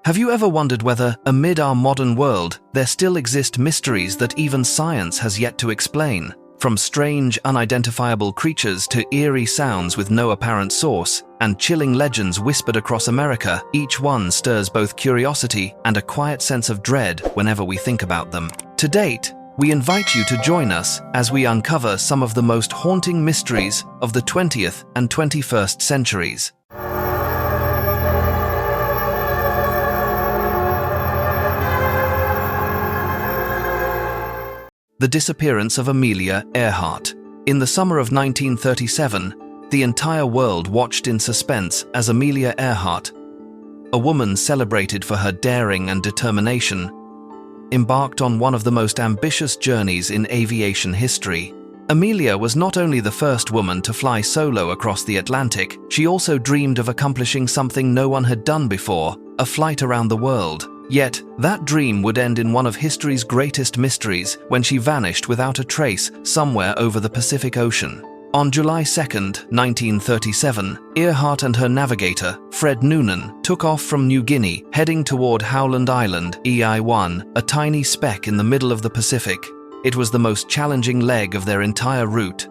Have you ever wondered whether, amid our modern world, there still exist mysteries that even science has yet to explain? From strange, unidentifiable creatures to eerie sounds with no apparent source, and chilling legends whispered across America, each one stirs both curiosity and a quiet sense of dread whenever we think about them. To date, we invite you to join us as we uncover some of the most haunting mysteries of the 20th and 21st centuries. The disappearance of Amelia Earhart. In the summer of 1937, the entire world watched in suspense as Amelia Earhart, a woman celebrated for her daring and determination, embarked on one of the most ambitious journeys in aviation history. Amelia was not only the first woman to fly solo across the Atlantic, she also dreamed of accomplishing something no one had done before, a flight around the world. Yet, that dream would end in one of history's greatest mysteries when she vanished without a trace somewhere over the Pacific Ocean. On July 2, 1937, Earhart and her navigator, Fred Noonan, took off from New Guinea, heading toward Howland Island, EI-1, a tiny speck in the middle of the Pacific. It was the most challenging leg of their entire route,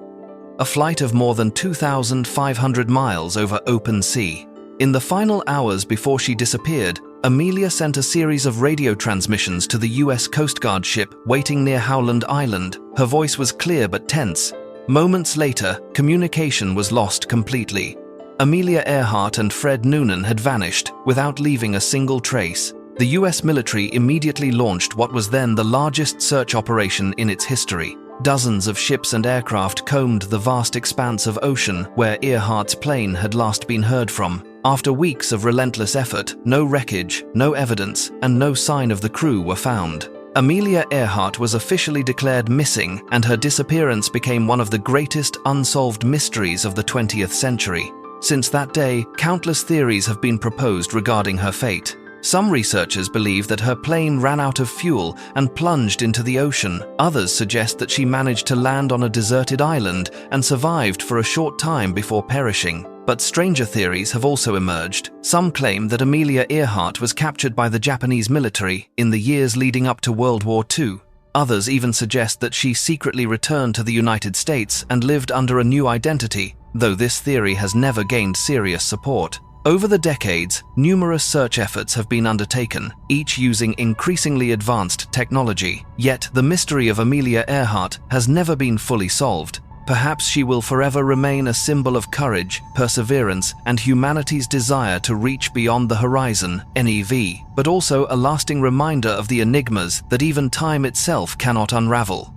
a flight of more than 2,500 miles over open sea. In the final hours before she disappeared, Amelia sent a series of radio transmissions to the U.S. Coast Guard ship waiting near Howland Island. Her voice was clear but tense. Moments later, communication was lost completely. Amelia Earhart and Fred Noonan had vanished without leaving a single trace. The U.S. military immediately launched what was then the largest search operation in its history. Dozens of ships and aircraft combed the vast expanse of ocean where Earhart's plane had last been heard from. After weeks of relentless effort, no wreckage, no evidence, and no sign of the crew were found. Amelia Earhart was officially declared missing, and her disappearance became one of the greatest unsolved mysteries of the 20th century. Since that day, countless theories have been proposed regarding her fate. Some researchers believe that her plane ran out of fuel and plunged into the ocean. Others suggest that she managed to land on a deserted island and survived for a short time before perishing. But stranger theories have also emerged. Some claim that Amelia Earhart was captured by the Japanese military in the years leading up to World War II. Others even suggest that she secretly returned to the United States and lived under a new identity, though this theory has never gained serious support. Over the decades, numerous search efforts have been undertaken, each using increasingly advanced technology. Yet, the mystery of Amelia Earhart has never been fully solved. Perhaps she will forever remain a symbol of courage, perseverance, and humanity's desire to reach beyond the horizon, NEV, but also a lasting reminder of the enigmas that even time itself cannot unravel.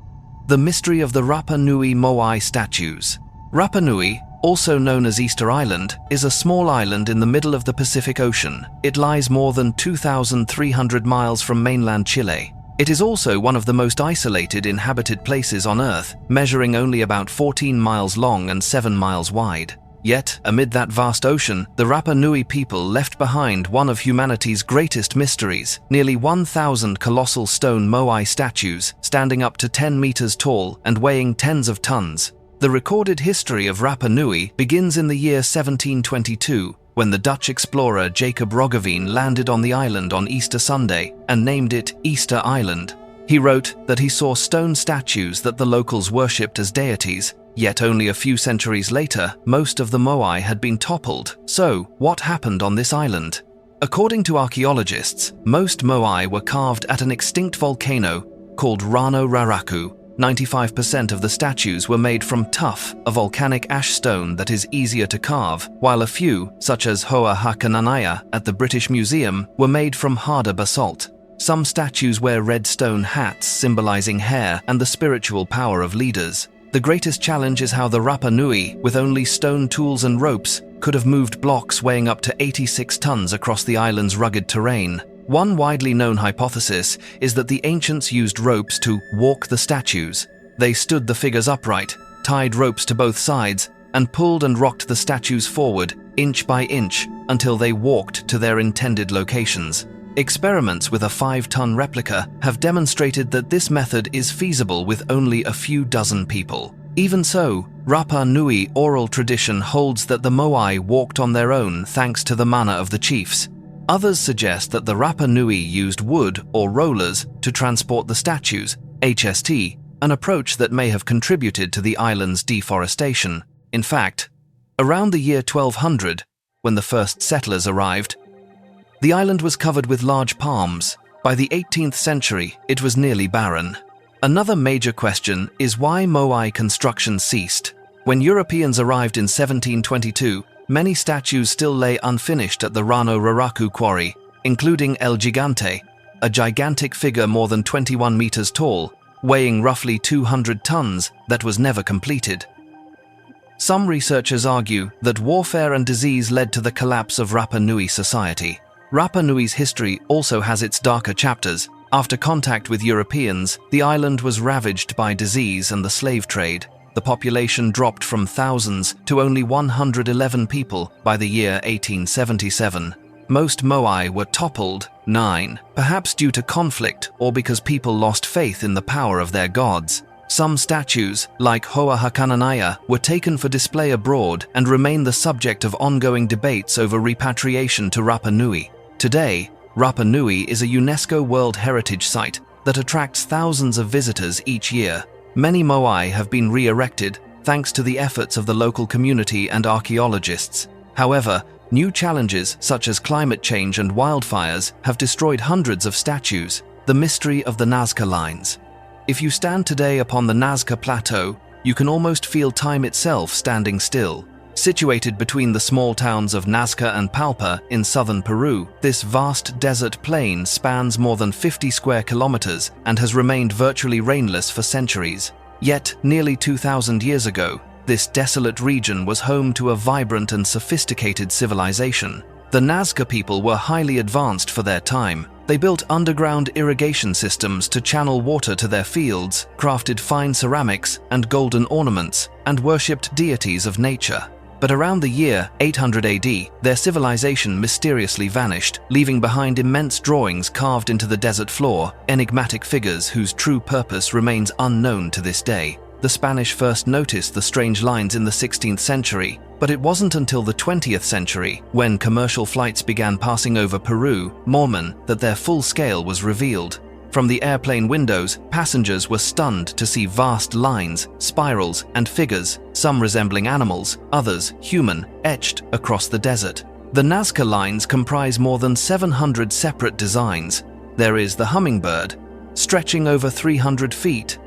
The mystery of the Rapa Nui Moai statues. Rapa Nui, also known as Easter Island, is a small island in the middle of the Pacific Ocean. It lies more than 2,300 miles from mainland Chile. It is also one of the most isolated inhabited places on Earth, measuring only about 14 miles long and 7 miles wide. Yet, amid that vast ocean, the Rapa Nui people left behind one of humanity's greatest mysteries: nearly 1,000 colossal stone Moai statues, standing up to 10 meters tall and weighing tens of tons. The recorded history of Rapa Nui begins in the year 1722, when the Dutch explorer Jacob Roggeveen landed on the island on Easter Sunday and named it Easter Island. He wrote that he saw stone statues that the locals worshipped as deities, yet only a few centuries later, most of the Moai had been toppled. So, what happened on this island? According to archaeologists, most Moai were carved at an extinct volcano called Rano Raraku. 95% of the statues were made from tuff, a volcanic ash stone that is easier to carve, while a few, such as Hoa Hakananaya at the British Museum, were made from harder basalt. Some statues wear red stone hats symbolizing hair and the spiritual power of leaders. The greatest challenge is how the Rapa Nui, with only stone tools and ropes, could have moved blocks weighing up to 86 tons across the island's rugged terrain. One widely known hypothesis is that the ancients used ropes to walk the statues. They stood the figures upright, tied ropes to both sides, and pulled and rocked the statues forward, inch by inch, until they walked to their intended locations. Experiments with a 5-ton replica have demonstrated that this method is feasible with only a few dozen people. Even so, Rapa Nui oral tradition holds that the Moai walked on their own thanks to the mana of the chiefs. Others suggest that the Rapa Nui used wood or rollers to transport the statues, HST, an approach that may have contributed to the island's deforestation. In fact, around the year 1200, when the first settlers arrived, the island was covered with large palms. By the 18th century, it was nearly barren. Another major question is why Moai construction ceased. When Europeans arrived in 1722, many statues still lay unfinished at the Rano Raraku quarry, including El Gigante, a gigantic figure more than 21 meters tall, weighing roughly 200 tons, that was never completed. Some researchers argue that warfare and disease led to the collapse of Rapa Nui society. Rapa Nui's history also has its darker chapters. After contact with Europeans, the island was ravaged by disease and the slave trade. The population dropped from thousands to only 111 people by the year 1877. Most Moai were toppled, perhaps due to conflict or because people lost faith in the power of their gods. Some statues, like Hoa Hakananaya, were taken for display abroad and remain the subject of ongoing debates over repatriation to Rapa Nui. Today, Rapa Nui is a UNESCO World Heritage Site that attracts thousands of visitors each year. Many Moai have been re-erected thanks to the efforts of the local community and archaeologists. However, new challenges such as climate change and wildfires have destroyed hundreds of statues. The mystery of the Nazca Lines. If you stand today upon the Nazca Plateau, you can almost feel time itself standing still. Situated between the small towns of Nazca and Palpa in southern Peru, this vast desert plain spans more than 50 square kilometers and has remained virtually rainless for centuries. Yet, nearly 2,000 years ago, this desolate region was home to a vibrant and sophisticated civilization. The Nazca people were highly advanced for their time. They built underground irrigation systems to channel water to their fields, crafted fine ceramics and golden ornaments, and worshipped deities of nature. But around the year 800 AD, their civilization mysteriously vanished, leaving behind immense drawings carved into the desert floor, enigmatic figures whose true purpose remains unknown to this day. The Spanish first noticed the strange lines in the 16th century, but it wasn't until the 20th century, when commercial flights began passing over Peru, that their full scale was revealed. From the airplane windows, passengers were stunned to see vast lines, spirals, and figures, some resembling animals, others human, etched across the desert. The Nazca Lines comprise more than 700 separate designs. There is the hummingbird, stretching over 300 feet,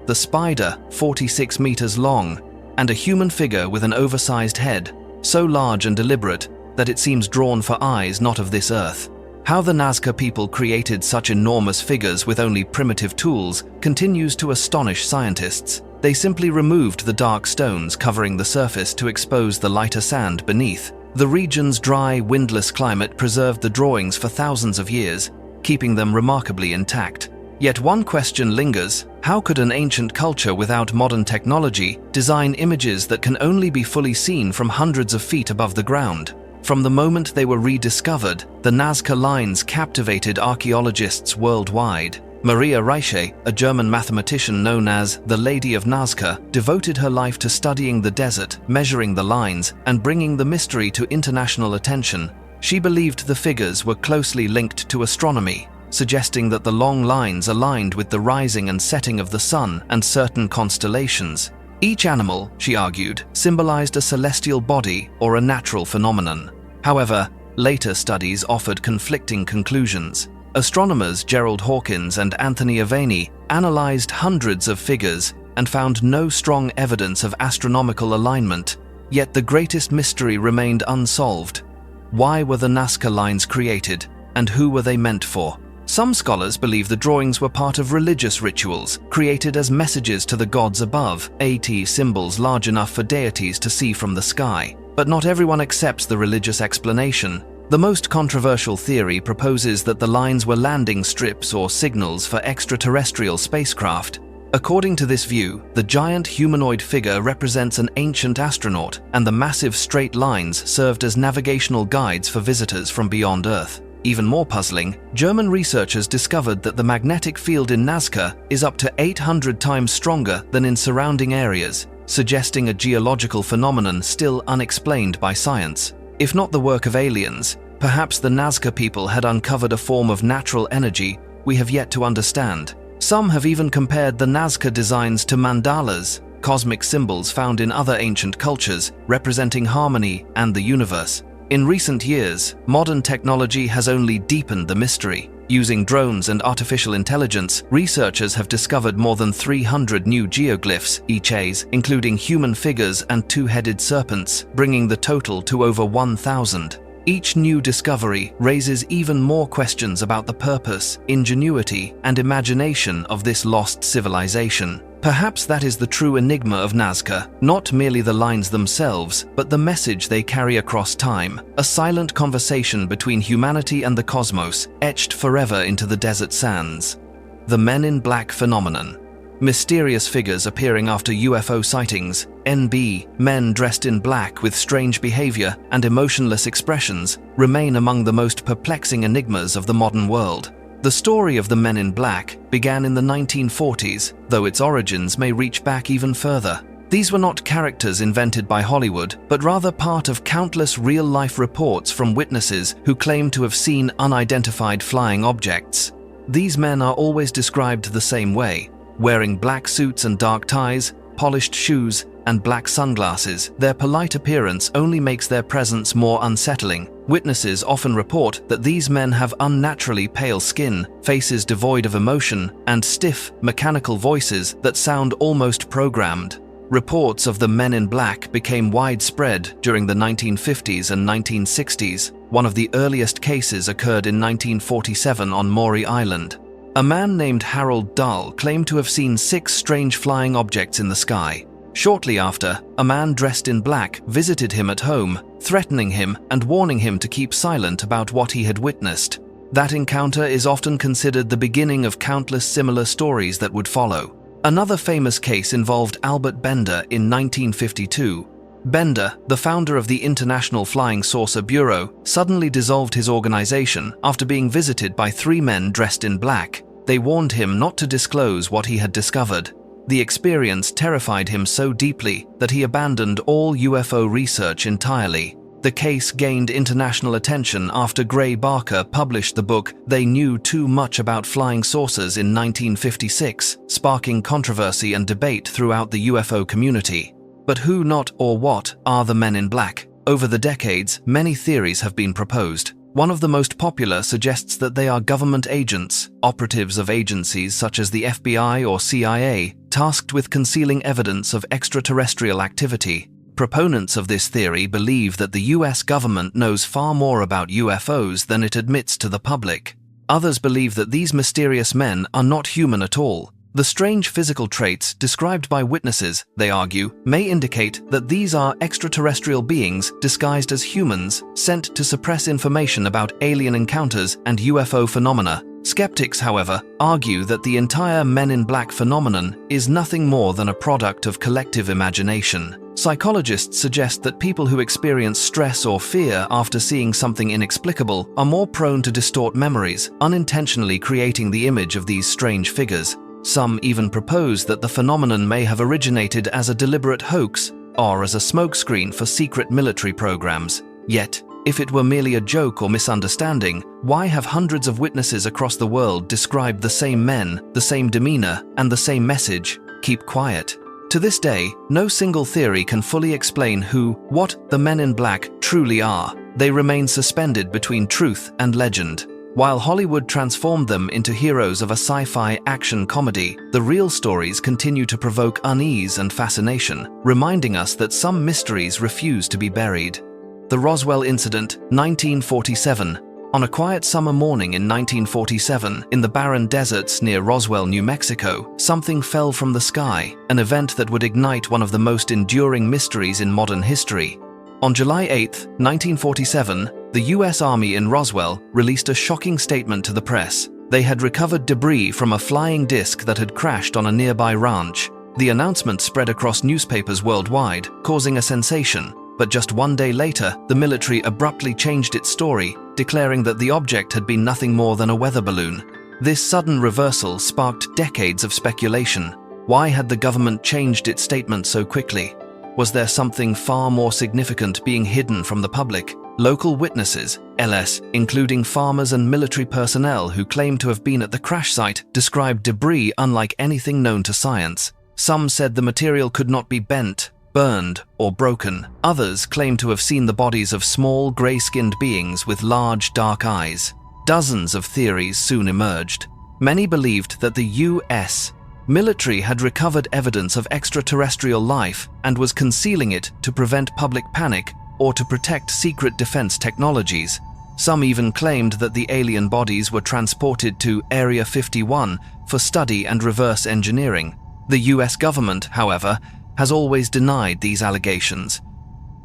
the spider, 46 meters long, and a human figure with an oversized head, so large and deliberate that it seems drawn for eyes not of this earth. How the Nazca people created such enormous figures with only primitive tools continues to astonish scientists. They simply removed the dark stones covering the surface to expose the lighter sand beneath. The region's dry, windless climate preserved the drawings for thousands of years, keeping them remarkably intact. Yet one question lingers: how could an ancient culture without modern technology design images that can only be fully seen from hundreds of feet above the ground? From the moment they were rediscovered, the Nazca Lines captivated archaeologists worldwide. Maria Reiche, a German mathematician known as the Lady of Nazca, devoted her life to studying the desert, measuring the lines, and bringing the mystery to international attention. She believed the figures were closely linked to astronomy, suggesting that the long lines aligned with the rising and setting of the sun and certain constellations. Each animal, she argued, symbolized a celestial body or a natural phenomenon. However, later studies offered conflicting conclusions. Astronomers Gerald Hawkins and Anthony Aveni analyzed hundreds of figures and found no strong evidence of astronomical alignment. Yet the greatest mystery remained unsolved. Why were the Nazca Lines created, and who were they meant for? Some scholars believe the drawings were part of religious rituals, created as messages to the gods above, symbols large enough for deities to see from the sky. But not everyone accepts the religious explanation. The most controversial theory proposes that the lines were landing strips or signals for extraterrestrial spacecraft. According to this view, the giant humanoid figure represents an ancient astronaut, and the massive straight lines served as navigational guides for visitors from beyond Earth. Even more puzzling, German researchers discovered that the magnetic field in Nazca is up to 800 times stronger than in surrounding areas, suggesting a geological phenomenon still unexplained by science. If not the work of aliens, Perhaps the Nazca people had uncovered a form of natural energy we have yet to understand. Some have even compared the Nazca designs to mandalas, cosmic symbols found in other ancient cultures, representing harmony and the universe. In recent years, modern technology has only deepened the mystery. Using drones and artificial intelligence, researchers have discovered more than 300 new geoglyphs, iches, including human figures and two-headed serpents, bringing the total to over 1,000. Each new discovery raises even more questions about the purpose, ingenuity, and imagination of this lost civilization. Perhaps that is the true enigma of Nazca, not merely the lines themselves, but the message they carry across time, a silent conversation between humanity and the cosmos, etched forever into the desert sands. The Men in Black phenomenon. Mysterious figures appearing after UFO sightings, NB, men dressed in black with strange behavior and emotionless expressions, remain among the most perplexing enigmas of the modern world. The story of the Men in Black began in the 1940s, though its origins may reach back even further. These were not characters invented by Hollywood, but rather part of countless real-life reports from witnesses who claim to have seen unidentified flying objects. These men are always described the same way, wearing black suits and dark ties, polished shoes, and black sunglasses. Their polite appearance only makes their presence more unsettling. Witnesses often report that these men have unnaturally pale skin, faces devoid of emotion, and stiff, mechanical voices that sound almost programmed. Reports of the Men in Black became widespread during the 1950s and 1960s. One of the earliest cases occurred in 1947 on Moai Island. A man named Harold Dull claimed to have seen 6 strange flying objects in the sky. Shortly after, a man dressed in black visited him at home, threatening him and warning him to keep silent about what he had witnessed. That encounter is often considered the beginning of countless similar stories that would follow. Another famous case involved Albert Bender in 1952. Bender, the founder of the International Flying Saucer Bureau, suddenly dissolved his organization after being visited by 3 men dressed in black. They warned him not to disclose what he had discovered. The experience terrified him so deeply that he abandoned all UFO research entirely. The case gained international attention after Gray Barker published the book They Knew Too Much About Flying Saucers in 1956, sparking controversy and debate throughout the UFO community. But who, not or what, are the Men in Black? Over the decades, many theories have been proposed. One of the most popular suggests that they are government agents, operatives of agencies such as the FBI or CIA, tasked with concealing evidence of extraterrestrial activity. Proponents of this theory believe that the US government knows far more about UFOs than it admits to the public. Others believe that these mysterious men are not human at all. The strange physical traits described by witnesses, they argue, may indicate that these are extraterrestrial beings disguised as humans, sent to suppress information about alien encounters and UFO phenomena. Skeptics, however, argue that the entire Men in Black phenomenon is nothing more than a product of collective imagination. Psychologists suggest that people who experience stress or fear after seeing something inexplicable are more prone to distort memories, unintentionally creating the image of these strange figures. Some even propose that the phenomenon may have originated as a deliberate hoax or as a smokescreen for secret military programs. Yet, if it were merely a joke or misunderstanding, why have hundreds of witnesses across the world described the same men, the same demeanor, and the same message? Keep quiet. To this day, no single theory can fully explain what the Men in Black truly are. They remain suspended between truth and legend. While Hollywood transformed them into heroes of a sci-fi action comedy, the real stories continue to provoke unease and fascination, reminding us that some mysteries refuse to be buried. The Roswell Incident, 1947. On a quiet summer morning in 1947, in the barren deserts near Roswell, New Mexico, something fell from the sky, an event that would ignite one of the most enduring mysteries in modern history. On July 8, 1947, the U.S. Army in Roswell released a shocking statement to the press. They had recovered debris from a flying disc that had crashed on a nearby ranch. The announcement spread across newspapers worldwide, causing a sensation. But just one day later, the military abruptly changed its story, declaring that the object had been nothing more than a weather balloon. This sudden reversal sparked decades of speculation. Why had the government changed its statement so quickly? Was there something far more significant being hidden from the public? Local witnesses, LS, including farmers and military personnel who claimed to have been at the crash site, described debris unlike anything known to science. Some said the material could not be bent, burned, or broken. Others claimed to have seen the bodies of small, grey-skinned beings with large, dark eyes. Dozens of theories soon emerged. Many believed that the U.S. military had recovered evidence of extraterrestrial life and was concealing it to prevent public panic or to protect secret defense technologies. Some even claimed that the alien bodies were transported to Area 51 for study and reverse engineering. The US government, however, has always denied these allegations.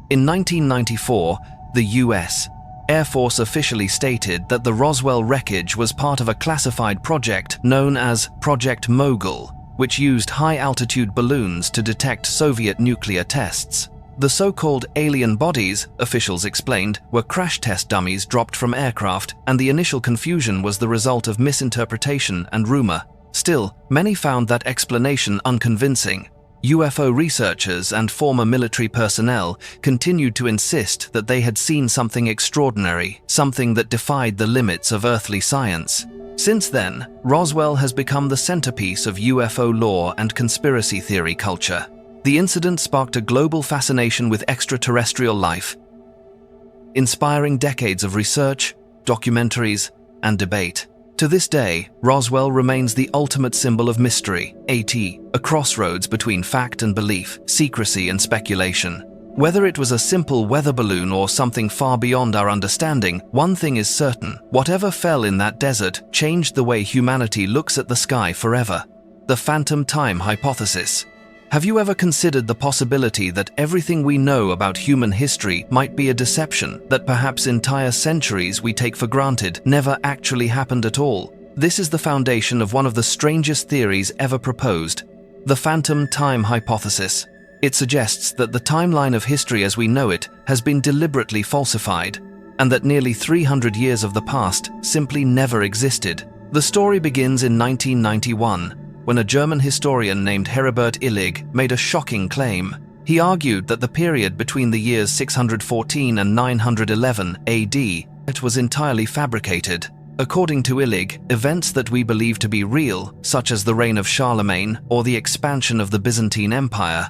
In 1994, the US Air Force officially stated that the Roswell wreckage was part of a classified project known as Project Mogul, which used high-altitude balloons to detect Soviet nuclear tests. The so-called alien bodies, officials explained, were crash test dummies dropped from aircraft, and the initial confusion was the result of misinterpretation and rumor. Still, many found that explanation unconvincing. UFO researchers and former military personnel continued to insist that they had seen something extraordinary, something that defied the limits of earthly science. Since then, Roswell has become the centerpiece of UFO lore and conspiracy theory culture. The incident sparked a global fascination with extraterrestrial life, inspiring decades of research, documentaries, and debate. To this day, Roswell remains the ultimate symbol of mystery, a crossroads between fact and belief, secrecy and speculation. Whether it was a simple weather balloon or something far beyond our understanding, one thing is certain: whatever fell in that desert changed the way humanity looks at the sky forever. The phantom time hypothesis. Have you ever considered the possibility that everything we know about human history might be a deception, that perhaps entire centuries we take for granted never actually happened at all? This is the foundation of one of the strangest theories ever proposed, the phantom time hypothesis. It suggests that the timeline of history as we know it has been deliberately falsified, and that nearly 300 years of the past simply never existed. The story begins in 1991, when a German historian named Heribert Illig made a shocking claim. He argued that the period between the years 614 and 911 AD it was entirely fabricated. According to Illig, events that we believe to be real, such as the reign of Charlemagne or the expansion of the Byzantine Empire,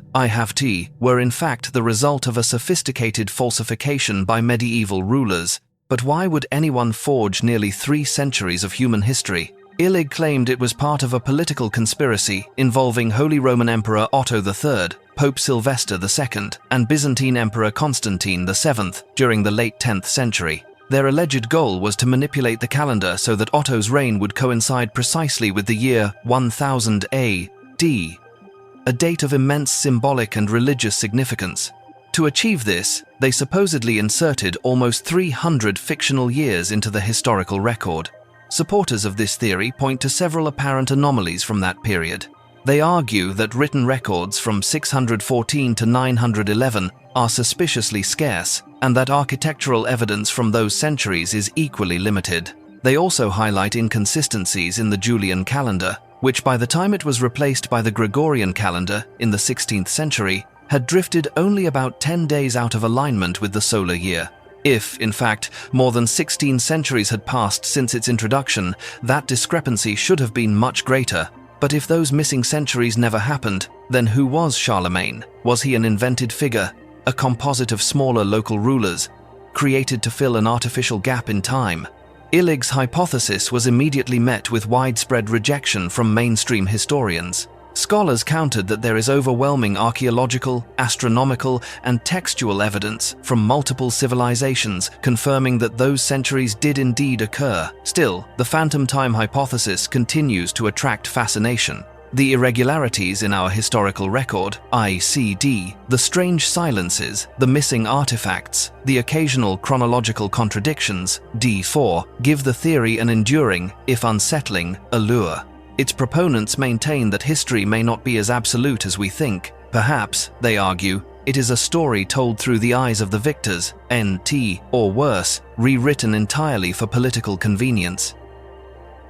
were in fact the result of a sophisticated falsification by medieval rulers. But why would anyone forge nearly 3 centuries of human history? Illig claimed it was part of a political conspiracy involving Holy Roman Emperor Otto III, Pope Sylvester II, and Byzantine Emperor Constantine VII during the late 10th century. Their alleged goal was to manipulate the calendar so that Otto's reign would coincide precisely with the year 1000 AD, a date of immense symbolic and religious significance. To achieve this, they supposedly inserted almost 300 fictional years into the historical record. Supporters of this theory point to several apparent anomalies from that period. They argue that written records from 614 to 911 are suspiciously scarce, and that architectural evidence from those centuries is equally limited. They also highlight inconsistencies in the Julian calendar, which by the time it was replaced by the Gregorian calendar in the 16th century, had drifted only about 10 days out of alignment with the solar year. If, in fact, more than 16 centuries had passed since its introduction, that discrepancy should have been much greater. But if those missing centuries never happened, then who was Charlemagne? Was he an invented figure, a composite of smaller local rulers, created to fill an artificial gap in time? Illig's hypothesis was immediately met with widespread rejection from mainstream historians. Scholars countered that there is overwhelming archaeological, astronomical, and textual evidence from multiple civilizations confirming that those centuries did indeed occur. Still, the phantom time hypothesis continues to attract fascination. The irregularities in our historical record, ICD, the strange silences, the missing artifacts, the occasional chronological contradictions, D4, give the theory an enduring, if unsettling, allure. Its proponents maintain that history may not be as absolute as we think. Perhaps, they argue, it is a story told through the eyes of the victors, NT, or worse, rewritten entirely for political convenience.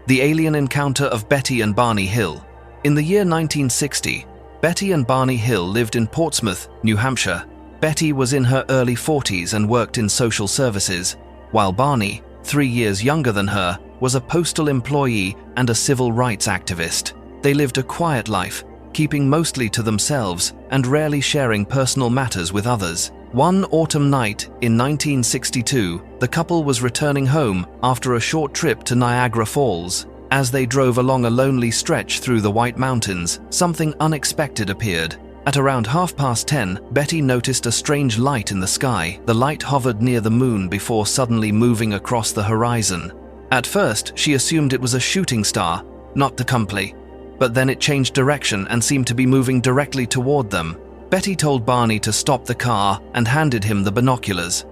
The alien encounter of Betty and Barney Hill. In the year 1960, Betty and Barney Hill lived in Portsmouth, New Hampshire. Betty was in her early 40s and worked in social services, while Barney, 3 years younger than her, was a postal employee and a civil rights activist. They lived a quiet life, keeping mostly to themselves and rarely sharing personal matters with others. One autumn night in 1962, the couple was returning home after a short trip to Niagara Falls. As they drove along a lonely stretch through the White Mountains, something unexpected appeared. At around 10:30, Betty noticed a strange light in the sky. The light hovered near the moon before suddenly moving across the horizon. At first, she assumed it was a shooting star, not the company, but then it changed direction and seemed to be moving directly toward them. Betty told Barney to stop the car and handed him the binoculars.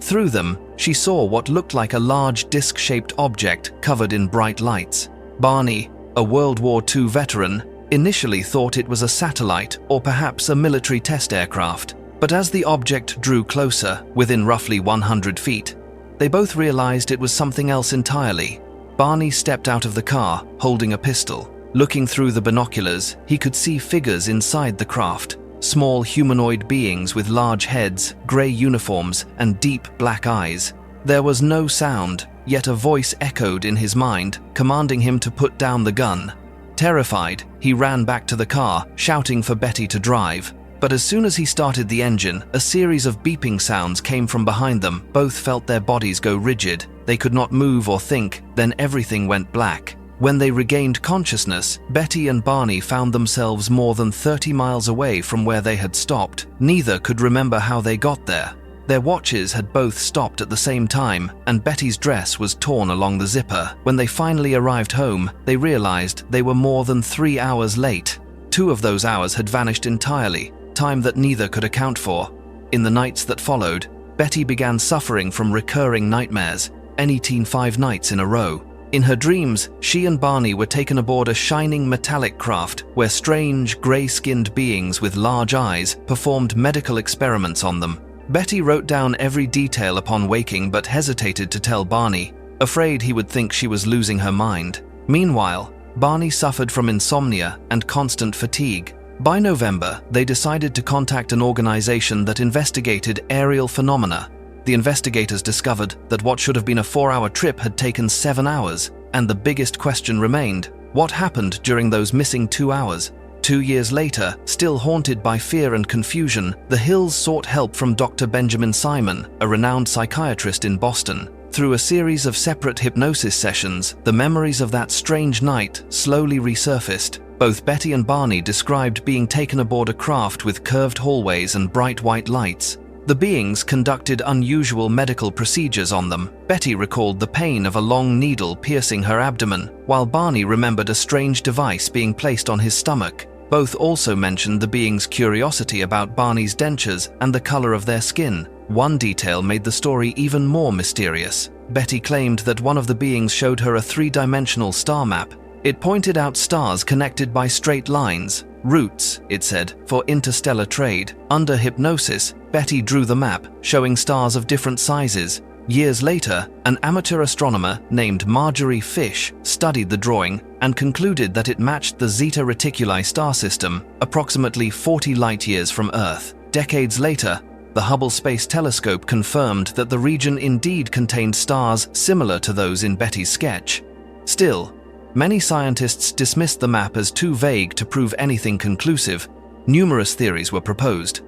Through them, she saw what looked like a large disc-shaped object covered in bright lights. Barney, a World War II veteran, initially thought it was a satellite or perhaps a military test aircraft. But as the object drew closer, within roughly 100 feet, they both realized it was something else entirely. Barney stepped out of the car, holding a pistol. Looking through the binoculars, he could see figures inside the craft. Small humanoid beings with large heads, grey uniforms, and deep black eyes. There was no sound, yet a voice echoed in his mind, commanding him to put down the gun. Terrified, he ran back to the car, shouting for Betty to drive. But as soon as he started the engine, a series of beeping sounds came from behind them. Both felt their bodies go rigid. They could not move or think, then everything went black. When they regained consciousness, Betty and Barney found themselves more than 30 miles away from where they had stopped. Neither could remember how they got there. Their watches had both stopped at the same time, and Betty's dress was torn along the zipper. When they finally arrived home, they realized they were more than 3 hours late. 2 of those hours had vanished entirely, time that neither could account for. In the nights that followed, Betty began suffering from recurring nightmares, any 5 nights in a row. In her dreams, she and Barney were taken aboard a shining metallic craft where strange, grey-skinned beings with large eyes performed medical experiments on them. Betty wrote down every detail upon waking but hesitated to tell Barney, afraid he would think she was losing her mind. Meanwhile, Barney suffered from insomnia and constant fatigue. By November, they decided to contact an organization that investigated aerial phenomena. The investigators discovered that what should have been a 4-hour trip had taken 7 hours, and the biggest question remained: what happened during those missing 2 hours? 2 years later, still haunted by fear and confusion, the Hills sought help from Dr. Benjamin Simon, a renowned psychiatrist in Boston. Through a series of separate hypnosis sessions, the memories of that strange night slowly resurfaced. Both Betty and Barney described being taken aboard a craft with curved hallways and bright white lights. The beings conducted unusual medical procedures on them. Betty recalled the pain of a long needle piercing her abdomen, while Barney remembered a strange device being placed on his stomach. Both also mentioned the beings' curiosity about Barney's dentures and the color of their skin. One detail made the story even more mysterious. Betty claimed that one of the beings showed her a 3-dimensional star map. It pointed out stars connected by straight lines, routes, it said, for interstellar trade. Under hypnosis, Betty drew the map, showing stars of different sizes. Years later, an amateur astronomer named Marjorie Fish studied the drawing and concluded that it matched the Zeta Reticuli star system, approximately 40 light-years from Earth. Decades later, the Hubble Space Telescope confirmed that the region indeed contained stars similar to those in Betty's sketch. Still, many scientists dismissed the map as too vague to prove anything conclusive. Numerous theories were proposed.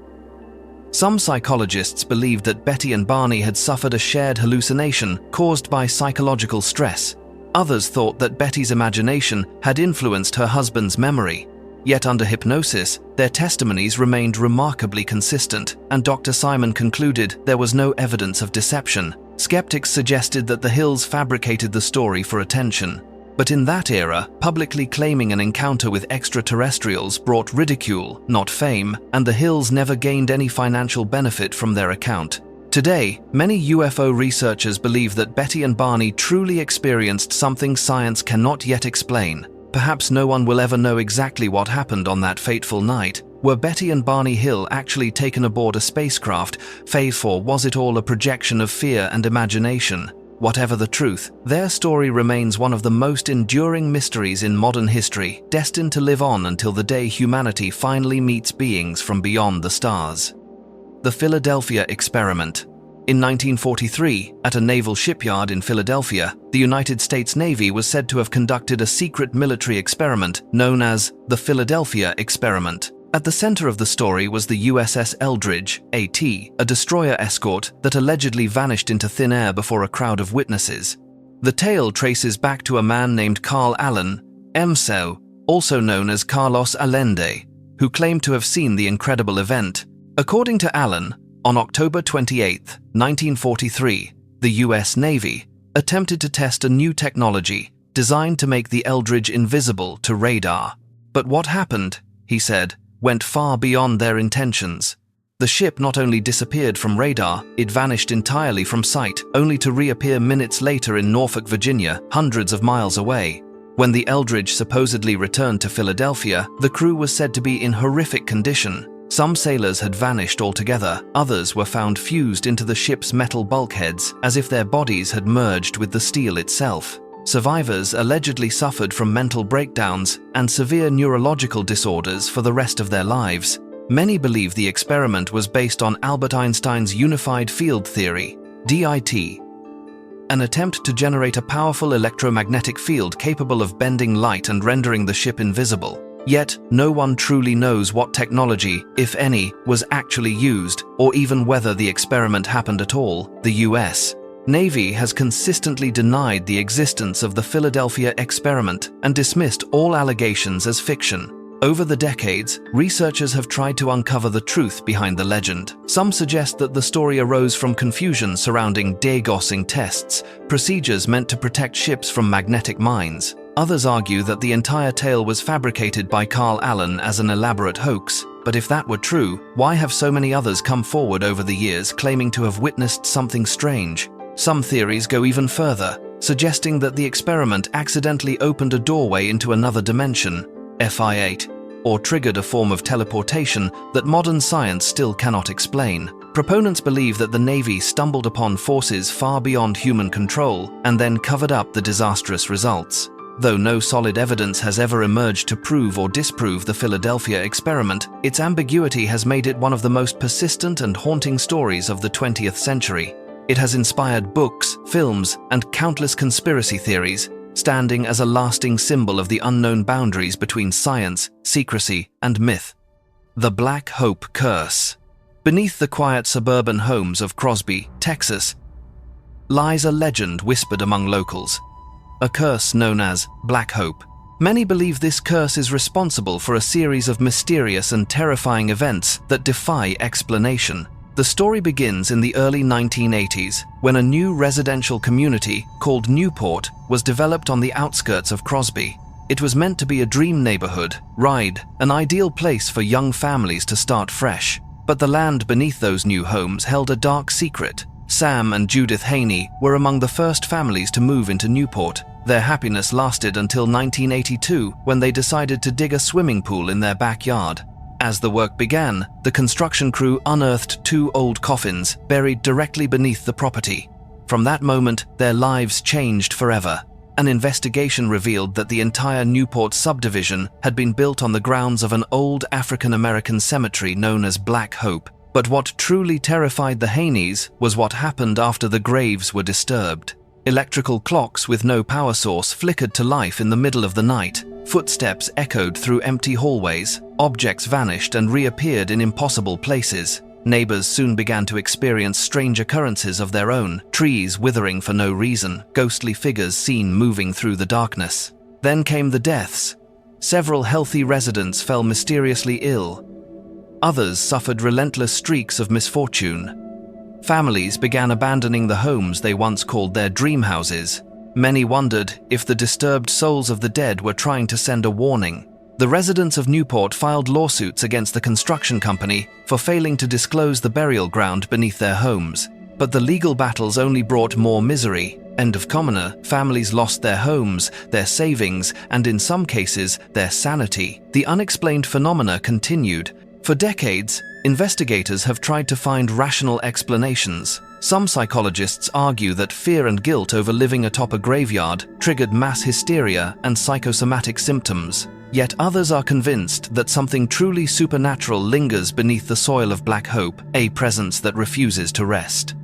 Some psychologists believed that Betty and Barney had suffered a shared hallucination caused by psychological stress. Others thought that Betty's imagination had influenced her husband's memory. Yet under hypnosis, their testimonies remained remarkably consistent, and Dr. Simon concluded there was no evidence of deception. Skeptics suggested that the Hills fabricated the story for attention. But in that era, publicly claiming an encounter with extraterrestrials brought ridicule, not fame, and the Hills never gained any financial benefit from their account. Today, many UFO researchers believe that Betty and Barney truly experienced something science cannot yet explain. Perhaps no one will ever know exactly what happened on that fateful night. Were Betty and Barney Hill actually taken aboard a spacecraft, or was it all a projection of fear and imagination? Whatever the truth, their story remains one of the most enduring mysteries in modern history, destined to live on until the day humanity finally meets beings from beyond the stars. The Philadelphia Experiment. In 1943, at a naval shipyard in Philadelphia, the United States Navy was said to have conducted a secret military experiment known as the Philadelphia Experiment. At the center of the story was the USS Eldridge, AT, a destroyer escort that allegedly vanished into thin air before a crowd of witnesses. The tale traces back to a man named Carl Allen, MSO, also known as Carlos Allende, who claimed to have seen the incredible event. According to Allen, on October 28, 1943, the U.S. Navy attempted to test a new technology designed to make the Eldridge invisible to radar. But what happened, he said, went far beyond their intentions. The ship not only disappeared from radar, it vanished entirely from sight, only to reappear minutes later in Norfolk, Virginia, hundreds of miles away. When the Eldridge supposedly returned to Philadelphia, the crew was said to be in horrific condition. Some sailors had vanished altogether, others were found fused into the ship's metal bulkheads as if their bodies had merged with the steel itself. Survivors allegedly suffered from mental breakdowns and severe neurological disorders for the rest of their lives. Many believe the experiment was based on Albert Einstein's unified field theory, DIT, an attempt to generate a powerful electromagnetic field capable of bending light and rendering the ship invisible. Yet, no one truly knows what technology, if any, was actually used, or even whether the experiment happened at all. The U.S. Navy has consistently denied the existence of the Philadelphia experiment and dismissed all allegations as fiction. Over the decades, researchers have tried to uncover the truth behind the legend. Some suggest that the story arose from confusion surrounding degaussing tests, procedures meant to protect ships from magnetic mines. Others argue that the entire tale was fabricated by Carl Allen as an elaborate hoax. But if that were true, why have so many others come forward over the years claiming to have witnessed something strange? Some theories go even further, suggesting that the experiment accidentally opened a doorway into another dimension, FI8, or triggered a form of teleportation that modern science still cannot explain. Proponents believe that the Navy stumbled upon forces far beyond human control and then covered up the disastrous results. Though no solid evidence has ever emerged to prove or disprove the Philadelphia experiment, its ambiguity has made it one of the most persistent and haunting stories of the 20th century. It has inspired books, films, and countless conspiracy theories, standing as a lasting symbol of the unknown boundaries between science, secrecy, and myth. The Black Hope Curse. Beneath the quiet suburban homes of Crosby, Texas, lies a legend whispered among locals. A curse known as Black Hope. Many believe this curse is responsible for a series of mysterious and terrifying events that defy explanation. The story begins in the early 1980s, when a new residential community called Newport was developed on the outskirts of Crosby. It was meant to be a dream neighborhood, an ideal place for young families to start fresh. But the land beneath those new homes held a dark secret. Sam and Judith Haney were among the first families to move into Newport. Their happiness lasted until 1982, when they decided to dig a swimming pool in their backyard. As the work began, the construction crew unearthed 2 old coffins buried directly beneath the property. From that moment, their lives changed forever. An investigation revealed that the entire Newport subdivision had been built on the grounds of an old African-American cemetery known as Black Hope. But what truly terrified the Haneys was what happened after the graves were disturbed. Electrical clocks with no power source flickered to life in the middle of the night. Footsteps echoed through empty hallways. Objects vanished and reappeared in impossible places. Neighbors soon began to experience strange occurrences of their own, trees withering for no reason, ghostly figures seen moving through the darkness. Then came the deaths. Several healthy residents fell mysteriously ill. Others suffered relentless streaks of misfortune. Families began abandoning the homes they once called their dream houses. Many wondered if the disturbed souls of the dead were trying to send a warning. The residents of Newport filed lawsuits against the construction company for failing to disclose the burial ground beneath their homes. But the legal battles only brought more misery. End of commoner, families lost their homes, their savings, and in some cases, their sanity. The unexplained phenomena continued. For decades, investigators have tried to find rational explanations. Some psychologists argue that fear and guilt over living atop a graveyard triggered mass hysteria and psychosomatic symptoms, yet others are convinced that something truly supernatural lingers beneath the soil of Black Hope, a presence that refuses to rest.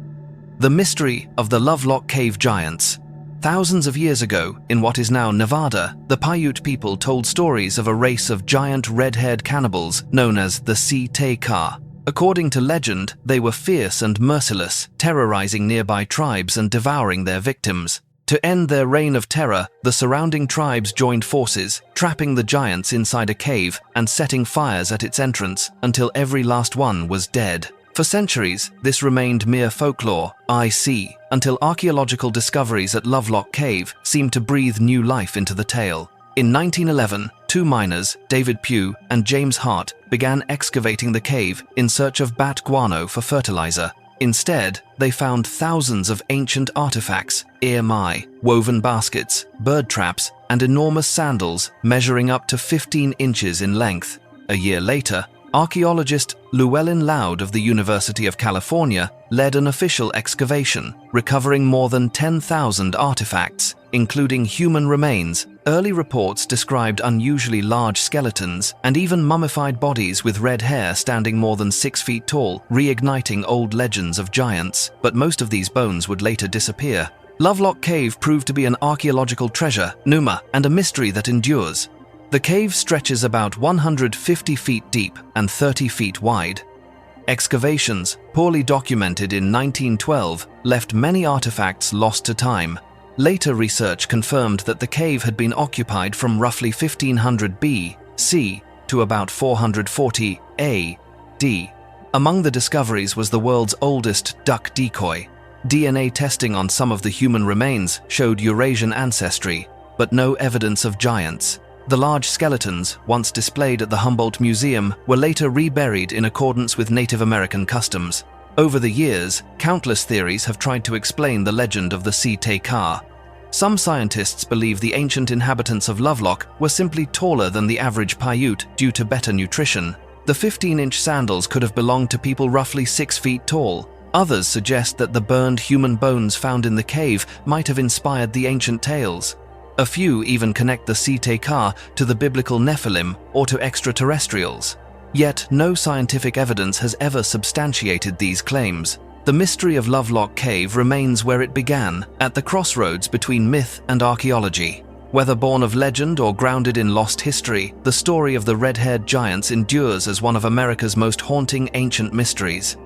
The mystery of the Lovelock Cave Giants. Thousands of years ago, in what is now Nevada, the Paiute people told stories of a race of giant red-haired cannibals known as the Si-Te-Ka. According to legend, they were fierce and merciless, terrorizing nearby tribes and devouring their victims. To end their reign of terror, the surrounding tribes joined forces, trapping the giants inside a cave and setting fires at its entrance until every last one was dead. For centuries, this remained mere folklore, until archaeological discoveries at Lovelock Cave seemed to breathe new life into the tale. In 1911, two miners, David Pugh and James Hart, began excavating the cave in search of bat guano for fertilizer. Instead, they found thousands of ancient artifacts, eerie, woven baskets, bird traps, and enormous sandals measuring up to 15 inches in length. A year later, archaeologist Llewellyn Loud of the University of California led an official excavation, recovering more than 10,000 artifacts, including human remains. Early reports described unusually large skeletons and even mummified bodies with red hair standing more than 6 feet tall, reigniting old legends of giants, but most of these bones would later disappear. Lovelock Cave proved to be an archaeological treasure, pneuma, and a mystery that endures. The cave stretches about 150 feet deep and 30 feet wide. Excavations, poorly documented in 1912, left many artifacts lost to time. Later research confirmed that the cave had been occupied from roughly 1500 B.C. to about 440 A.D. Among the discoveries was the world's oldest duck decoy. DNA testing on some of the human remains showed Eurasian ancestry, but no evidence of giants. The large skeletons, once displayed at the Humboldt Museum, were later reburied in accordance with Native American customs. Over the years, countless theories have tried to explain the legend of the Si-Te-Ka. Some scientists believe the ancient inhabitants of Lovelock were simply taller than the average Paiute due to better nutrition. The 15-inch sandals could have belonged to people roughly 6 feet tall. Others suggest that the burned human bones found in the cave might have inspired the ancient tales. A few even connect the Si-Te-Ka to the biblical Nephilim or to extraterrestrials. Yet, no scientific evidence has ever substantiated these claims. The mystery of Lovelock Cave remains where it began, at the crossroads between myth and archaeology. Whether born of legend or grounded in lost history, the story of the red-haired giants endures as one of America's most haunting ancient mysteries.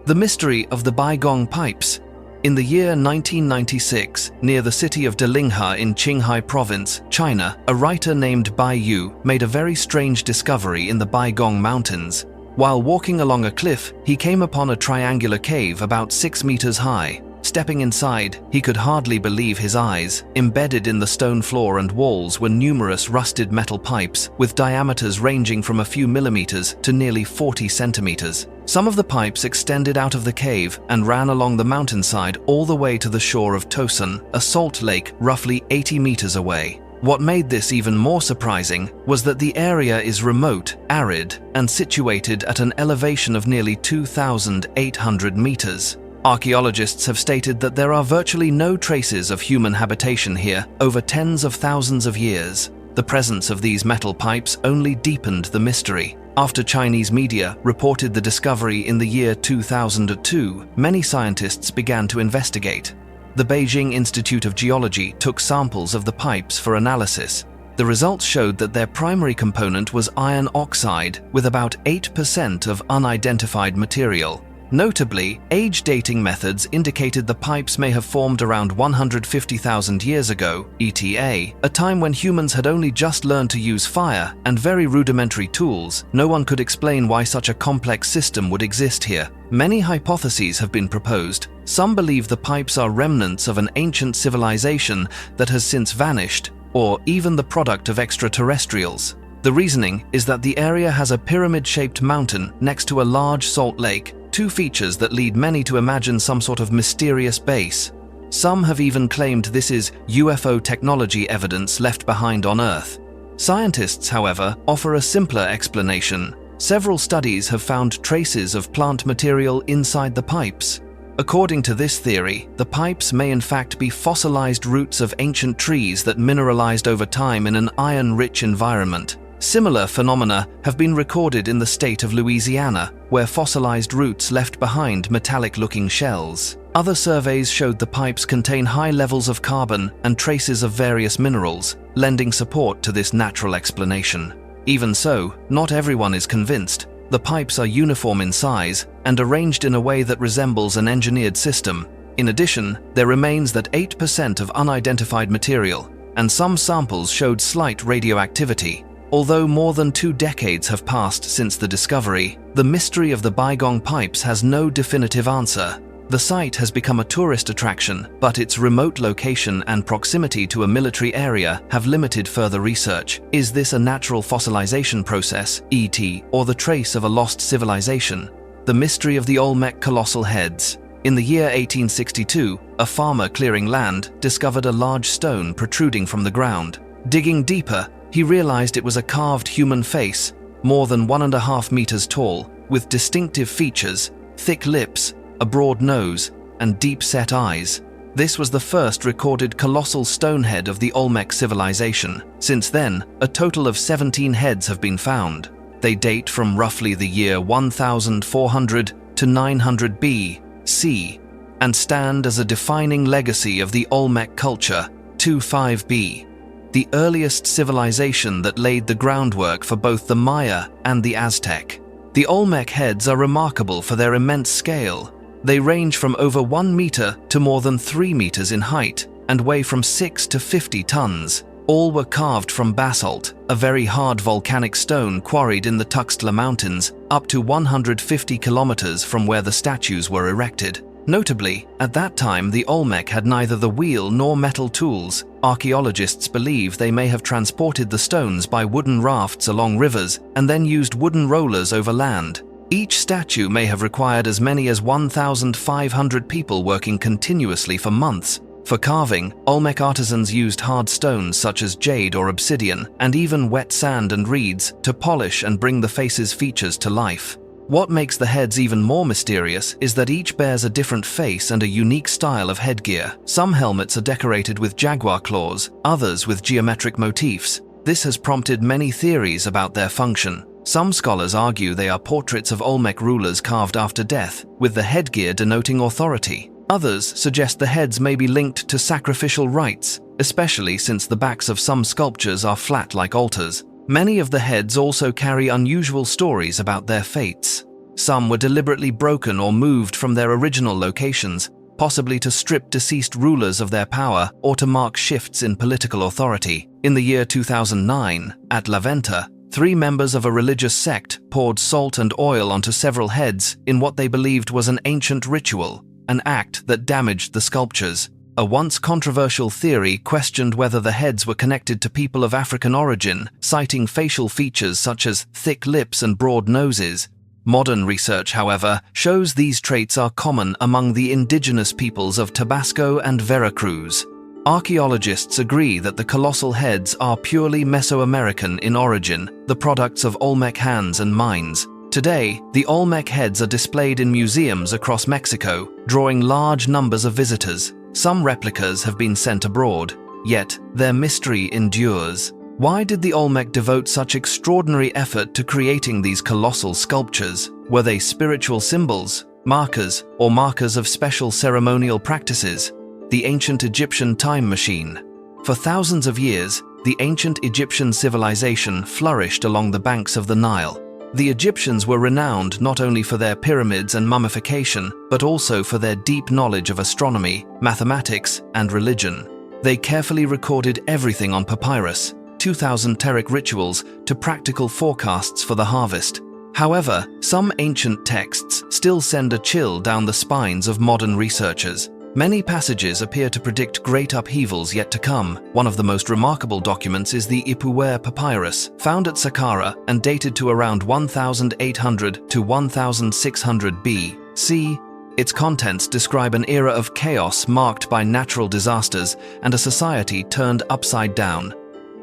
The mystery of the Baigong pipes. In the year 1996, near the city of Delingha in Qinghai Province, China, a writer named Bai Yu made a very strange discovery in the Baigong Mountains. While walking along a cliff, he came upon a triangular cave about 6 meters high. Stepping inside, he could hardly believe his eyes. Embedded in the stone floor and walls were numerous rusted metal pipes, with diameters ranging from a few millimeters to nearly 40 centimeters. Some of the pipes extended out of the cave and ran along the mountainside all the way to the shore of Tosun, a salt lake roughly 80 meters away. What made this even more surprising was that the area is remote, arid, and situated at an elevation of nearly 2,800 meters. Archaeologists have stated that there are virtually no traces of human habitation here over tens of thousands of years. The presence of these metal pipes only deepened the mystery. After Chinese media reported the discovery in the year 2002, many scientists began to investigate. The Beijing Institute of Geology took samples of the pipes for analysis. The results showed that their primary component was iron oxide, with about 8% of unidentified material. Notably, age dating methods indicated the pipes may have formed around 150,000 years ago, ETA, a time when humans had only just learned to use fire and very rudimentary tools. No one could explain why such a complex system would exist here. Many hypotheses have been proposed. Some believe the pipes are remnants of an ancient civilization that has since vanished, or even the product of extraterrestrials. The reasoning is that the area has a pyramid-shaped mountain next to a large salt lake, two features that lead many to imagine some sort of mysterious base. Some have even claimed this is UFO technology evidence left behind on Earth. Scientists, however, offer a simpler explanation. Several studies have found traces of plant material inside the pipes. According to this theory, the pipes may in fact be fossilized roots of ancient trees that mineralized over time in an iron-rich environment. Similar phenomena have been recorded in the state of Louisiana, where fossilized roots left behind metallic-looking shells. Other surveys showed the pipes contain high levels of carbon and traces of various minerals, lending support to this natural explanation. Even so, not everyone is convinced. The pipes are uniform in size and arranged in a way that resembles an engineered system. In addition, there remains that 8% of unidentified material, and some samples showed slight radioactivity. Although more than 2 decades have passed since the discovery, the mystery of the Baigong pipes has no definitive answer. The site has become a tourist attraction, but its remote location and proximity to a military area have limited further research. Is this a natural fossilization process, ET, or the trace of a lost civilization? The mystery of the Olmec colossal heads. In the year 1862, a farmer clearing land discovered a large stone protruding from the ground. Digging deeper, he realized it was a carved human face, more than 1.5 meters tall, with distinctive features, thick lips, a broad nose, and deep-set eyes. This was the first recorded colossal stone head of the Olmec civilization. Since then, a total of 17 heads have been found. They date from roughly the year 1400 to 900 B.C. and stand as a defining legacy of the Olmec culture. 25B. The earliest civilization that laid the groundwork for both the Maya and the Aztec. The Olmec heads are remarkable for their immense scale. They range from over 1 meter to more than 3 meters in height and weigh from 6 to 50 tons. All were carved from basalt, a very hard volcanic stone quarried in the Tuxtla Mountains, up to 150 kilometers from where the statues were erected. Notably, at that time the Olmec had neither the wheel nor metal tools. Archaeologists believe they may have transported the stones by wooden rafts along rivers and then used wooden rollers over land. Each statue may have required as many as 1,500 people working continuously for months. For carving, Olmec artisans used hard stones such as jade or obsidian, and even wet sand and reeds to polish and bring the face's features to life. What makes the heads even more mysterious is that each bears a different face and a unique style of headgear. Some helmets are decorated with jaguar claws, others with geometric motifs. This has prompted many theories about their function. Some scholars argue they are portraits of Olmec rulers carved after death, with the headgear denoting authority. Others suggest the heads may be linked to sacrificial rites, especially since the backs of some sculptures are flat like altars. Many of the heads also carry unusual stories about their fates. Some were deliberately broken or moved from their original locations, possibly to strip deceased rulers of their power or to mark shifts in political authority. In the year 2009, at La Venta, 3 members of a religious sect poured salt and oil onto several heads in what they believed was an ancient ritual, an act that damaged the sculptures. A once controversial theory questioned whether the heads were connected to people of African origin, citing facial features such as thick lips and broad noses. Modern research, however, shows these traits are common among the indigenous peoples of Tabasco and Veracruz. Archaeologists agree that the colossal heads are purely Mesoamerican in origin, the products of Olmec hands and mines. Today, the Olmec heads are displayed in museums across Mexico, drawing large numbers of visitors. Some replicas have been sent abroad, yet their mystery endures. Why did the Olmec devote such extraordinary effort to creating these colossal sculptures? Were they spiritual symbols, markers, or markers of special ceremonial practices? The ancient Egyptian time machine. For thousands of years, the ancient Egyptian civilization flourished along the banks of the Nile. The Egyptians were renowned not only for their pyramids and mummification, but also for their deep knowledge of astronomy, mathematics, and religion. They carefully recorded everything on papyrus, 2,000 teric rituals to practical forecasts for the harvest. However, some ancient texts still send a chill down the spines of modern researchers. Many passages appear to predict great upheavals yet to come. One of the most remarkable documents is the Ipuwer papyrus, found at Saqqara and dated to around 1800 to 1600 B.C. Its contents describe an era of chaos marked by natural disasters and a society turned upside down.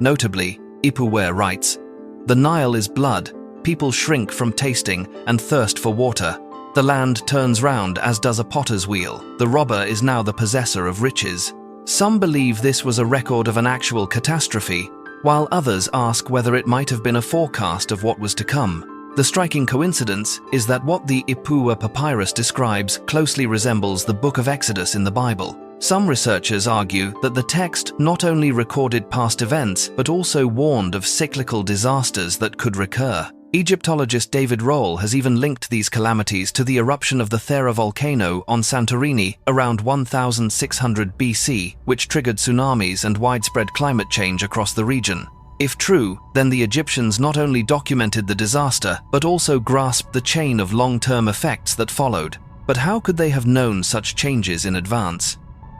Notably, Ipuwer writes, "The Nile is blood, people shrink from tasting and thirst for water. The land turns round as does a potter's wheel. The robber is now the possessor of riches. Some believe this was a record of an actual catastrophe, while others ask whether it might have been a forecast of what was to come. The striking coincidence is that what the Ipua papyrus describes closely resembles the Book of Exodus in the Bible. Some researchers argue that the text not only recorded past events but also warned of cyclical disasters that could recur. Egyptologist David Rohl has even linked these calamities to the eruption of the Thera volcano on Santorini around 1600 BC, which triggered tsunamis and widespread climate change across the region. If true, then the Egyptians not only documented the disaster, but also grasped the chain of long-term effects that followed. But how could they have known such changes in advance?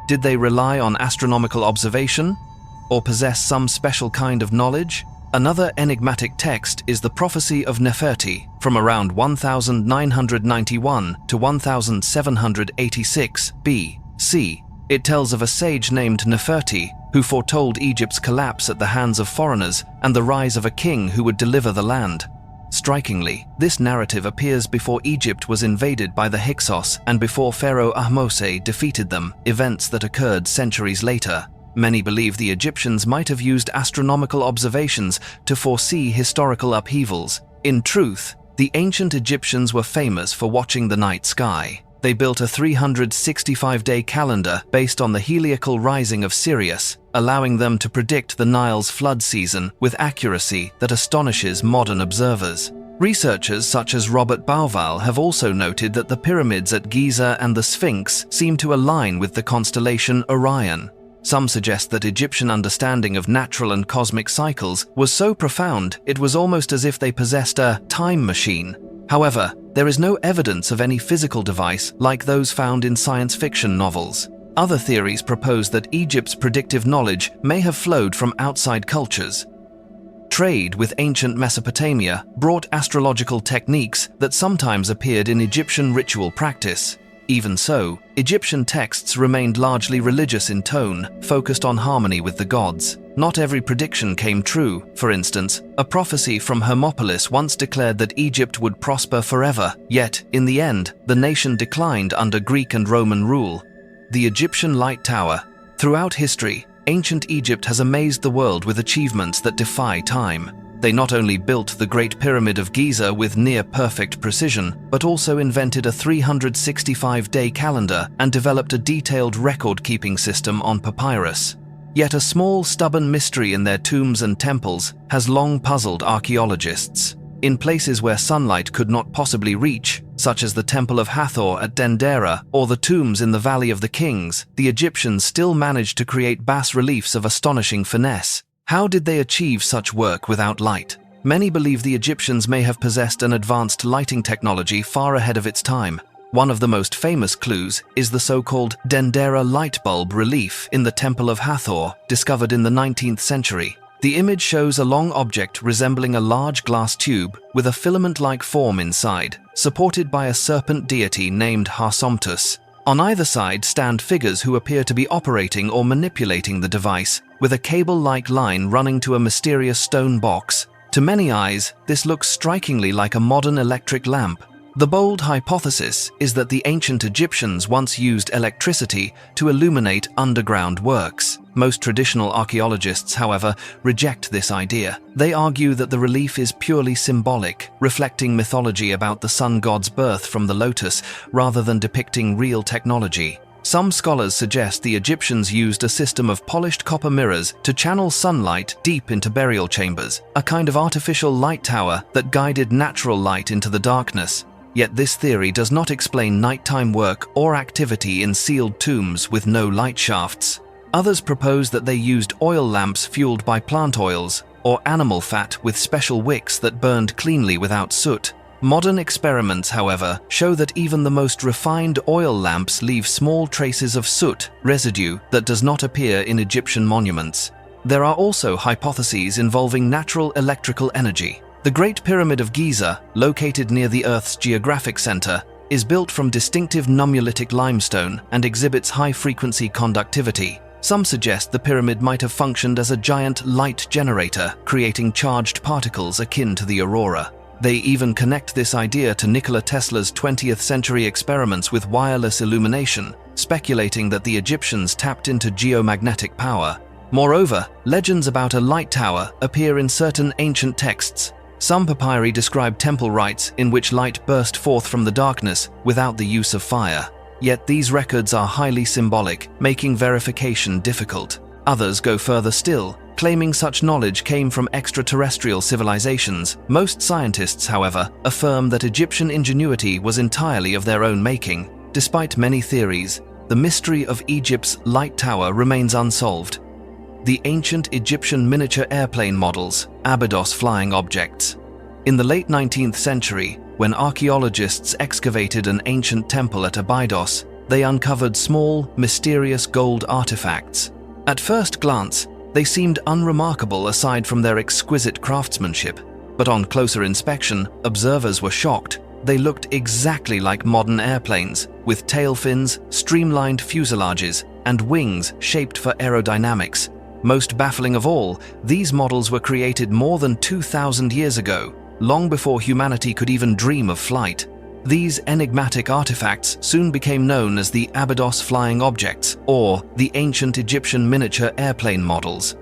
Did they rely on astronomical observation? Or possess some special kind of knowledge? Another enigmatic text is the Prophecy of Neferti, from around 1991 to 1786 BC. It tells of a sage named Neferti, who foretold Egypt's collapse at the hands of foreigners and the rise of a king who would deliver the land. Strikingly, this narrative appears before Egypt was invaded by the Hyksos and before Pharaoh Ahmose defeated them, events that occurred centuries later. Many believe the Egyptians might have used astronomical observations to foresee historical upheavals. In truth, the ancient Egyptians were famous for watching the night sky. They built a 365-day calendar based on the heliacal rising of Sirius, allowing them to predict the Nile's flood season with accuracy that astonishes modern observers. Researchers such as Robert Bauval have also noted that the pyramids at Giza and the Sphinx seem to align with the constellation Orion. Some suggest that Egyptian understanding of natural and cosmic cycles was so profound it was almost as if they possessed a time machine. However, there is no evidence of any physical device like those found in science fiction novels. Other theories propose that Egypt's predictive knowledge may have flowed from outside cultures. Trade with ancient Mesopotamia brought astrological techniques that sometimes appeared in Egyptian ritual practice. Even so, Egyptian texts remained largely religious in tone, focused on harmony with the gods. Not every prediction came true. For instance, a prophecy from Hermopolis once declared that Egypt would prosper forever, yet, in the end, the nation declined under Greek and Roman rule. The Egyptian Light Tower. Throughout history, ancient Egypt has amazed the world with achievements that defy time. They not only built the Great Pyramid of Giza with near-perfect precision, but also invented a 365-day calendar and developed a detailed record-keeping system on papyrus. Yet a small, stubborn mystery in their tombs and temples has long puzzled archaeologists. In places where sunlight could not possibly reach, such as the Temple of Hathor at Dendera or the tombs in the Valley of the Kings, the Egyptians still managed to create bas-reliefs of astonishing finesse. How did they achieve such work without light? Many believe the Egyptians may have possessed an advanced lighting technology far ahead of its time. One of the most famous clues is the so-called Dendera light bulb relief in the Temple of Hathor, discovered in the 19th century. The image shows a long object resembling a large glass tube with a filament-like form inside, supported by a serpent deity named Harsomptus. On either side stand figures who appear to be operating or manipulating the device, with a cable-like line running to a mysterious stone box. To many eyes, this looks strikingly like a modern electric lamp. The bold hypothesis is that the ancient Egyptians once used electricity to illuminate underground works. Most traditional archaeologists, however, reject this idea. They argue that the relief is purely symbolic, reflecting mythology about the sun god's birth from the lotus rather than depicting real technology. Some scholars suggest the Egyptians used a system of polished copper mirrors to channel sunlight deep into burial chambers, a kind of artificial light tower that guided natural light into the darkness. Yet this theory does not explain nighttime work or activity in sealed tombs with no light shafts. Others propose that they used oil lamps fueled by plant oils, or animal fat with special wicks that burned cleanly without soot. Modern experiments, however, show that even the most refined oil lamps leave small traces of soot, residue that does not appear in Egyptian monuments. There are also hypotheses involving natural electrical energy. The Great Pyramid of Giza, located near the Earth's geographic center, is built from distinctive nummulitic limestone and exhibits high-frequency conductivity. Some suggest the pyramid might have functioned as a giant light generator, creating charged particles akin to the aurora. They even connect this idea to Nikola Tesla's 20th century experiments with wireless illumination, speculating that the Egyptians tapped into geomagnetic power. Moreover, legends about a light tower appear in certain ancient texts. Some papyri describe temple rites in which light burst forth from the darkness without the use of fire. Yet these records are highly symbolic, making verification difficult. Others go further still, claiming such knowledge came from extraterrestrial civilizations. Most scientists, however, affirm that Egyptian ingenuity was entirely of their own making. Despite many theories, the mystery of Egypt's light tower remains unsolved. The ancient Egyptian miniature airplane models, Abydos flying objects. In the late 19th century, when archaeologists excavated an ancient temple at Abydos, they uncovered small, mysterious gold artifacts. At first glance, they seemed unremarkable aside from their exquisite craftsmanship, but on closer inspection, observers were shocked. They looked exactly like modern airplanes, with tail fins, streamlined fuselages, and wings shaped for aerodynamics. Most baffling of all, these models were created more than 2,000 years ago, long before humanity could even dream of flight. These enigmatic artifacts soon became known as the Abydos flying objects, or the ancient Egyptian miniature airplane models.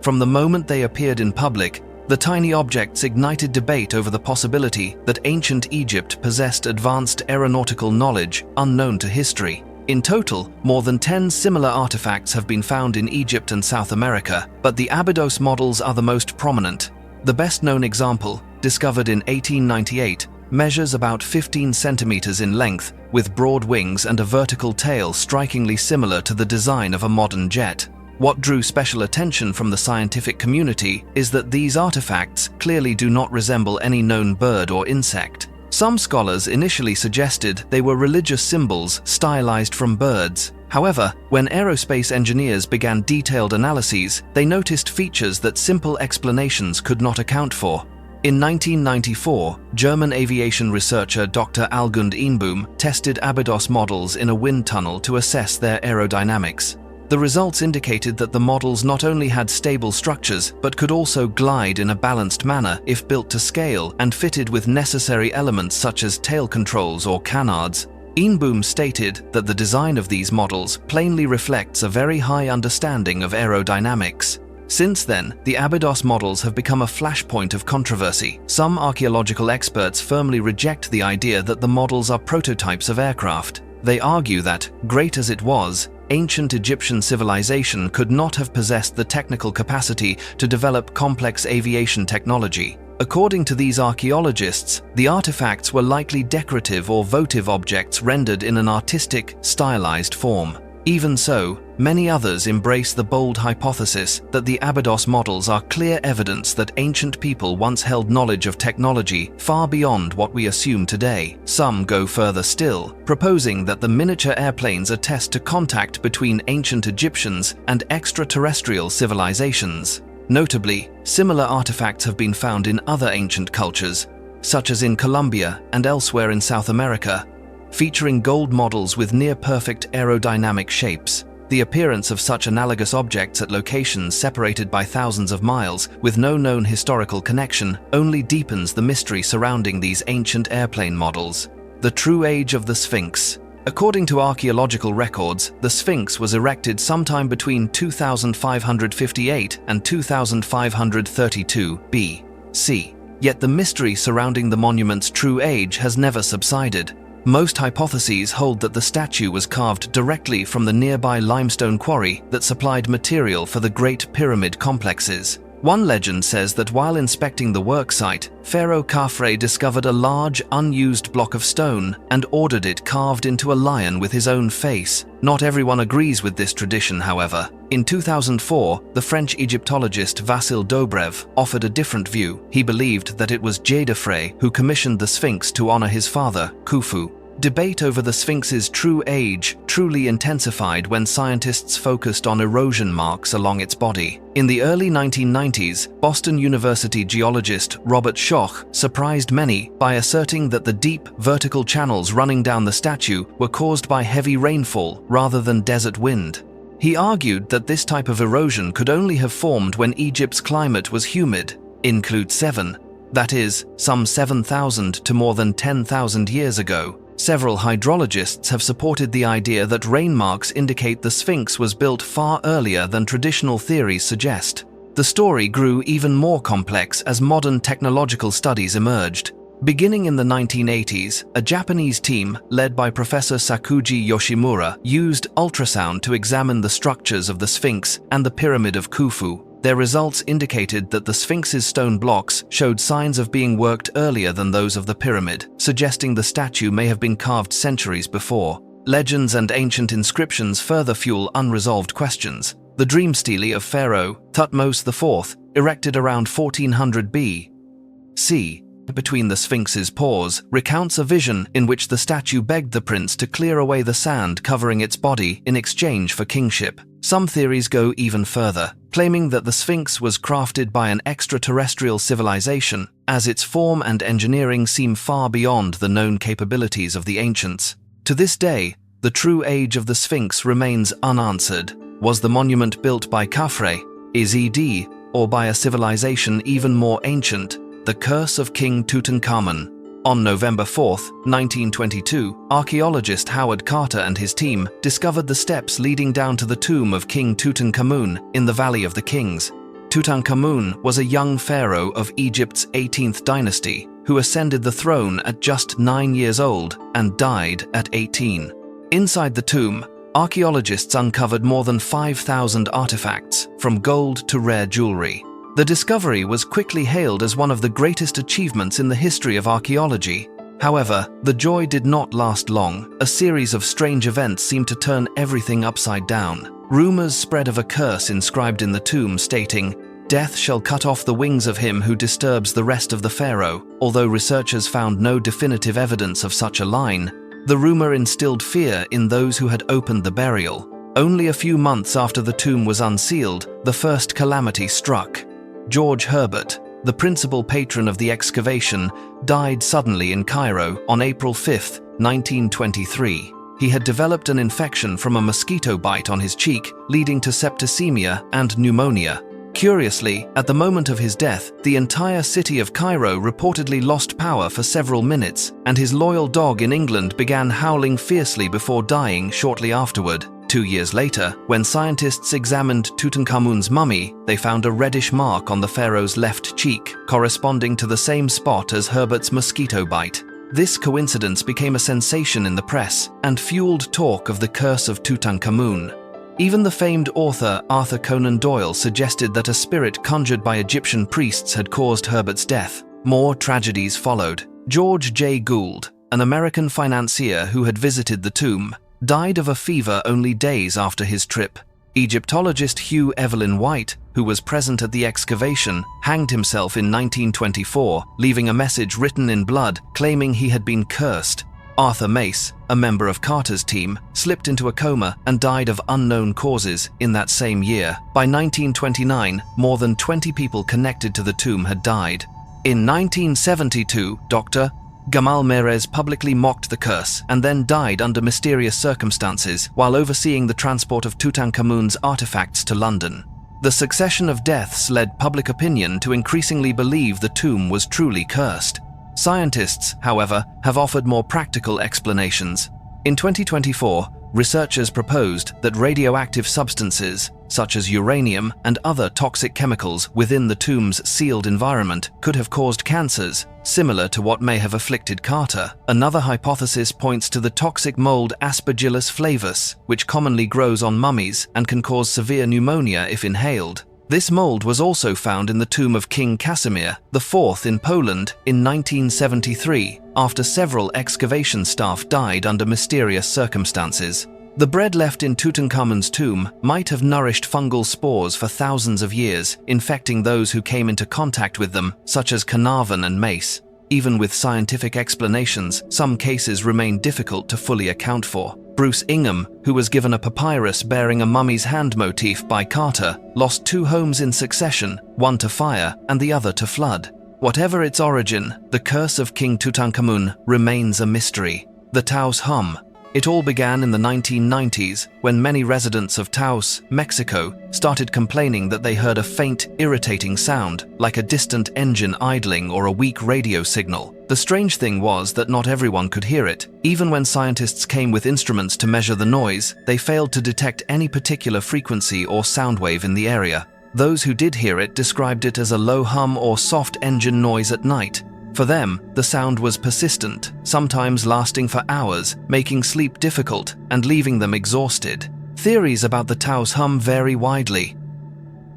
From the moment they appeared in public, the tiny objects ignited debate over the possibility that ancient Egypt possessed advanced aeronautical knowledge unknown to history. In total, more than 10 similar artifacts have been found in Egypt and South America, but the Abydos models are the most prominent. The best-known example, discovered in 1898, measures about 15 centimeters in length, with broad wings and a vertical tail strikingly similar to the design of a modern jet. What drew special attention from the scientific community is that these artifacts clearly do not resemble any known bird or insect. Some scholars initially suggested they were religious symbols stylized from birds. However, when aerospace engineers began detailed analyses, they noticed features that simple explanations could not account for. In 1994, German aviation researcher Dr. Algund Einboom tested Abydos models in a wind tunnel to assess their aerodynamics. The results indicated that the models not only had stable structures, but could also glide in a balanced manner if built to scale and fitted with necessary elements such as tail controls or canards. Einboom stated that the design of these models plainly reflects a very high understanding of aerodynamics. Since then, the Abydos models have become a flashpoint of controversy. Some archaeological experts firmly reject the idea that the models are prototypes of aircraft. They argue that, great as it was, ancient Egyptian civilization could not have possessed the technical capacity to develop complex aviation technology. According to these archaeologists, the artifacts were likely decorative or votive objects rendered in an artistic, stylized form. Even so, many others embrace the bold hypothesis that the Abydos models are clear evidence that ancient people once held knowledge of technology far beyond what we assume today. Some go further still, proposing that the miniature airplanes attest to contact between ancient Egyptians and extraterrestrial civilizations. Notably, similar artifacts have been found in other ancient cultures, such as in Colombia and elsewhere in South America, featuring gold models with near-perfect aerodynamic shapes. The appearance of such analogous objects at locations separated by thousands of miles with no known historical connection only deepens the mystery surrounding these ancient airplane models. The true age of the Sphinx. According to archaeological records, the Sphinx was erected sometime between 2558 and 2532 B.C. Yet the mystery surrounding the monument's true age has never subsided. Most hypotheses hold that the statue was carved directly from the nearby limestone quarry that supplied material for the Great Pyramid complexes. One legend says that while inspecting the work site, Pharaoh Khafre discovered a large, unused block of stone and ordered it carved into a lion with his own face. Not everyone agrees with this tradition, however. In 2004, the French Egyptologist Vasile Dobrev offered a different view. He believed that it was Djedefre who commissioned the Sphinx to honor his father, Khufu. Debate over the Sphinx's true age truly intensified when scientists focused on erosion marks along its body. In the early 1990s, Boston University geologist Robert Schoch surprised many by asserting that the deep, vertical channels running down the statue were caused by heavy rainfall rather than desert wind. He argued that this type of erosion could only have formed when Egypt's climate was humid. Include 7. that is, some 7,000 to more than 10,000 years ago. Several hydrologists have supported the idea that rain marks indicate the Sphinx was built far earlier than traditional theories suggest. The story grew even more complex as modern technological studies emerged. Beginning in the 1980s, a Japanese team, led by Professor Sakuji Yoshimura, used ultrasound to examine the structures of the Sphinx and the Pyramid of Khufu. Their results indicated that the Sphinx's stone blocks showed signs of being worked earlier than those of the pyramid, suggesting the statue may have been carved centuries before. Legends and ancient inscriptions further fuel unresolved questions. The dream stele of Pharaoh Thutmose IV, erected around 1400 B.C., between the Sphinx's paws, recounts a vision in which the statue begged the prince to clear away the sand covering its body in exchange for kingship. Some theories go even further, claiming that the Sphinx was crafted by an extraterrestrial civilization, as its form and engineering seem far beyond the known capabilities of the ancients. To this day, the true age of the Sphinx remains unanswered. Was the monument built by Khafre, Izidi, or by a civilization even more ancient? The Curse of King Tutankhamun. On November 4, 1922, archaeologist Howard Carter and his team discovered the steps leading down to the tomb of King Tutankhamun in the Valley of the Kings. Tutankhamun was a young pharaoh of Egypt's 18th dynasty who ascended the throne at just 9 years old and died at 18. Inside the tomb, archaeologists uncovered more than 5,000 artifacts, from gold to rare jewelry. The discovery was quickly hailed as one of the greatest achievements in the history of archaeology. However, the joy did not last long. A series of strange events seemed to turn everything upside down. Rumors spread of a curse inscribed in the tomb stating, "Death shall cut off the wings of him who disturbs the rest of the pharaoh." Although researchers found no definitive evidence of such a line, the rumor instilled fear in those who had opened the burial. Only a few months after the tomb was unsealed, the first calamity struck. George Herbert, the principal patron of the excavation, died suddenly in Cairo on April 5, 1923. He had developed an infection from a mosquito bite on his cheek, leading to septicemia and pneumonia. Curiously, at the moment of his death, the entire city of Cairo reportedly lost power for several minutes, and his loyal dog in England began howling fiercely before dying shortly afterward. 2 years later, when scientists examined Tutankhamun's mummy, they found a reddish mark on the pharaoh's left cheek, corresponding to the same spot as Herbert's mosquito bite. This coincidence became a sensation in the press and fueled talk of the curse of Tutankhamun. Even the famed author Arthur Conan Doyle suggested that a spirit conjured by Egyptian priests had caused Herbert's death. More tragedies followed. George J. Gould, an American financier who had visited the tomb, died of a fever only days after his trip. Egyptologist Hugh Evelyn White, who was present at the excavation, hanged himself in 1924, leaving a message written in blood claiming he had been cursed. Arthur Mace, a member of Carter's team, slipped into a coma and died of unknown causes in that same year. By 1929, more than 20 people connected to the tomb had died. In 1972, Dr. Gamal Merez publicly mocked the curse and then died under mysterious circumstances while overseeing the transport of Tutankhamun's artifacts to London. The succession of deaths led public opinion to increasingly believe the tomb was truly cursed. Scientists, however, have offered more practical explanations. In 2024, researchers proposed that radioactive substances, such as uranium and other toxic chemicals within the tomb's sealed environment, could have caused cancers, similar to what may have afflicted Carter. Another hypothesis points to the toxic mold Aspergillus flavus, which commonly grows on mummies and can cause severe pneumonia if inhaled. This mold was also found in the tomb of King Casimir IV in Poland in 1973, after several excavation staff died under mysterious circumstances. The bread left in Tutankhamun's tomb might have nourished fungal spores for thousands of years, infecting those who came into contact with them, such as Carnarvon and Mace. Even with scientific explanations, some cases remain difficult to fully account for. Bruce Ingham, who was given a papyrus bearing a mummy's hand motif by Carter, lost 2 homes in succession, one to fire and the other to flood. Whatever its origin, the curse of King Tutankhamun remains a mystery. The Taos Hum. It all began in the 1990s when many residents of Taos, Mexico, started complaining that they heard a faint, irritating sound, like a distant engine idling or a weak radio signal. The strange thing was that not everyone could hear it. Even when scientists came with instruments to measure the noise, they failed to detect any particular frequency or sound wave in the area. Those who did hear it described it as a low hum or soft engine noise at night. For them, the sound was persistent, sometimes lasting for hours, making sleep difficult and leaving them exhausted. Theories about the Taos hum vary widely.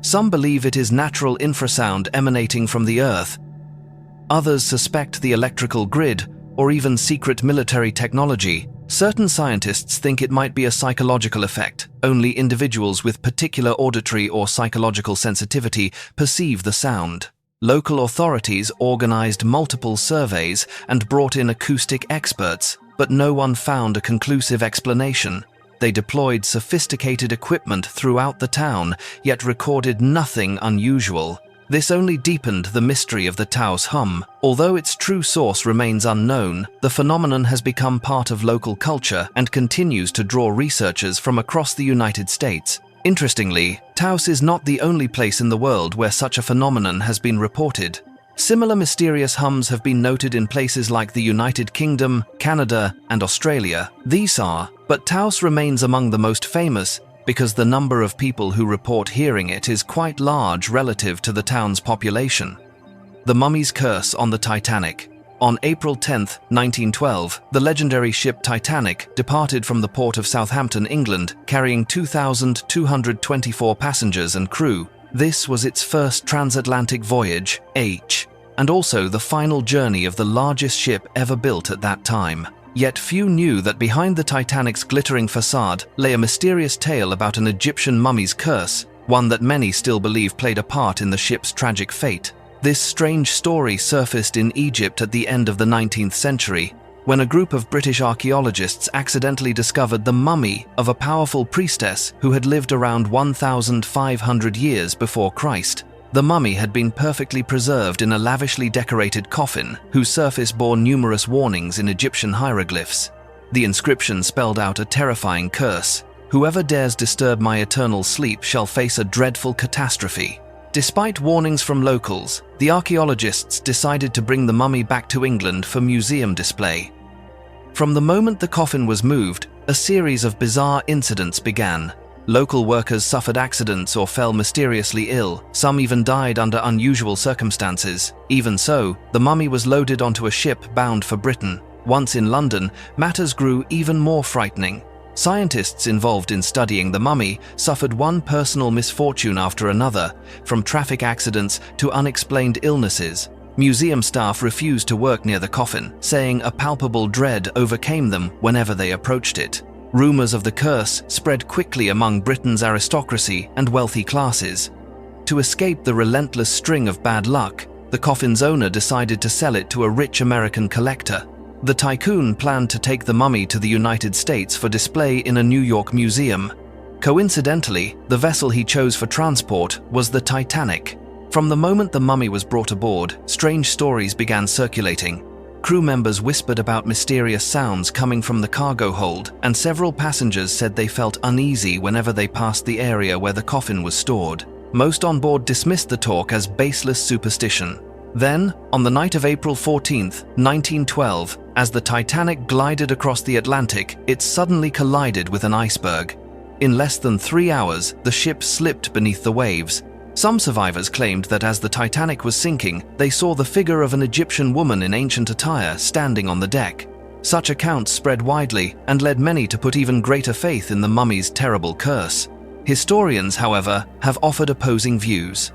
Some believe it is natural infrasound emanating from the Earth. Others suspect the electrical grid or even secret military technology. Certain scientists think it might be a psychological effect. Only individuals with particular auditory or psychological sensitivity perceive the sound. Local authorities organized multiple surveys and brought in acoustic experts, but no one found a conclusive explanation. They deployed sophisticated equipment throughout the town, yet recorded nothing unusual. This only deepened the mystery of the Taos hum. Although its true source remains unknown, the phenomenon has become part of local culture and continues to draw researchers from across the United States. Interestingly, Taos is not the only place in the world where such a phenomenon has been reported. Similar mysterious hums have been noted in places like the United Kingdom, Canada, and Australia. But Taos remains among the most famous because the number of people who report hearing it is quite large relative to the town's population. The Mummy's Curse on the Titanic. On April 10, 1912, the legendary ship Titanic departed from the port of Southampton, England, carrying 2,224 passengers and crew. This was its first transatlantic voyage, and also the final journey of the largest ship ever built at that time. Yet few knew that behind the Titanic's glittering facade lay a mysterious tale about an Egyptian mummy's curse, one that many still believe played a part in the ship's tragic fate. This strange story surfaced in Egypt at the end of the 19th century, when a group of British archaeologists accidentally discovered the mummy of a powerful priestess who had lived around 1,500 years before Christ. The mummy had been perfectly preserved in a lavishly decorated coffin, whose surface bore numerous warnings in Egyptian hieroglyphs. The inscription spelled out a terrifying curse: "Whoever dares disturb my eternal sleep shall face a dreadful catastrophe." Despite warnings from locals, the archaeologists decided to bring the mummy back to England for museum display. From the moment the coffin was moved, a series of bizarre incidents began. Local workers suffered accidents or fell mysteriously ill. Some even died under unusual circumstances. Even so, the mummy was loaded onto a ship bound for Britain. Once in London, matters grew even more frightening. Scientists involved in studying the mummy suffered one personal misfortune after another, from traffic accidents to unexplained illnesses. Museum staff refused to work near the coffin, saying a palpable dread overcame them whenever they approached it. Rumors of the curse spread quickly among Britain's aristocracy and wealthy classes. To escape the relentless string of bad luck, the coffin's owner decided to sell it to a rich American collector. The tycoon planned to take the mummy to the United States for display in a New York museum. Coincidentally, the vessel he chose for transport was the Titanic. From the moment the mummy was brought aboard, strange stories began circulating. Crew members whispered about mysterious sounds coming from the cargo hold, and several passengers said they felt uneasy whenever they passed the area where the coffin was stored. Most on board dismissed the talk as baseless superstition. Then, on the night of April 14, 1912, as the Titanic glided across the Atlantic, it suddenly collided with an iceberg. In less than 3 hours, the ship slipped beneath the waves. Some survivors claimed that as the Titanic was sinking, they saw the figure of an Egyptian woman in ancient attire standing on the deck. Such accounts spread widely and led many to put even greater faith in the mummy's terrible curse. Historians, however, have offered opposing views.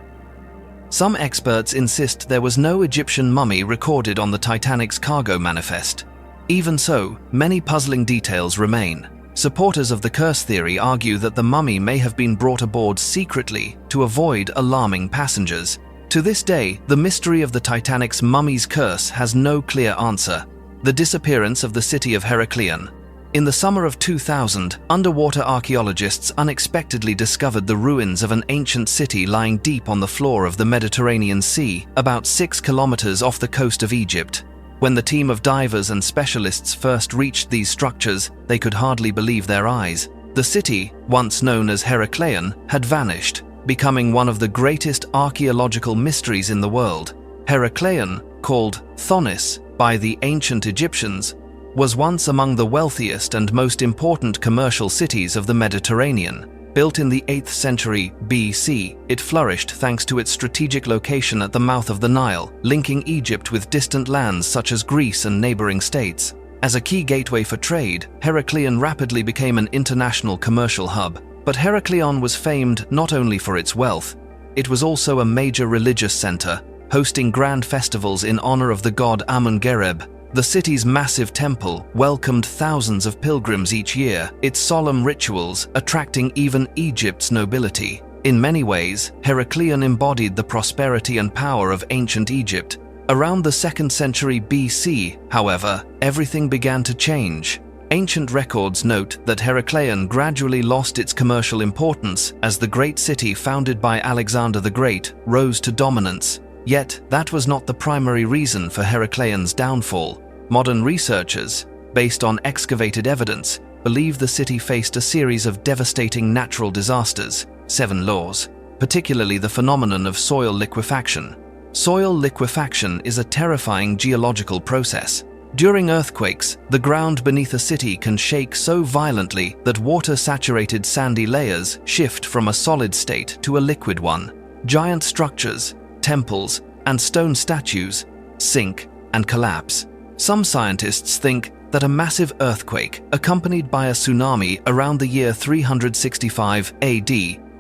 Some experts insist there was no Egyptian mummy recorded on the Titanic's cargo manifest. Even so, many puzzling details remain. Supporters of the curse theory argue that the mummy may have been brought aboard secretly to avoid alarming passengers. To this day, the mystery of the Titanic's mummy's curse has no clear answer. The disappearance of the city of Heraklion. In the summer of 2000, underwater archaeologists unexpectedly discovered the ruins of an ancient city lying deep on the floor of the Mediterranean Sea, about 6 kilometers off the coast of Egypt. When the team of divers and specialists first reached these structures, they could hardly believe their eyes. The city, once known as Heracleion, had vanished, becoming one of the greatest archaeological mysteries in the world. Heracleion, called Thonis by the ancient Egyptians, was once among the wealthiest and most important commercial cities of the Mediterranean. Built in the 8th century BC, it flourished thanks to its strategic location at the mouth of the Nile, linking Egypt with distant lands such as Greece and neighboring states. As a key gateway for trade, Heracleion rapidly became an international commercial hub. But Heracleion was famed not only for its wealth, it was also a major religious center, hosting grand festivals in honor of the god Amun-Gereb. The city's massive temple welcomed thousands of pilgrims each year, its solemn rituals attracting even Egypt's nobility. In many ways, Heracleion embodied the prosperity and power of ancient Egypt. Around the 2nd century BC, however, everything began to change. Ancient records note that Heracleion gradually lost its commercial importance as the great city founded by Alexander the Great rose to dominance. Yet, that was not the primary reason for Heracleion's downfall. Modern researchers, based on excavated evidence, believe the city faced a series of devastating natural disasters, 7 laws, particularly the phenomenon of soil liquefaction. Soil liquefaction is a terrifying geological process. During earthquakes, the ground beneath a city can shake so violently that water-saturated sandy layers shift from a solid state to a liquid one. Giant structures, temples, and stone statues sink and collapse. Some scientists think that a massive earthquake, accompanied by a tsunami around the year 365 AD,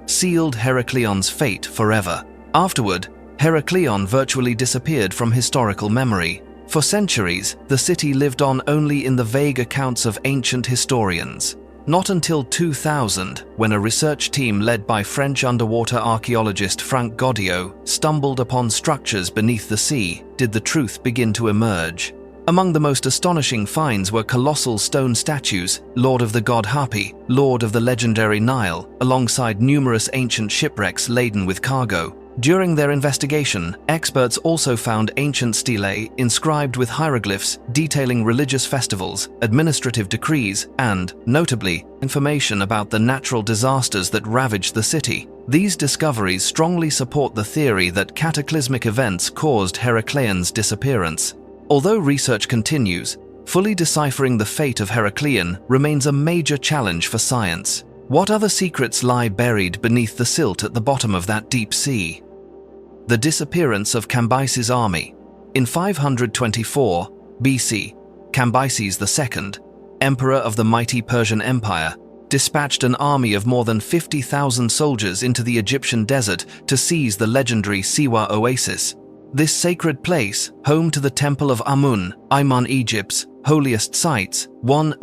sealed Heracleion's fate forever. Afterward, Heracleion virtually disappeared from historical memory. For centuries, the city lived on only in the vague accounts of ancient historians. Not until 2000, when a research team led by French underwater archaeologist Franck Goddio stumbled upon structures beneath the sea, did the truth begin to emerge. Among the most astonishing finds were colossal stone statues, Lord of the god Hapi, Lord of the legendary Nile, alongside numerous ancient shipwrecks laden with cargo. During their investigation, experts also found ancient stelae inscribed with hieroglyphs detailing religious festivals, administrative decrees, and, notably, information about the natural disasters that ravaged the city. These discoveries strongly support the theory that cataclysmic events caused Heracleion's disappearance. Although research continues, fully deciphering the fate of Heracleion remains a major challenge for science. What other secrets lie buried beneath the silt at the bottom of that deep sea? The disappearance of Cambyses' army. In 524 BC, Cambyses II, emperor of the mighty Persian Empire, dispatched an army of more than 50,000 soldiers into the Egyptian desert to seize the legendary Siwa oasis. This sacred place, home to the Temple of Amun, Ayman Egypt's holiest sites, 1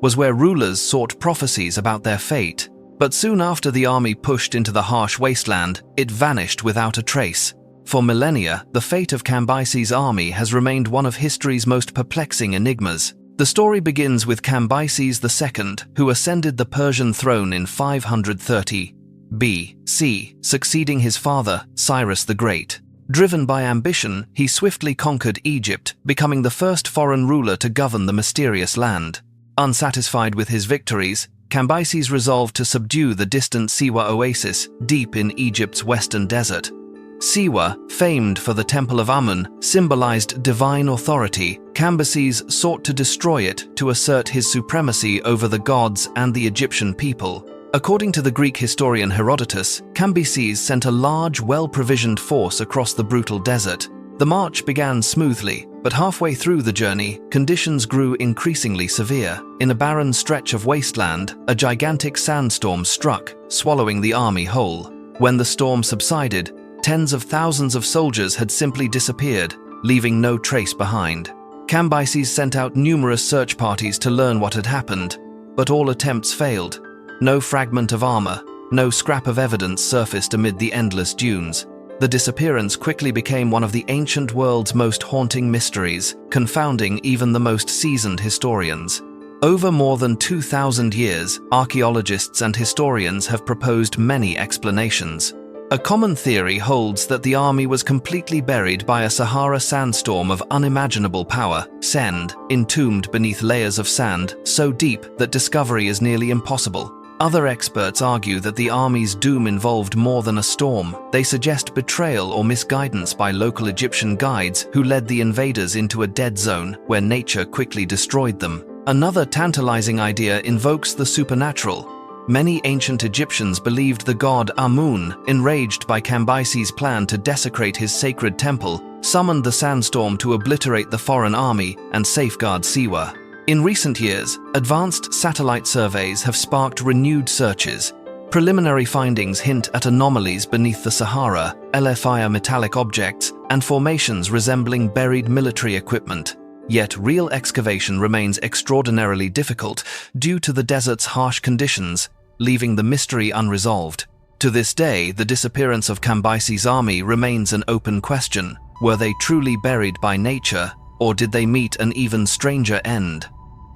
was where rulers sought prophecies about their fate. But soon after the army pushed into the harsh wasteland, it vanished without a trace. For millennia, the fate of Cambyses' army has remained one of history's most perplexing enigmas. The story begins with Cambyses II, who ascended the Persian throne in 530 BC, succeeding his father, Cyrus the Great. Driven by ambition, he swiftly conquered Egypt, becoming the first foreign ruler to govern the mysterious land. Unsatisfied with his victories, Cambyses resolved to subdue the distant Siwa oasis deep in Egypt's western desert. Siwa, famed for the Temple of Amun, symbolized divine authority. Cambyses sought to destroy it to assert his supremacy over the gods and the Egyptian people. According to the Greek historian Herodotus, Cambyses sent a large, well-provisioned force across the brutal desert. The march began smoothly, but halfway through the journey, conditions grew increasingly severe. In a barren stretch of wasteland, a gigantic sandstorm struck, swallowing the army whole. When the storm subsided, tens of thousands of soldiers had simply disappeared, leaving no trace behind. Cambyses sent out numerous search parties to learn what had happened, but all attempts failed. No fragment of armor, no scrap of evidence surfaced amid the endless dunes. The disappearance quickly became one of the ancient world's most haunting mysteries, confounding even the most seasoned historians. Over more than 2,000 years, archaeologists and historians have proposed many explanations. A common theory holds that the army was completely buried by a Sahara sandstorm of unimaginable power, sand, entombed beneath layers of sand so deep that discovery is nearly impossible. Other experts argue that the army's doom involved more than a storm. They suggest betrayal or misguidance by local Egyptian guides who led the invaders into a dead zone where nature quickly destroyed them. Another tantalizing idea invokes the supernatural. Many ancient Egyptians believed the god Amun, enraged by Cambyses' plan to desecrate his sacred temple, summoned the sandstorm to obliterate the foreign army and safeguard Siwa. In recent years, advanced satellite surveys have sparked renewed searches. Preliminary findings hint at anomalies beneath the Sahara, LFIR metallic objects, and formations resembling buried military equipment. Yet real excavation remains extraordinarily difficult due to the desert's harsh conditions, leaving the mystery unresolved. To this day, the disappearance of Cambyses' army remains an open question. Were they truly buried by nature, or did they meet an even stranger end?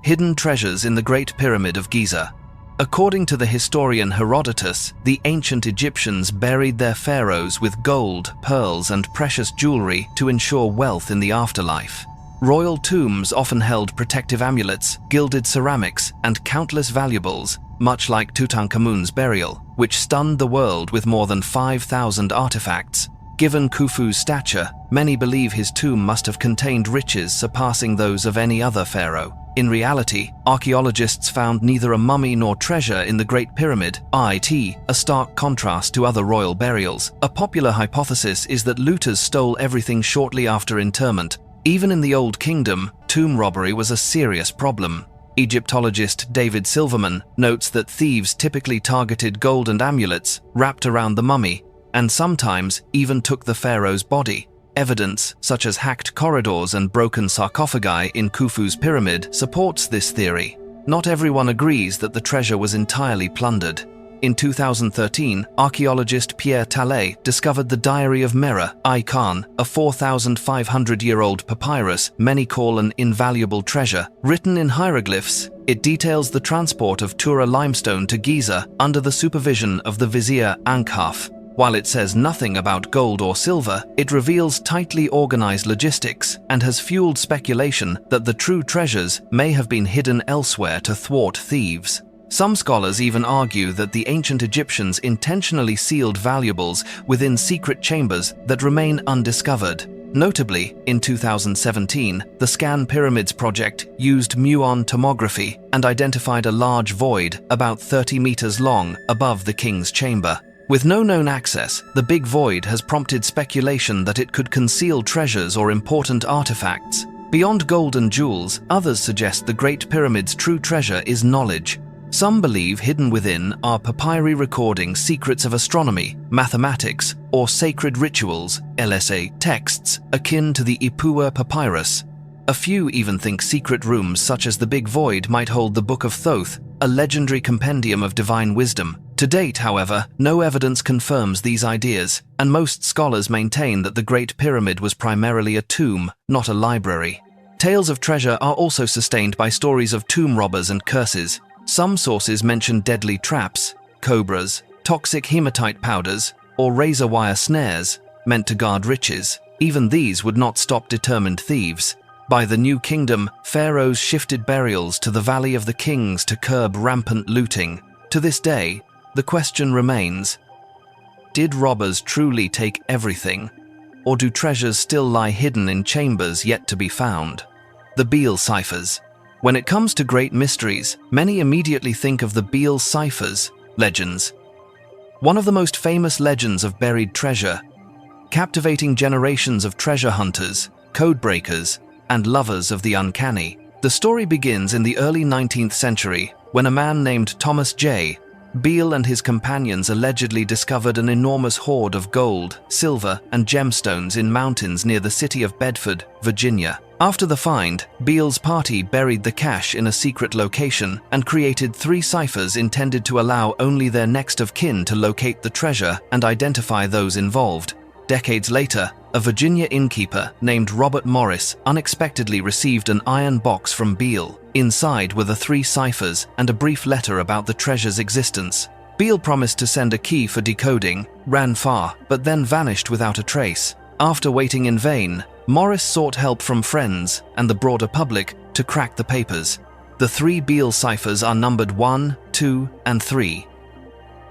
Hidden treasures in the Great Pyramid of Giza. According to the historian Herodotus, the ancient Egyptians buried their pharaohs with gold, pearls, and precious jewelry to ensure wealth in the afterlife. Royal tombs often held protective amulets, gilded ceramics, and countless valuables, much like Tutankhamun's burial, which stunned the world with more than 5,000 artifacts. Given Khufu's stature, many believe his tomb must have contained riches surpassing those of any other pharaoh. In reality, archaeologists found neither a mummy nor treasure in the Great Pyramid, a stark contrast to other royal burials. A popular hypothesis is that looters stole everything shortly after interment. Even in the Old Kingdom, tomb robbery was a serious problem. Egyptologist David Silverman notes that thieves typically targeted gold and amulets wrapped around the mummy, and sometimes even took the pharaoh's body. Evidence, such as hacked corridors and broken sarcophagi in Khufu's pyramid, supports this theory. Not everyone agrees that the treasure was entirely plundered. In 2013, archaeologist Pierre Tallet discovered the Diary of Mera, I-Khan, a 4,500-year-old papyrus many call an invaluable treasure. Written in hieroglyphs, it details the transport of Tura limestone to Giza under the supervision of the vizier Ankhaf. While it says nothing about gold or silver, it reveals tightly organized logistics and has fueled speculation that the true treasures may have been hidden elsewhere to thwart thieves. Some scholars even argue that the ancient Egyptians intentionally sealed valuables within secret chambers that remain undiscovered. Notably, in 2017, the Scan Pyramids project used muon tomography and identified a large void about 30 meters long above the king's chamber. With no known access, the big void has prompted speculation that it could conceal treasures or important artifacts. Beyond gold and jewels, others suggest the Great Pyramid's true treasure is knowledge. Some believe hidden within are papyri recording secrets of astronomy, mathematics, or sacred rituals, LSA texts, akin to the Ipuwer papyrus. A few even think secret rooms such as the Big Void might hold the Book of Thoth, a legendary compendium of divine wisdom. To date, however, no evidence confirms these ideas, and most scholars maintain that the Great Pyramid was primarily a tomb, not a library. Tales of treasure are also sustained by stories of tomb robbers and curses. Some sources mention deadly traps, cobras, toxic hematite powders, or razor wire snares meant to guard riches. Even these would not stop determined thieves. By the New Kingdom, pharaohs shifted burials to the Valley of the Kings to curb rampant looting. To this day, the question remains, did robbers truly take everything, or do treasures still lie hidden in chambers yet to be found? The Beale ciphers. When it comes to great mysteries, many immediately think of the Beale ciphers, legends. One of the most famous legends of buried treasure, captivating generations of treasure hunters, codebreakers, and lovers of the uncanny. The story begins in the early 19th century when a man named Thomas J. Beale and his companions allegedly discovered an enormous hoard of gold, silver, and gemstones in mountains near the city of Bedford, Virginia. After the find, Beale's party buried the cache in a secret location and created 3 ciphers intended to allow only their next of kin to locate the treasure and identify those involved. Decades later, a Virginia innkeeper named Robert Morris unexpectedly received an iron box from Beale. Inside were the 3 ciphers and a brief letter about the treasure's existence. Beale promised to send a key for decoding, ran far, but then vanished without a trace. After waiting in vain, Morris sought help from friends and the broader public to crack the papers. The 3 Beale ciphers are numbered 1, 2, and 3.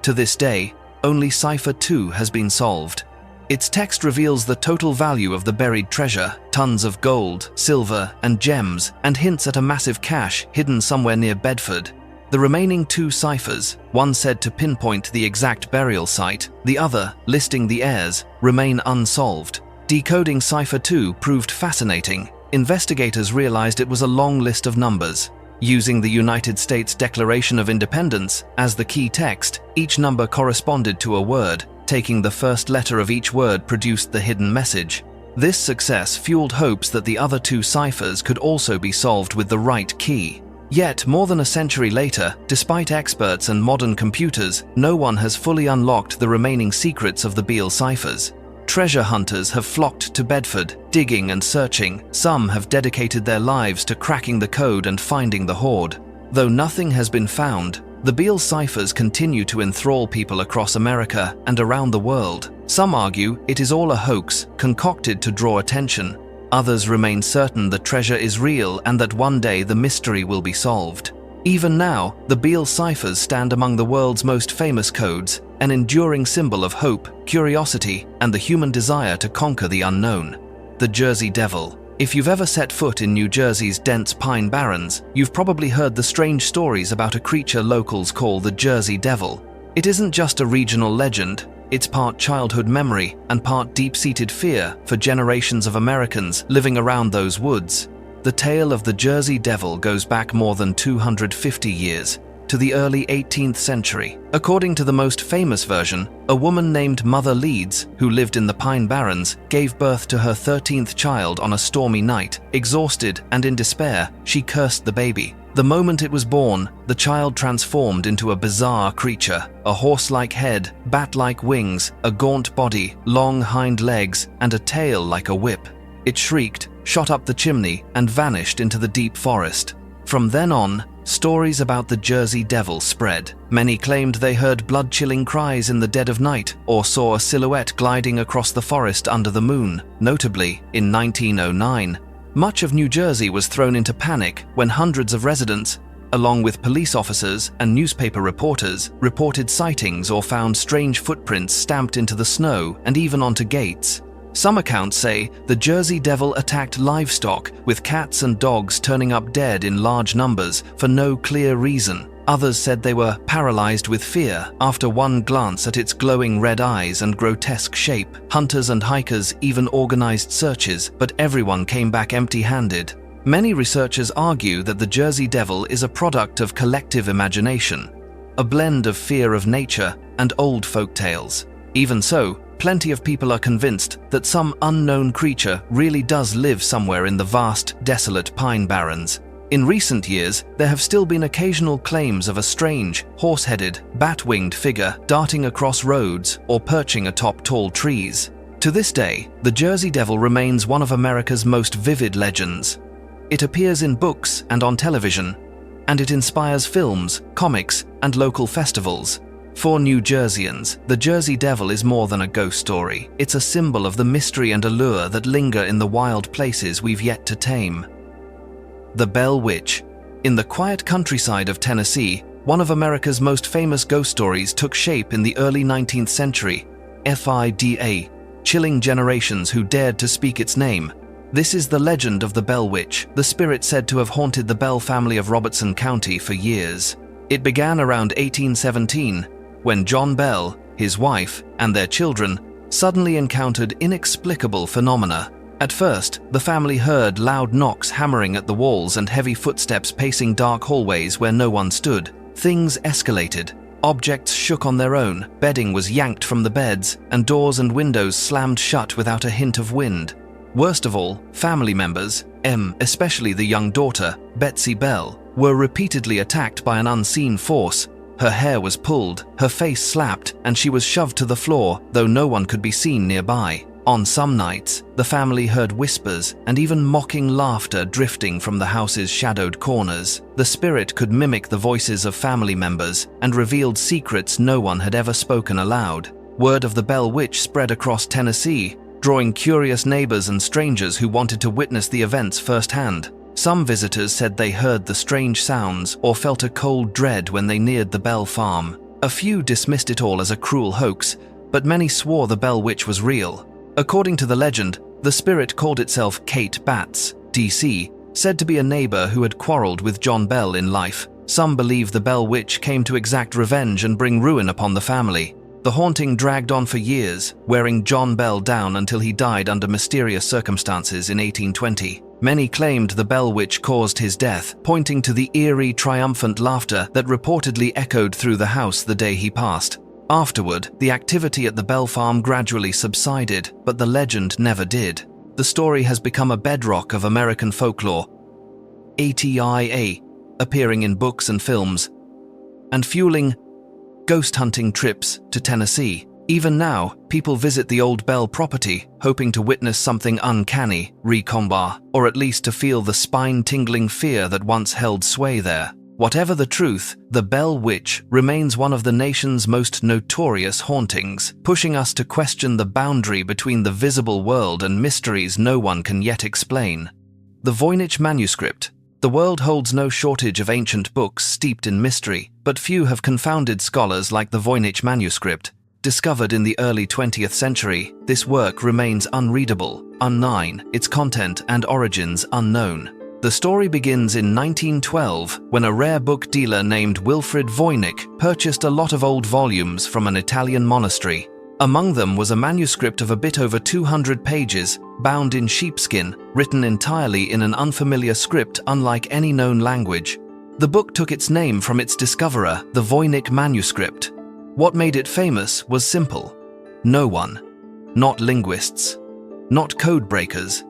To this day, only cipher 2 has been solved. Its text reveals the total value of the buried treasure, tons of gold, silver, and gems, and hints at a massive cache hidden somewhere near Bedford. The remaining 2 ciphers, one said to pinpoint the exact burial site, the other, listing the heirs, remain unsolved. Decoding cipher 2 proved fascinating. Investigators realized it was a long list of numbers. Using the United States Declaration of Independence as the key text, each number corresponded to a word. Taking the first letter of each word produced the hidden message. This success fueled hopes that the other 2 ciphers could also be solved with the right key. Yet, more than a century later, despite experts and modern computers, no one has fully unlocked the remaining secrets of the Beale ciphers. Treasure hunters have flocked to Bedford, digging and searching. Some have dedicated their lives to cracking the code and finding the hoard. Though nothing has been found, the Beale ciphers continue to enthrall people across America and around the world. Some argue it is all a hoax, concocted to draw attention. Others remain certain the treasure is real and that one day the mystery will be solved. Even now, the Beale ciphers stand among the world's most famous codes, an enduring symbol of hope, curiosity, and the human desire to conquer the unknown. The Jersey Devil. If you've ever set foot in New Jersey's dense pine barrens, you've probably heard the strange stories about a creature locals call the Jersey Devil. It isn't just a regional legend, it's part childhood memory and part deep-seated fear for generations of Americans living around those woods. The tale of the Jersey Devil goes back more than 250 years, to the early 18th century. According to the most famous version, a woman named Mother Leeds, who lived in the Pine Barrens, gave birth to her 13th child on a stormy night. Exhausted and in despair, she cursed the baby. The moment it was born, the child transformed into a bizarre creature, a horse-like head, bat-like wings, a gaunt body, long hind legs, and a tail like a whip. It shrieked, shot up the chimney, and vanished into the deep forest. From then on, stories about the Jersey Devil spread. Many claimed they heard blood-chilling cries in the dead of night or saw a silhouette gliding across the forest under the moon. Notably, in 1909, much of New Jersey was thrown into panic when hundreds of residents, along with police officers and newspaper reporters, reported sightings or found strange footprints stamped into the snow and even onto gates. Some accounts say the Jersey Devil attacked livestock, with cats and dogs turning up dead in large numbers for no clear reason. Others said they were paralyzed with fear after one glance at its glowing red eyes and grotesque shape. Hunters and hikers even organized searches, but everyone came back empty-handed. Many researchers argue that the Jersey Devil is a product of collective imagination, a blend of fear of nature and old folk tales. Even so, plenty of people are convinced that some unknown creature really does live somewhere in the vast, desolate Pine Barrens. In recent years, there have still been occasional claims of a strange, horse-headed, bat-winged figure darting across roads or perching atop tall trees. To this day, the Jersey Devil remains one of America's most vivid legends. It appears in books and on television, and it inspires films, comics, and local festivals. For New Jerseyans, the Jersey Devil is more than a ghost story. It's a symbol of the mystery and allure that linger in the wild places we've yet to tame. The Bell Witch. In the quiet countryside of Tennessee, one of America's most famous ghost stories took shape in the early 19th century. FIDA, chilling generations who dared to speak its name. This is the legend of the Bell Witch, the spirit said to have haunted the Bell family of Robertson County for years. It began around 1817, when John Bell, his wife, and their children suddenly encountered inexplicable phenomena. At first, the family heard loud knocks hammering at the walls and heavy footsteps pacing dark hallways where no one stood. Things escalated. Objects shook on their own, bedding was yanked from the beds, and doors and windows slammed shut without a hint of wind. Worst of all, family members, especially the young daughter, Betsy Bell, were repeatedly attacked by an unseen force. Her hair was pulled, her face slapped, and she was shoved to the floor, though no one could be seen nearby. On some nights, the family heard whispers and even mocking laughter drifting from the house's shadowed corners. The spirit could mimic the voices of family members and revealed secrets no one had ever spoken aloud. Word of the Bell Witch spread across Tennessee, drawing curious neighbors and strangers who wanted to witness the events firsthand. Some visitors said they heard the strange sounds or felt a cold dread when they neared the Bell farm. A few dismissed it all as a cruel hoax, but many swore the Bell Witch was real. According to the legend, the spirit called itself Kate Batts, D.C., said to be a neighbor who had quarreled with John Bell in life. Some believe the Bell Witch came to exact revenge and bring ruin upon the family. The haunting dragged on for years, wearing John Bell down until he died under mysterious circumstances in 1820. Many claimed the Bell Witch caused his death, pointing to the eerie, triumphant laughter that reportedly echoed through the house the day he passed. Afterward, the activity at the Bell farm gradually subsided, but the legend never did. The story has become a bedrock of American folklore, ATIA, appearing in books and films, and fueling ghost hunting trips to Tennessee. Even now, people visit the old Bell property, hoping to witness something uncanny, recombat, or at least to feel the spine-tingling fear that once held sway there. Whatever the truth, the Bell Witch remains one of the nation's most notorious hauntings, pushing us to question the boundary between the visible world and mysteries no one can yet explain. The Voynich manuscript. The world holds no shortage of ancient books steeped in mystery, but few have confounded scholars like the Voynich manuscript. Discovered in the early 20th century, this work remains unreadable, unknown, its content and origins unknown. The story begins in 1912 when a rare book dealer named Wilfrid Voynich purchased a lot of old volumes from an Italian monastery. Among them was a manuscript of a bit over 200 pages, bound in sheepskin, written entirely in an unfamiliar script unlike any known language. The book took its name from its discoverer, the Voynich manuscript. What made it famous was simple. No one, not linguists, not code breakers,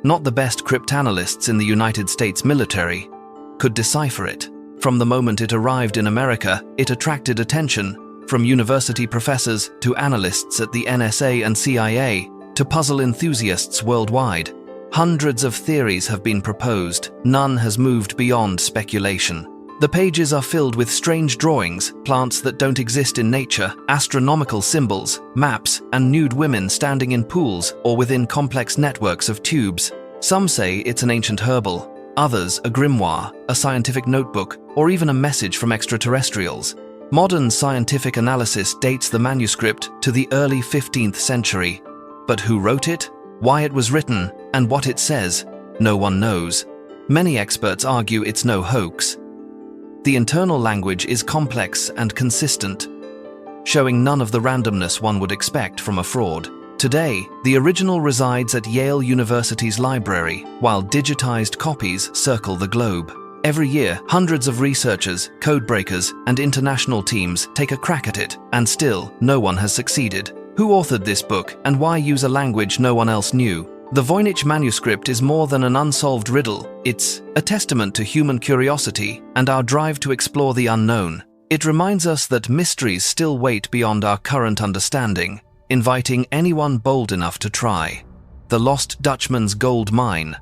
not the best cryptanalysts in the United States military, could decipher it. From the moment it arrived in America, it attracted attention, from university professors to analysts at the NSA and CIA, to puzzle enthusiasts worldwide. Hundreds of theories have been proposed, none has moved beyond speculation. The pages are filled with strange drawings, plants that don't exist in nature, astronomical symbols, maps, and nude women standing in pools or within complex networks of tubes. Some say it's an ancient herbal, others a grimoire, a scientific notebook, or even a message from extraterrestrials. Modern scientific analysis dates the manuscript to the early 15th century. But who wrote it, why it was written, and what it says, no one knows. Many experts argue it's no hoax. The internal language is complex and consistent, showing none of the randomness one would expect from a fraud. Today, the original resides at Yale University's library, while digitized copies circle the globe. Every year, hundreds of researchers, codebreakers, and international teams take a crack at it, and still, no one has succeeded. Who authored this book, and why use a language no one else knew? The Voynich manuscript is more than an unsolved riddle. It's a testament to human curiosity and our drive to explore the unknown. It reminds us that mysteries still wait beyond our current understanding, inviting anyone bold enough to try. The Lost Dutchman's Gold Mine.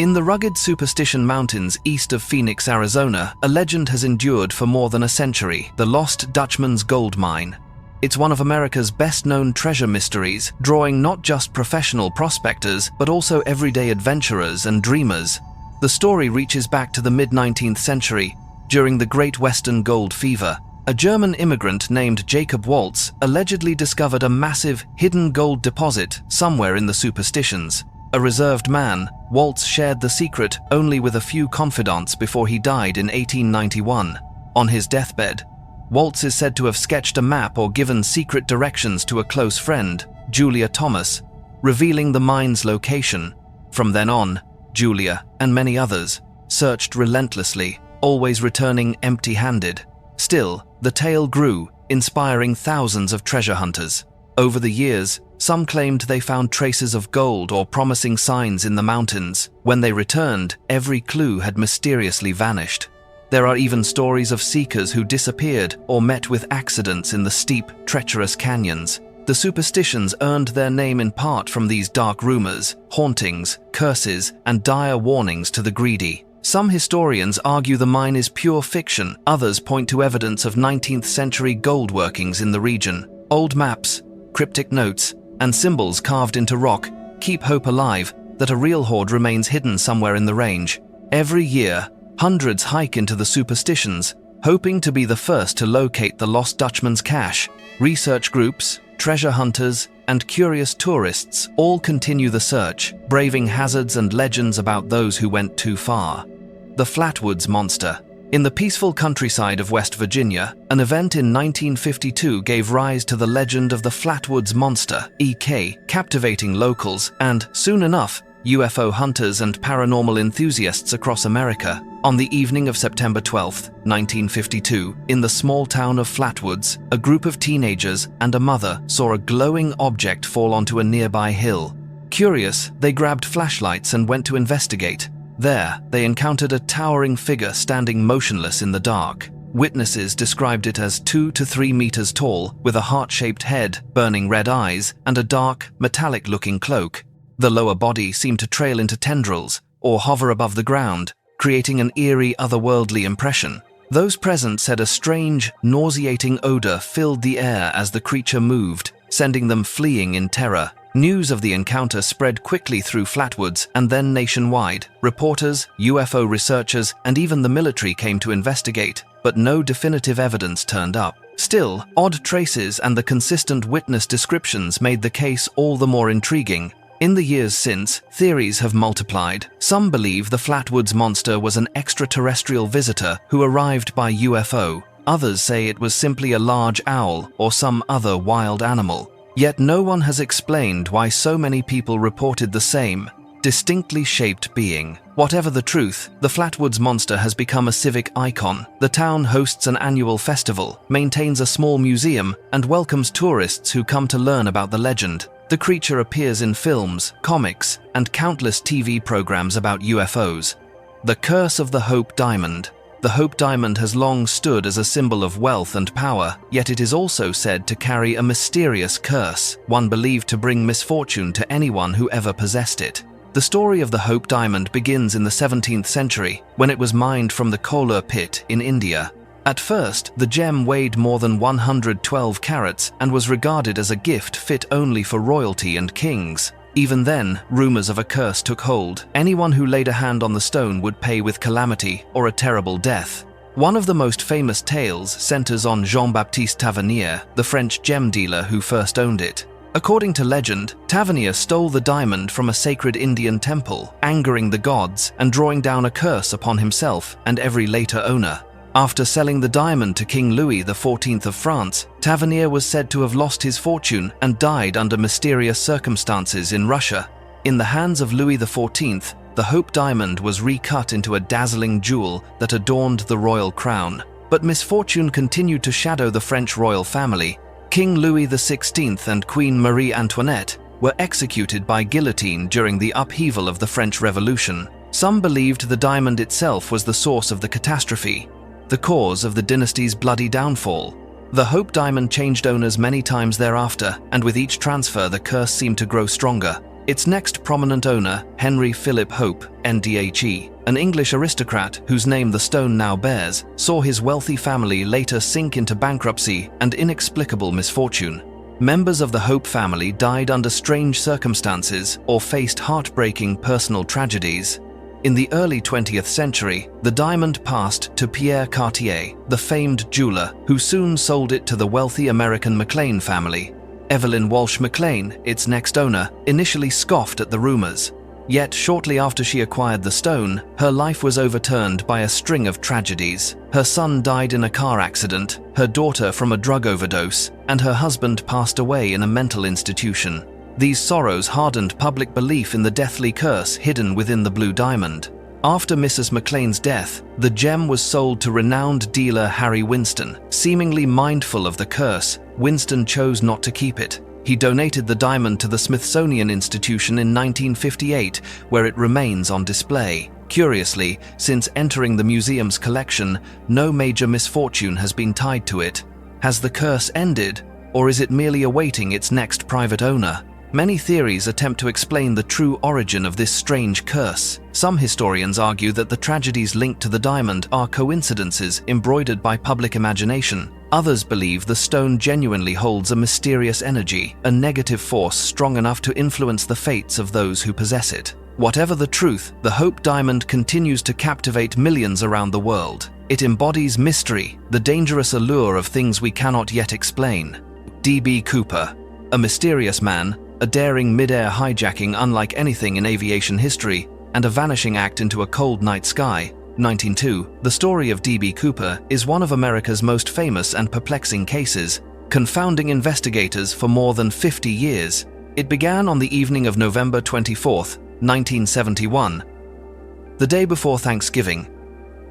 In the rugged Superstition Mountains east of Phoenix, Arizona, a legend has endured for more than a century: the Lost Dutchman's Gold Mine. It's one of America's best-known treasure mysteries, drawing not just professional prospectors, but also everyday adventurers and dreamers. The story reaches back to the mid-19th century, during the Great Western Gold Fever. A German immigrant named Jacob Waltz allegedly discovered a massive, hidden gold deposit somewhere in the Superstitions. A reserved man, Waltz shared the secret only with a few confidants before he died in 1891. On his deathbed, Waltz is said to have sketched a map or given secret directions to a close friend, Julia Thomas, revealing the mine's location. From then on, Julia, and many others, searched relentlessly, always returning empty-handed. Still, the tale grew, inspiring thousands of treasure hunters. Over the years, some claimed they found traces of gold or promising signs in the mountains. When they returned, every clue had mysteriously vanished. There are even stories of seekers who disappeared or met with accidents in the steep, treacherous canyons. The superstitions earned their name in part from these dark rumors, hauntings, curses, and dire warnings to the greedy. Some historians argue the mine is pure fiction, others point to evidence of 19th century gold workings in the region. Old maps, cryptic notes, and symbols carved into rock keep hope alive that a real hoard remains hidden somewhere in the range. Every year, hundreds hike into the superstitions, hoping to be the first to locate the lost Dutchman's cache. Research groups, treasure hunters, and curious tourists all continue the search, braving hazards and legends about those who went too far. The Flatwoods Monster. In the peaceful countryside of West Virginia, an event in 1952 gave rise to the legend of the Flatwoods Monster, EK, captivating locals and, soon enough, UFO hunters and paranormal enthusiasts across America. On the evening of September 12, 1952, in the small town of Flatwoods, a group of teenagers and a mother saw a glowing object fall onto a nearby hill. Curious, they grabbed flashlights and went to investigate. There, they encountered a towering figure standing motionless in the dark. Witnesses described it as 2 to 3 meters tall, with a heart-shaped head, burning red eyes, and a dark, metallic-looking cloak. The lower body seemed to trail into tendrils, or hover above the ground, creating an eerie, otherworldly impression. Those present said a strange, nauseating odor filled the air as the creature moved, sending them fleeing in terror. News of the encounter spread quickly through Flatwoods and then nationwide. Reporters, UFO researchers, and even the military came to investigate, but no definitive evidence turned up. Still, odd traces and the consistent witness descriptions made the case all the more intriguing. In the years since, theories have multiplied. Some believe the Flatwoods Monster was an extraterrestrial visitor who arrived by UFO. Others say it was simply a large owl or some other wild animal. Yet no one has explained why so many people reported the same, distinctly shaped being. Whatever the truth, the Flatwoods Monster has become a civic icon. The town hosts an annual festival, maintains a small museum, and welcomes tourists who come to learn about the legend. The creature appears in films, comics, and countless TV programs about UFOs. The Curse of the Hope Diamond. The Hope Diamond has long stood as a symbol of wealth and power, yet it is also said to carry a mysterious curse, one believed to bring misfortune to anyone who ever possessed it. The story of the Hope Diamond begins in the 17th century, when it was mined from the Kolar pit in India. At first, the gem weighed more than 112 carats and was regarded as a gift fit only for royalty and kings. Even then, rumors of a curse took hold. Anyone who laid a hand on the stone would pay with calamity or a terrible death. One of the most famous tales centers on Jean-Baptiste Tavernier, the French gem dealer who first owned it. According to legend, Tavernier stole the diamond from a sacred Indian temple, angering the gods and drawing down a curse upon himself and every later owner. After selling the diamond to King Louis XIV of France, Tavernier was said to have lost his fortune and died under mysterious circumstances in Russia. In the hands of Louis XIV, the Hope Diamond was recut into a dazzling jewel that adorned the royal crown. But misfortune continued to shadow the French royal family. King Louis XVI and Queen Marie Antoinette were executed by guillotine during the upheaval of the French Revolution. Some believed the diamond itself was the source of the catastrophe, the cause of the dynasty's bloody downfall. The Hope Diamond changed owners many times thereafter, and with each transfer the curse seemed to grow stronger. Its next prominent owner, Henry Philip Hope, NDHE, an English aristocrat whose name the stone now bears, saw his wealthy family later sink into bankruptcy and inexplicable misfortune. Members of the Hope family died under strange circumstances or faced heartbreaking personal tragedies. In the early 20th century, the diamond passed to Pierre Cartier, the famed jeweler, who soon sold it to the wealthy American McLean family. Evelyn Walsh McLean, its next owner, initially scoffed at the rumors. Yet shortly after she acquired the stone, her life was overturned by a string of tragedies. Her son died in a car accident, her daughter from a drug overdose, and her husband passed away in a mental institution. These sorrows hardened public belief in the deathly curse hidden within the blue diamond. After Mrs. McLean's death, the gem was sold to renowned dealer Harry Winston. Seemingly mindful of the curse, Winston chose not to keep it. He donated the diamond to the Smithsonian Institution in 1958, where it remains on display. Curiously, since entering the museum's collection, no major misfortune has been tied to it. Has the curse ended, Or is it merely awaiting its next private owner? Many theories attempt to explain the true origin of this strange curse. Some historians argue that the tragedies linked to the diamond are coincidences embroidered by public imagination. Others believe the stone genuinely holds a mysterious energy, a negative force strong enough to influence the fates of those who possess it. Whatever the truth, the Hope Diamond continues to captivate millions around the world. It embodies mystery, the dangerous allure of things we cannot yet explain. D.B. Cooper, a mysterious man, a daring mid-air hijacking unlike anything in aviation history, and a vanishing act into a cold night sky. 1902, the story of D.B. Cooper is one of America's most famous and perplexing cases, confounding investigators for more than 50 years. It began on the evening of November 24, 1971, the day before Thanksgiving.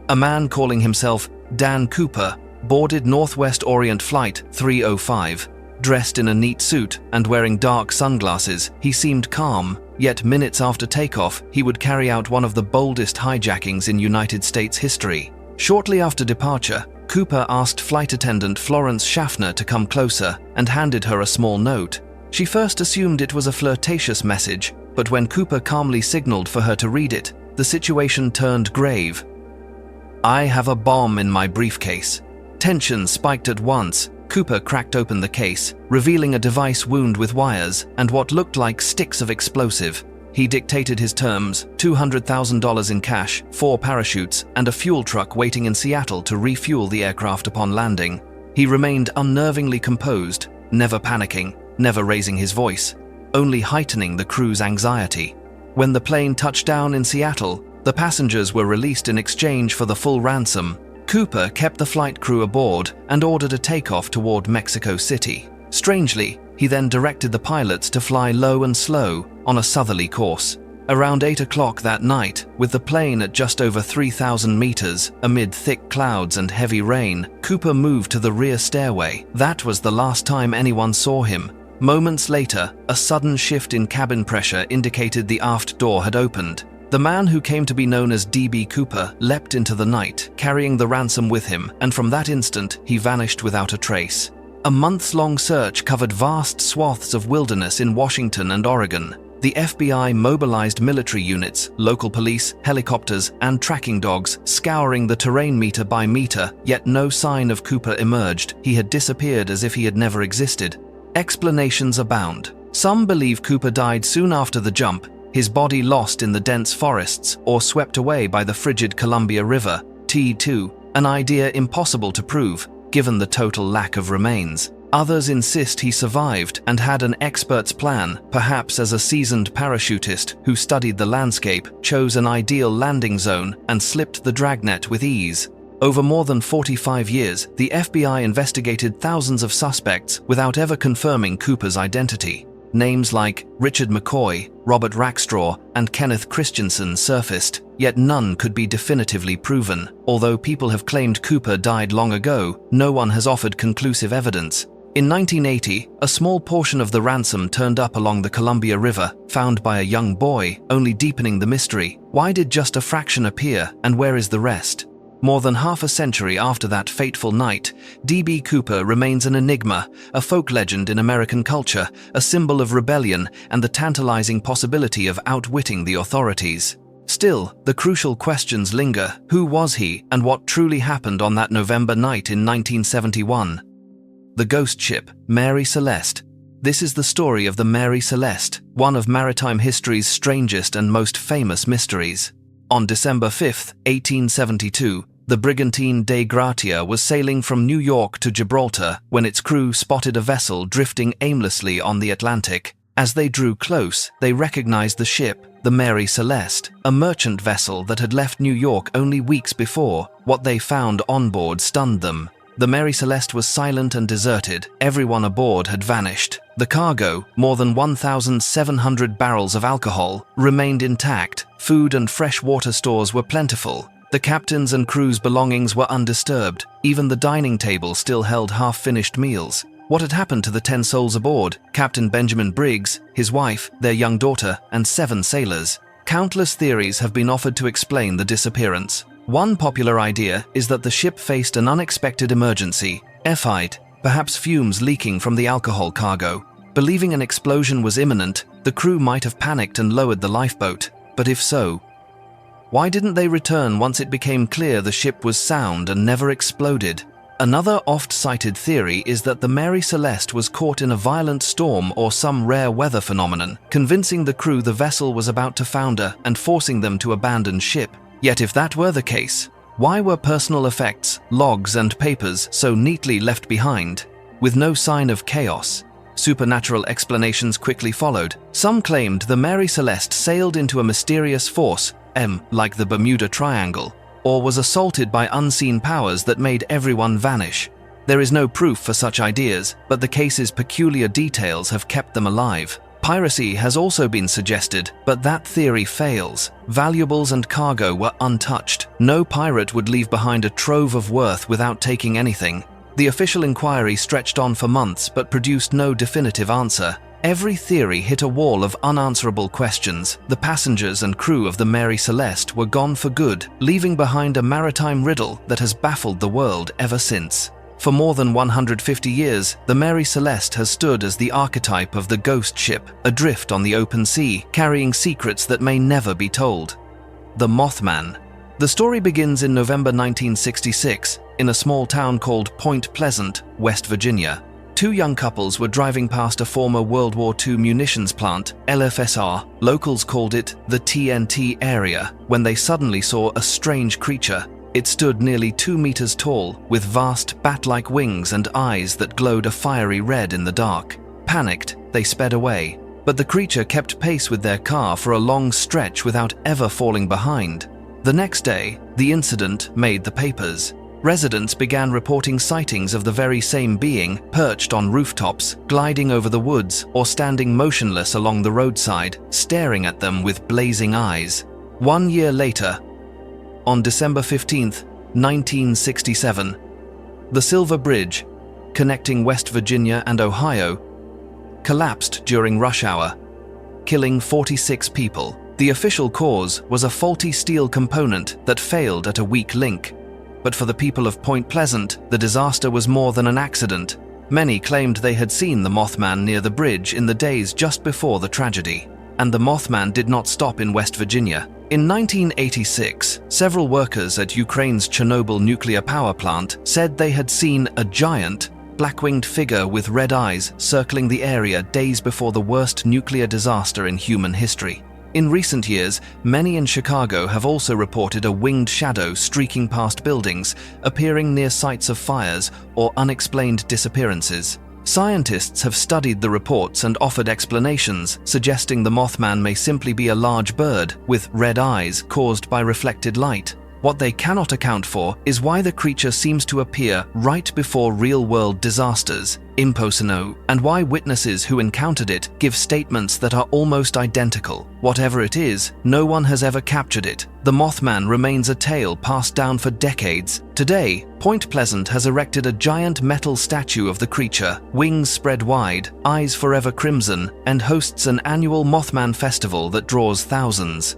A man calling himself Dan Cooper boarded Northwest Orient Flight 305. Dressed in a neat suit and wearing dark sunglasses, he seemed calm, yet minutes after takeoff, he would carry out one of the boldest hijackings in United States history. Shortly after departure, Cooper asked flight attendant Florence Schaffner to come closer and handed her a small note. She first assumed it was a flirtatious message, but when Cooper calmly signaled for her to read it, the situation turned grave. "I have a bomb in my briefcase." Tension spiked at once. Cooper cracked open the case, revealing a device wound with wires and what looked like sticks of explosive. He dictated his terms: $200,000 in cash, 4 parachutes, and a fuel truck waiting in Seattle to refuel the aircraft upon landing. He remained unnervingly composed, never panicking, never raising his voice, only heightening the crew's anxiety. When the plane touched down in Seattle, the passengers were released in exchange for the full ransom. Cooper kept the flight crew aboard and ordered a takeoff toward Mexico City. Strangely, he then directed the pilots to fly low and slow on a southerly course. Around 8 o'clock that night, with the plane at just over 3,000 meters, amid thick clouds and heavy rain, Cooper moved to the rear stairway. That was the last time anyone saw him. Moments later, a sudden shift in cabin pressure indicated the aft door had opened. The man who came to be known as D.B. Cooper leapt into the night, carrying the ransom with him, and from that instant, he vanished without a trace. A months-long search covered vast swaths of wilderness in Washington and Oregon. The FBI mobilized military units, local police, helicopters, and tracking dogs, scouring the terrain meter by meter, yet no sign of Cooper emerged. He had disappeared as if he had never existed. Explanations abound. Some believe Cooper died soon after the jump, his body lost in the dense forests or swept away by the frigid Columbia River. T2, an idea impossible to prove, given the total lack of remains. Others insist he survived and had an expert's plan, perhaps as a seasoned parachutist who studied the landscape, chose an ideal landing zone, and slipped the dragnet with ease. Over more than 45 years, the FBI investigated thousands of suspects without ever confirming Cooper's identity. Names like Richard McCoy, Robert Rackstraw, and Kenneth Christensen surfaced, yet none could be definitively proven. Although people have claimed Cooper died long ago, no one has offered conclusive evidence. In 1980, a small portion of the ransom turned up along the Columbia River, found by a young boy, only deepening the mystery. Why did just a fraction appear, and where is the rest? More than half a century after that fateful night, D.B. Cooper remains an enigma, a folk legend in American culture, a symbol of rebellion and the tantalizing possibility of outwitting the authorities. Still, the crucial questions linger. Who was he, and what truly happened on that November night in 1971? The ghost ship, Mary Celeste. This is the story of the Mary Celeste, one of maritime history's strangest and most famous mysteries. On December 5, 1872, the brigantine Dei Gratia was sailing from New York to Gibraltar when its crew spotted a vessel drifting aimlessly on the Atlantic. As they drew close, they recognized the ship, the Mary Celeste, a merchant vessel that had left New York only weeks before. What they found on board stunned them. The Mary Celeste was silent and deserted. Everyone aboard had vanished. The cargo, more than 1,700 barrels of alcohol, remained intact. Food and fresh water stores were plentiful. The captain's and crew's belongings were undisturbed. Even the dining table still held half-finished meals. What had happened to the 10 souls aboard? Captain Benjamin Briggs, his wife, their young daughter, and 7 sailors. Countless theories have been offered to explain the disappearance. One popular idea is that the ship faced an unexpected emergency. perhaps fumes leaking from the alcohol cargo. Believing an explosion was imminent, the crew might have panicked and lowered the lifeboat, but if so, why didn't they return once it became clear the ship was sound and never exploded? Another oft-cited theory is that the Mary Celeste was caught in a violent storm or some rare weather phenomenon, convincing the crew the vessel was about to founder and forcing them to abandon ship. Yet if that were the case, why were personal effects, logs and papers so neatly left behind, with no sign of chaos? Supernatural explanations quickly followed. Some claimed the Mary Celeste sailed into a mysterious force, like the Bermuda Triangle, or was assaulted by unseen powers that made everyone vanish. There is no proof for such ideas, but the case's peculiar details have kept them alive. Piracy has also been suggested, but that theory fails. Valuables and cargo were untouched. No pirate would leave behind a trove of worth without taking anything. The official inquiry stretched on for months but produced no definitive answer. Every theory hit a wall of unanswerable questions. The passengers and crew of the Mary Celeste were gone for good, leaving behind a maritime riddle that has baffled the world ever since. For more than 150 years, the Mary Celeste has stood as the archetype of the ghost ship, adrift on the open sea, carrying secrets that may never be told. The Mothman. The story begins in November 1966, in a small town called Point Pleasant, West Virginia. Two young couples were driving past a former World War II munitions plant, LFSR. Locals called it the TNT area, when they suddenly saw a strange creature. It stood nearly 2 meters tall, with vast bat-like wings and eyes that glowed a fiery red in the dark. Panicked, they sped away, but the creature kept pace with their car for a long stretch without ever falling behind. The next day, the incident made the papers. Residents began reporting sightings of the very same being, perched on rooftops, gliding over the woods, or standing motionless along the roadside, staring at them with blazing eyes. 1 year later, on December 15, 1967, the Silver Bridge, connecting West Virginia and Ohio, collapsed during rush hour, killing 46 people. The official cause was a faulty steel component that failed at a weak link. But for the people of Point Pleasant, the disaster was more than an accident. Many claimed they had seen the Mothman near the bridge in the days just before the tragedy. And the Mothman did not stop in West Virginia. In 1986, several workers at Ukraine's Chernobyl nuclear power plant said they had seen a giant, black-winged figure with red eyes circling the area days before the worst nuclear disaster in human history. In recent years, many in Chicago have also reported a winged shadow streaking past buildings, appearing near sites of fires or unexplained disappearances. Scientists have studied the reports and offered explanations, suggesting the Mothman may simply be a large bird with red eyes caused by reflected light. What they cannot account for is why the creature seems to appear right before real-world disasters, impossible, and why witnesses who encountered it give statements that are almost identical. Whatever it is, no one has ever captured it. The Mothman remains a tale passed down for decades. Today, Point Pleasant has erected a giant metal statue of the creature, wings spread wide, eyes forever crimson, and hosts an annual Mothman festival that draws thousands.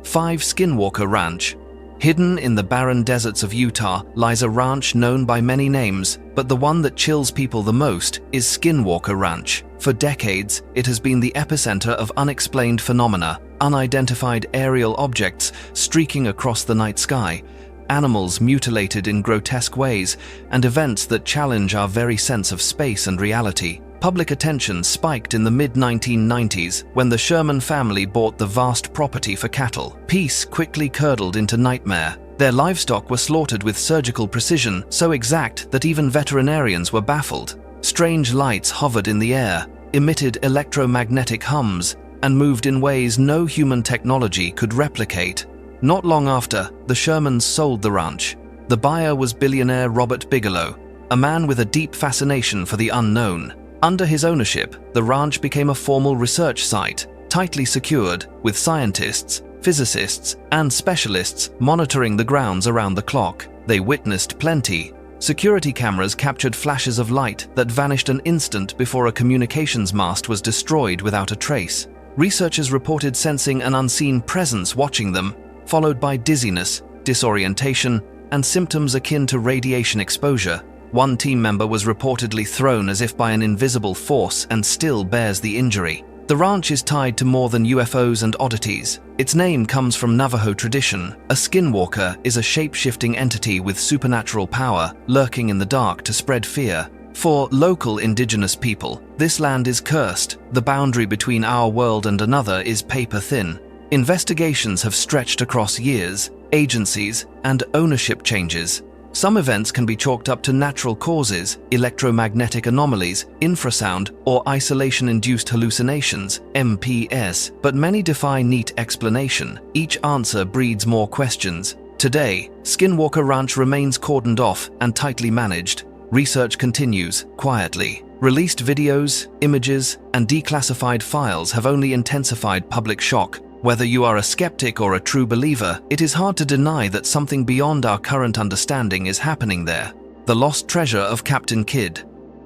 5 Skinwalker Ranch. Hidden in the barren deserts of Utah lies a ranch known by many names, but the one that chills people the most is Skinwalker Ranch. For decades, it has been the epicenter of unexplained phenomena, unidentified aerial objects streaking across the night sky, animals mutilated in grotesque ways, and events that challenge our very sense of space and reality. Public attention spiked in the mid-1990s when the Sherman family bought the vast property for cattle. Peace quickly curdled into nightmare. Their livestock were slaughtered with surgical precision, so exact that even veterinarians were baffled. Strange lights hovered in the air, emitted electromagnetic hums, and moved in ways no human technology could replicate. Not long after, the Shermans sold the ranch. The buyer was billionaire Robert Bigelow, a man with a deep fascination for the unknown. Under his ownership, the ranch became a formal research site, tightly secured, with scientists, physicists, and specialists monitoring the grounds around the clock. They witnessed plenty. Security cameras captured flashes of light that vanished an instant before a communications mast was destroyed without a trace. Researchers reported sensing an unseen presence watching them, followed by dizziness, disorientation, and symptoms akin to radiation exposure. One team member was reportedly thrown as if by an invisible force and still bears the injury. The ranch is tied to more than UFOs and oddities. Its name comes from Navajo tradition. A skinwalker is a shape-shifting entity with supernatural power, lurking in the dark to spread fear. For local indigenous people, this land is cursed. The boundary between our world and another is paper-thin. Investigations have stretched across years, agencies, and ownership changes. Some events can be chalked up to natural causes, electromagnetic anomalies, infrasound, or isolation-induced hallucinations, MPS, but many defy neat explanation. Each answer breeds more questions. Today, Skinwalker Ranch remains cordoned off and tightly managed. Research continues, quietly. Released videos, images, and declassified files have only intensified public shock. Whether you are a skeptic or a true believer, it is hard to deny that something beyond our current understanding is happening there. The lost treasure of Captain Kidd.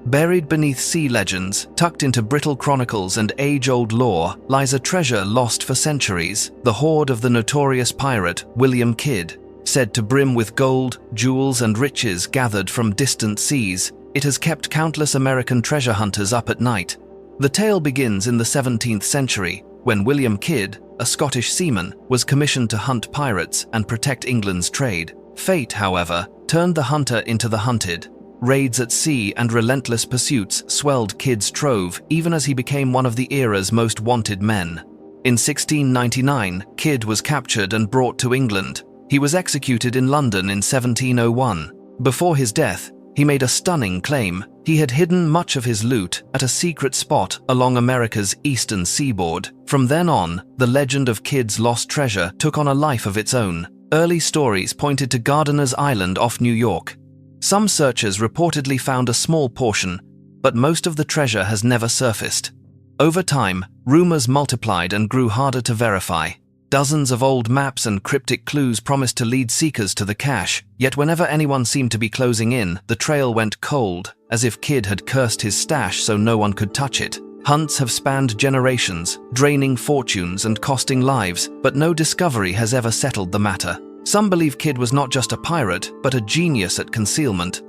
Buried beneath sea legends, tucked into brittle chronicles and age-old lore, lies a treasure lost for centuries, the hoard of the notorious pirate William Kidd. Said to brim with gold, jewels, and riches gathered from distant seas, it has kept countless American treasure hunters up at night. The tale begins in the 17th century, when William Kidd, a Scottish seaman, was commissioned to hunt pirates and protect England's trade. Fate, however, turned the hunter into the hunted. Raids at sea and relentless pursuits swelled Kidd's trove even as he became one of the era's most wanted men. In 1699, Kidd was captured and brought to England. He was executed in London in 1701. Before his death, he made a stunning claim. He had hidden much of his loot at a secret spot along America's eastern seaboard. From then on, the legend of Kidd's lost treasure took on a life of its own. Early stories pointed to Gardiner's Island off New York. Some searchers reportedly found a small portion, but most of the treasure has never surfaced. Over time, rumors multiplied and grew harder to verify. Dozens of old maps and cryptic clues promised to lead seekers to the cache, yet whenever anyone seemed to be closing in, the trail went cold, as if Kidd had cursed his stash so no one could touch it. Hunts have spanned generations, draining fortunes and costing lives, but no discovery has ever settled the matter. Some believe Kidd was not just a pirate, but a genius at concealment,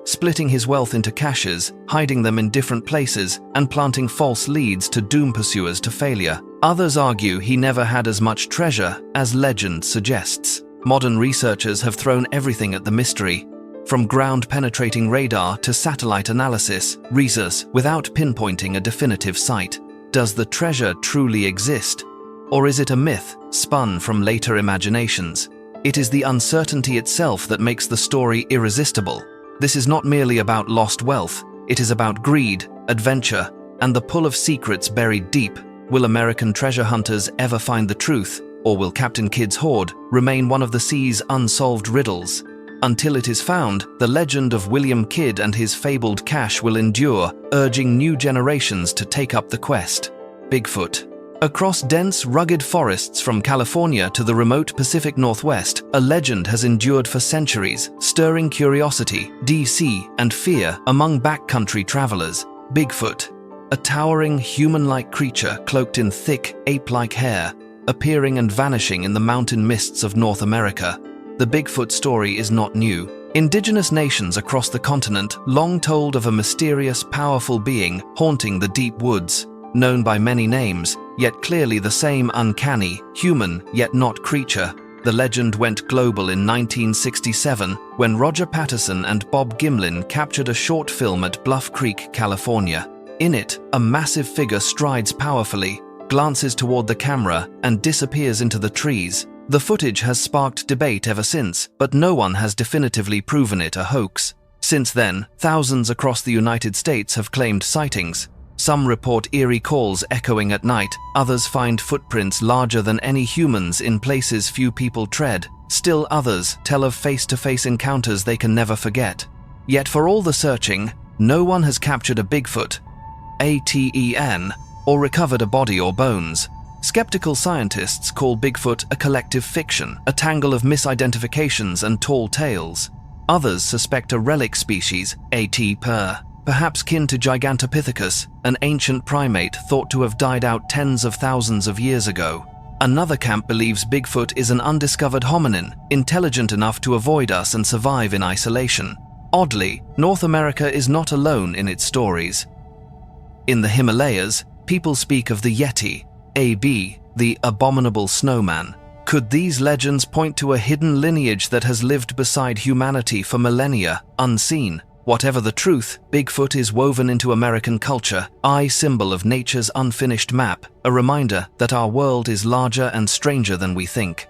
splitting his wealth into caches, hiding them in different places, and planting false leads to doom pursuers to failure. Others argue he never had as much treasure as legend suggests. Modern researchers have thrown everything at the mystery, from ground-penetrating radar to satellite analysis, research without pinpointing a definitive site. Does the treasure truly exist? Or is it a myth, spun from later imaginations? It is the uncertainty itself that makes the story irresistible. This is not merely about lost wealth, it is about greed, adventure, and the pull of secrets buried deep. Will American treasure hunters ever find the truth, or will Captain Kidd's hoard remain one of the sea's unsolved riddles? Until it is found, the legend of William Kidd and his fabled cache will endure, urging new generations to take up the quest. Bigfoot. Across dense, rugged forests from California to the remote Pacific Northwest, a legend has endured for centuries, stirring curiosity, DC, and fear among backcountry travelers. Bigfoot. A towering, human-like creature cloaked in thick, ape-like hair, appearing and vanishing in the mountain mists of North America. The Bigfoot story is not new. Indigenous nations across the continent long told of a mysterious, powerful being haunting the deep woods. Known by many names, yet clearly the same uncanny, human yet not creature. The legend went global in 1967 when Roger Patterson and Bob Gimlin captured a short film at Bluff Creek, California. In it, a massive figure strides powerfully, glances toward the camera, and disappears into the trees. The footage has sparked debate ever since, but no one has definitively proven it a hoax. Since then, thousands across the United States have claimed sightings. Some report eerie calls echoing at night, others find footprints larger than any humans in places few people tread. Still others tell of face-to-face encounters they can never forget. Yet for all the searching, no one has captured a Bigfoot, ATEN, or recovered a body or bones. Skeptical scientists call Bigfoot a collective fiction, a tangle of misidentifications and tall tales. Others suspect a relic species, AT-per, perhaps kin to Gigantopithecus, an ancient primate thought to have died out tens of thousands of years ago. Another camp believes Bigfoot is an undiscovered hominin, intelligent enough to avoid us and survive in isolation. Oddly, North America is not alone in its stories. In the Himalayas, people speak of the Yeti, AB, the abominable snowman. Could these legends point to a hidden lineage that has lived beside humanity for millennia, unseen? Whatever the truth, Bigfoot is woven into American culture, a symbol of nature's unfinished map, a reminder that our world is larger and stranger than we think.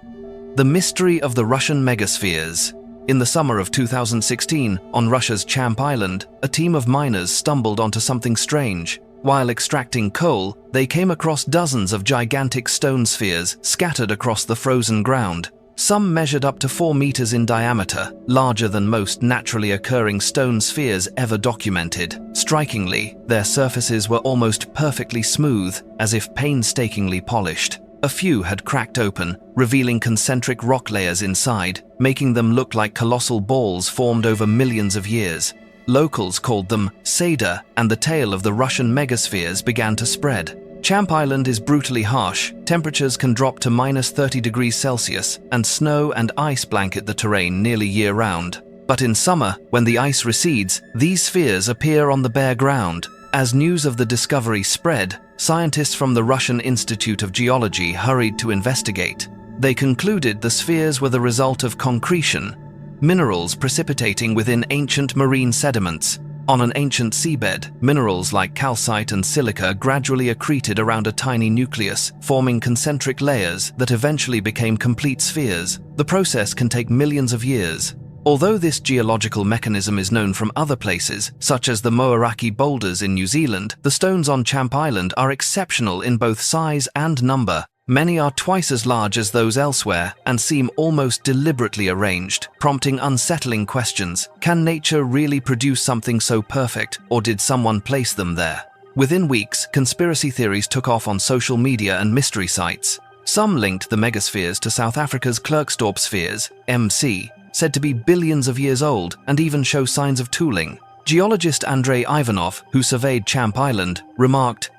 The mystery of the Russian megaspheres. In the summer of 2016, on Russia's Champ Island, a team of miners stumbled onto something strange. While extracting coal, they came across dozens of gigantic stone spheres scattered across the frozen ground. Some measured up to 4 meters in diameter, larger than most naturally occurring stone spheres ever documented. Strikingly, their surfaces were almost perfectly smooth, as if painstakingly polished. A few had cracked open, revealing concentric rock layers inside, making them look like colossal balls formed over millions of years. Locals called them Seda, and the tale of the Russian megaspheres began to spread. Champ Island is brutally harsh. Temperatures can drop to -30 degrees Celsius, and snow and ice blanket the terrain nearly year-round. But in summer, when the ice recedes, these spheres appear on the bare ground. As news of the discovery spread, scientists from the Russian Institute of Geology hurried to investigate. They concluded the spheres were the result of concretion, minerals precipitating within ancient marine sediments. On an ancient seabed, minerals like calcite and silica gradually accreted around a tiny nucleus, forming concentric layers that eventually became complete spheres. The process can take millions of years. Although this geological mechanism is known from other places, such as the Moai boulders in New Zealand, the stones on Champ Island are exceptional in both size and number. Many are twice as large as those elsewhere and seem almost deliberately arranged, prompting unsettling questions. Can nature really produce something so perfect, or did someone place them there? Within weeks, conspiracy theories took off on social media and mystery sites. Some linked the megaspheres to South Africa's Klerksdorp spheres, MC, said to be billions of years old and even show signs of tooling. Geologist Andrei Ivanov, who surveyed Champ Island, remarked,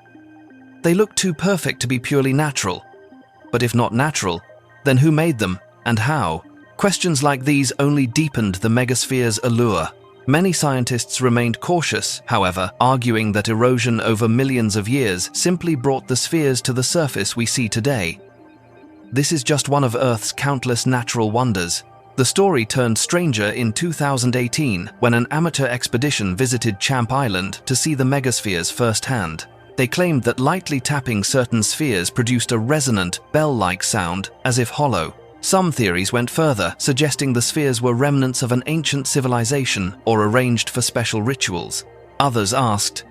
"They look too perfect to be purely natural. But if not natural, then who made them, and how?" Questions like these only deepened the megasphere's allure. Many scientists remained cautious, however, arguing that erosion over millions of years simply brought the spheres to the surface we see today. This is just one of Earth's countless natural wonders. The story turned stranger in 2018 when an amateur expedition visited Champ Island to see the megaspheres firsthand. They claimed that lightly tapping certain spheres produced a resonant, bell-like sound, as if hollow. Some theories went further, suggesting the spheres were remnants of an ancient civilization or arranged for special rituals. Others asked,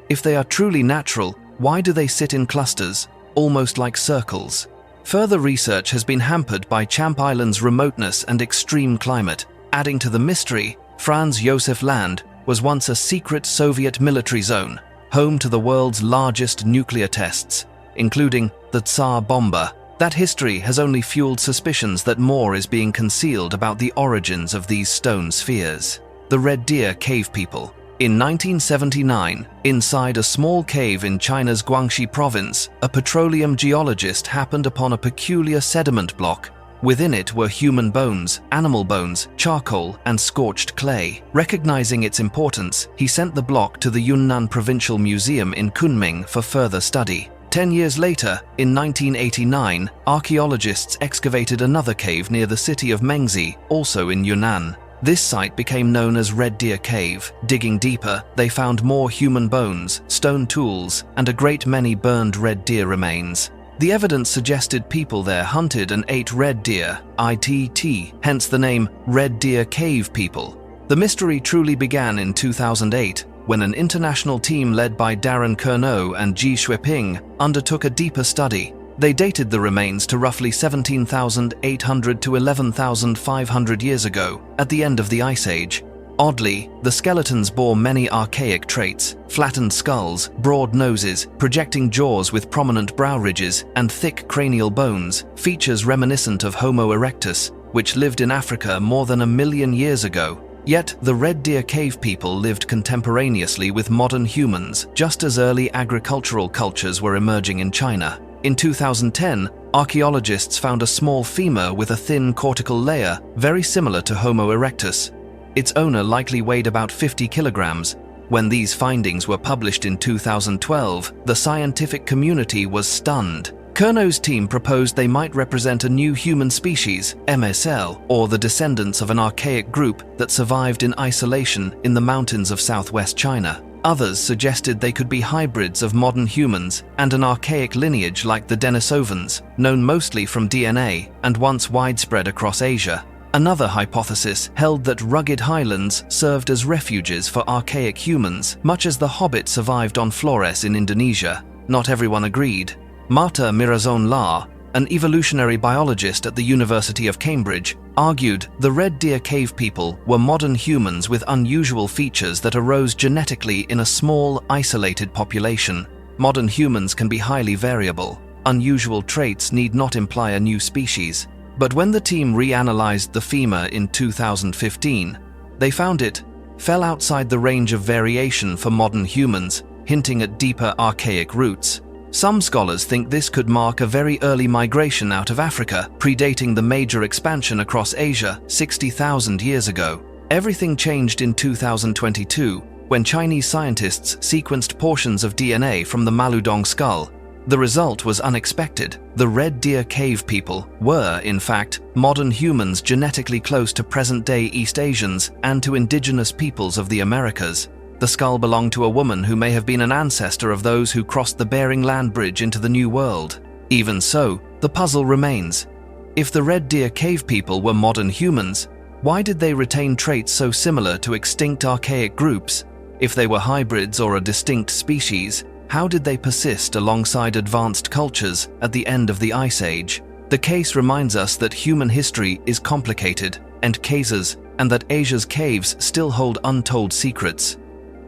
if they are truly natural, why do they sit in clusters, almost like circles? Further research has been hampered by Champ Island's remoteness and extreme climate. Adding to the mystery, Franz Josef Land was once a secret Soviet military zone, home to the world's largest nuclear tests, including the Tsar Bomba. That history has only fueled suspicions that more is being concealed about the origins of these stone spheres. The Red Deer Cave People. In 1979, inside a small cave in China's Guangxi province, a petroleum geologist happened upon a peculiar sediment block. Within it were human bones, animal bones, charcoal, and scorched clay. Recognizing its importance, he sent the block to the Yunnan Provincial Museum in Kunming for further study. 10 years later, in 1989, archaeologists excavated another cave near the city of Mengzi, also in Yunnan. This site became known as Red Deer Cave. Digging deeper, they found more human bones, stone tools, and a great many burned red deer remains. The evidence suggested people there hunted and ate red deer, ITT, hence the name Red Deer Cave People. The mystery truly began in 2008, when an international team led by Darren Curnow and Ji Shuiping undertook a deeper study. They dated the remains to roughly 17,800 to 11,500 years ago, at the end of the Ice Age. Oddly, the skeletons bore many archaic traits: flattened skulls, broad noses, projecting jaws with prominent brow ridges, and thick cranial bones, features reminiscent of Homo erectus, which lived in Africa more than 1 million years ago. Yet, the Red Deer Cave People lived contemporaneously with modern humans, just as early agricultural cultures were emerging in China. In 2010, archaeologists found a small femur with a thin cortical layer, very similar to Homo erectus. Its owner likely weighed about 50 kilograms. When these findings were published in 2012, the scientific community was stunned. Curno's team proposed they might represent a new human species, MSL, or the descendants of an archaic group that survived in isolation in the mountains of southwest China. Others suggested they could be hybrids of modern humans and an archaic lineage like the Denisovans, known mostly from DNA and once widespread across Asia. Another hypothesis held that rugged highlands served as refuges for archaic humans, much as the Hobbit survived on Flores in Indonesia. Not everyone agreed. Marta Mirazón-La, an evolutionary biologist at the University of Cambridge, argued the Red Deer cave people were modern humans with unusual features that arose genetically in a small, isolated population. Modern humans can be highly variable. Unusual traits need not imply a new species. But when the team reanalyzed the femur in 2015, they found it fell outside the range of variation for modern humans, hinting at deeper archaic roots. Some scholars think this could mark a very early migration out of Africa, predating the major expansion across Asia 60,000 years ago. Everything changed in 2022 when Chinese scientists sequenced portions of DNA from the Maludong skull. The result was unexpected. The Red Deer cave people were, in fact, modern humans genetically close to present-day East Asians and to indigenous peoples of the Americas. The skull belonged to a woman who may have been an ancestor of those who crossed the Bering Land Bridge into the New World. Even so, the puzzle remains. If the Red Deer cave people were modern humans, why did they retain traits so similar to extinct archaic groups? If they were hybrids or a distinct species, how did they persist alongside advanced cultures at the end of the Ice Age? The case reminds us that human history is complicated and cases, and that Asia's caves still hold untold secrets.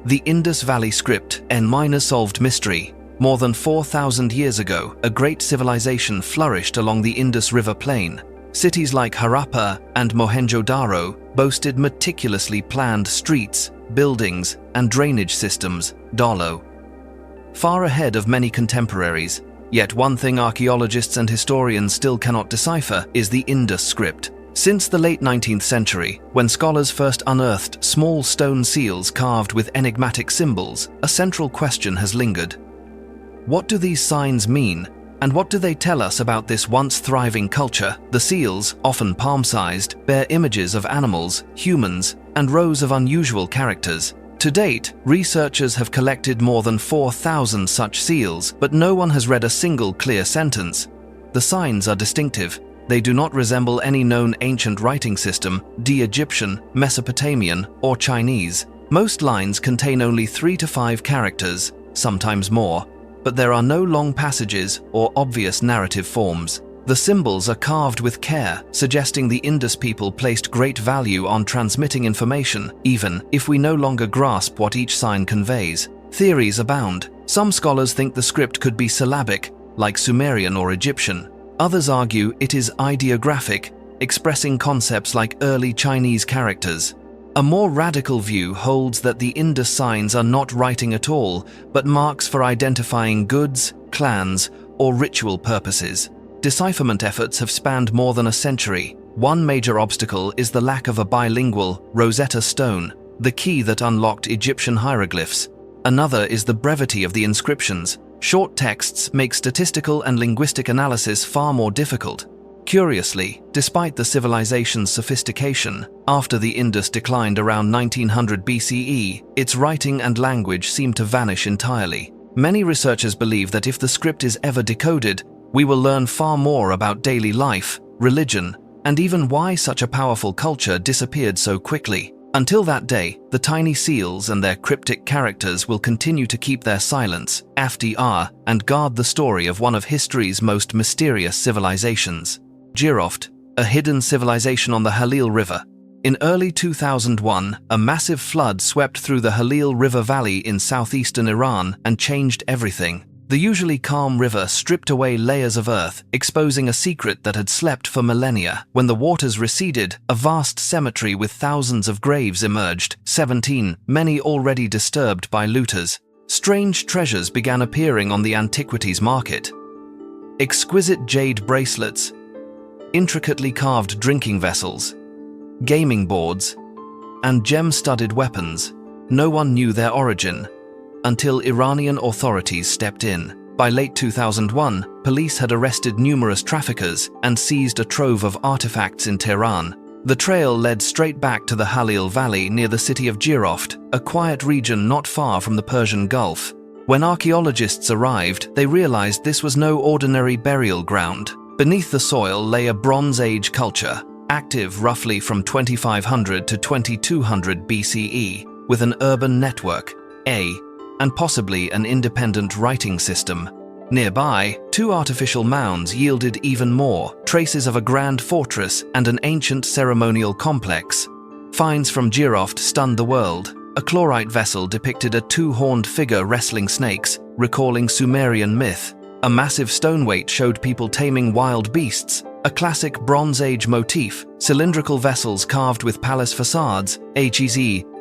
The Indus Valley Script, an unsolved mystery. More than 4,000 years ago, a great civilization flourished along the Indus River plain. Cities like Harappa and Mohenjo-Daro boasted meticulously planned streets, buildings, and drainage systems, Dalo. Far ahead of many contemporaries, yet one thing archaeologists and historians still cannot decipher is the Indus script. Since the late 19th century, when scholars first unearthed small stone seals carved with enigmatic symbols, a central question has lingered. What do these signs mean, and what do they tell us about this once thriving culture? The seals, often palm-sized, bear images of animals, humans, and rows of unusual characters. To date, researchers have collected more than 4,000 such seals, but no one has read a single clear sentence. The signs are distinctive. They do not resemble any known ancient writing system, de-Egyptian, Mesopotamian, or Chinese. Most lines contain only 3 to 5 characters, sometimes more, but there are no long passages or obvious narrative forms. The symbols are carved with care, suggesting the Indus people placed great value on transmitting information, even if we no longer grasp what each sign conveys. Theories abound. Some scholars think the script could be syllabic, like Sumerian or Egyptian. Others argue it is ideographic, expressing concepts like early Chinese characters. A more radical view holds that the Indus signs are not writing at all, but marks for identifying goods, clans, or ritual purposes. Decipherment efforts have spanned more than a century. One major obstacle is the lack of a bilingual Rosetta Stone, the key that unlocked Egyptian hieroglyphs. Another is the brevity of the inscriptions. Short texts make statistical and linguistic analysis far more difficult. Curiously, despite the civilization's sophistication, after the Indus declined around 1900 BCE, its writing and language seemed to vanish entirely. Many researchers believe that if the script is ever decoded, we will learn far more about daily life, religion, and even why such a powerful culture disappeared so quickly. Until that day, the tiny seals and their cryptic characters will continue to keep their silence, FDR, and guard the story of one of history's most mysterious civilizations. Jiroft, a hidden civilization on the Halil River. In early 2001, a massive flood swept through the Halil River Valley in southeastern Iran and changed everything. The usually calm river stripped away layers of earth, exposing a secret that had slept for millennia. When the waters receded, a vast cemetery with thousands of graves emerged, 17, many already disturbed by looters. Strange treasures began appearing on the antiquities market. Exquisite jade bracelets, intricately carved drinking vessels, gaming boards, and gem-studded weapons. No one knew their origin until Iranian authorities stepped in. By late 2001, police had arrested numerous traffickers and seized a trove of artifacts in Tehran. The trail led straight back to the Halil Valley near the city of Jiroft, a quiet region not far from the Persian Gulf. When archaeologists arrived, they realized this was no ordinary burial ground. Beneath the soil lay a Bronze Age culture, active roughly from 2500 to 2200 BCE, with an urban network, and possibly an independent writing system. Nearby, 2 artificial mounds yielded even more, traces of a grand fortress and an ancient ceremonial complex. Finds from Jiroft stunned the world. A chlorite vessel depicted a 2-horned figure wrestling snakes, recalling Sumerian myth. A massive stone weight showed people taming wild beasts. A classic Bronze Age motif, cylindrical vessels carved with palace facades,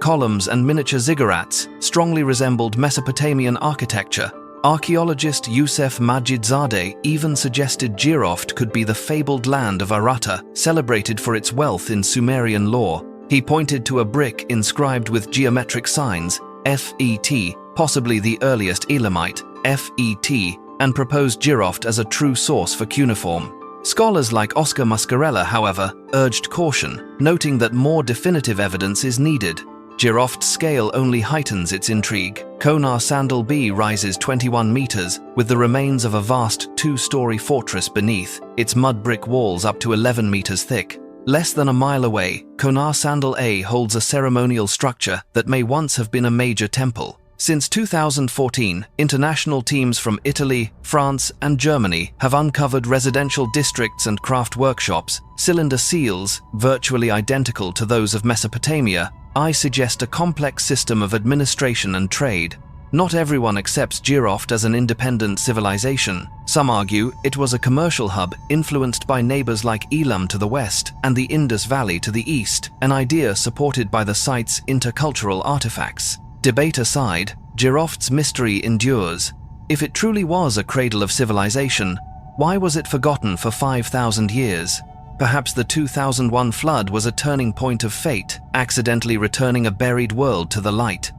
columns and miniature ziggurats, strongly resembled Mesopotamian architecture. Archaeologist Youssef Majidzadeh even suggested Jiroft could be the fabled land of Aratta, celebrated for its wealth in Sumerian lore. He pointed to a brick inscribed with geometric signs, FET, possibly the earliest Elamite, FET, and proposed Jiroft as a true source for cuneiform. Scholars like Oscar Muscarella, however, urged caution, noting that more definitive evidence is needed. Jiroft's scale only heightens its intrigue. Konar Sandal B rises 21 meters, with the remains of a vast 2-story fortress beneath, its mud brick walls up to 11 meters thick. Less than a mile away, Konar Sandal A holds a ceremonial structure that may once have been a major temple. Since 2014, international teams from Italy, France, and Germany have uncovered residential districts and craft workshops, cylinder seals, virtually identical to those of Mesopotamia. I suggest a complex system of administration and trade. Not everyone accepts Jiroft as an independent civilization. Some argue it was a commercial hub influenced by neighbors like Elam to the west and the Indus Valley to the east, an idea supported by the site's intercultural artifacts. Debate aside, Jiroft's mystery endures. If it truly was a cradle of civilization, why was it forgotten for 5,000 years? Perhaps the 2001 flood was a turning point of fate, accidentally returning a buried world to the light.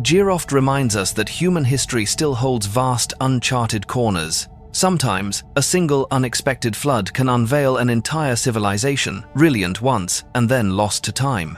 Jiroft reminds us that human history still holds vast, uncharted corners. Sometimes, a single unexpected flood can unveil an entire civilization, brilliant once and then lost to time.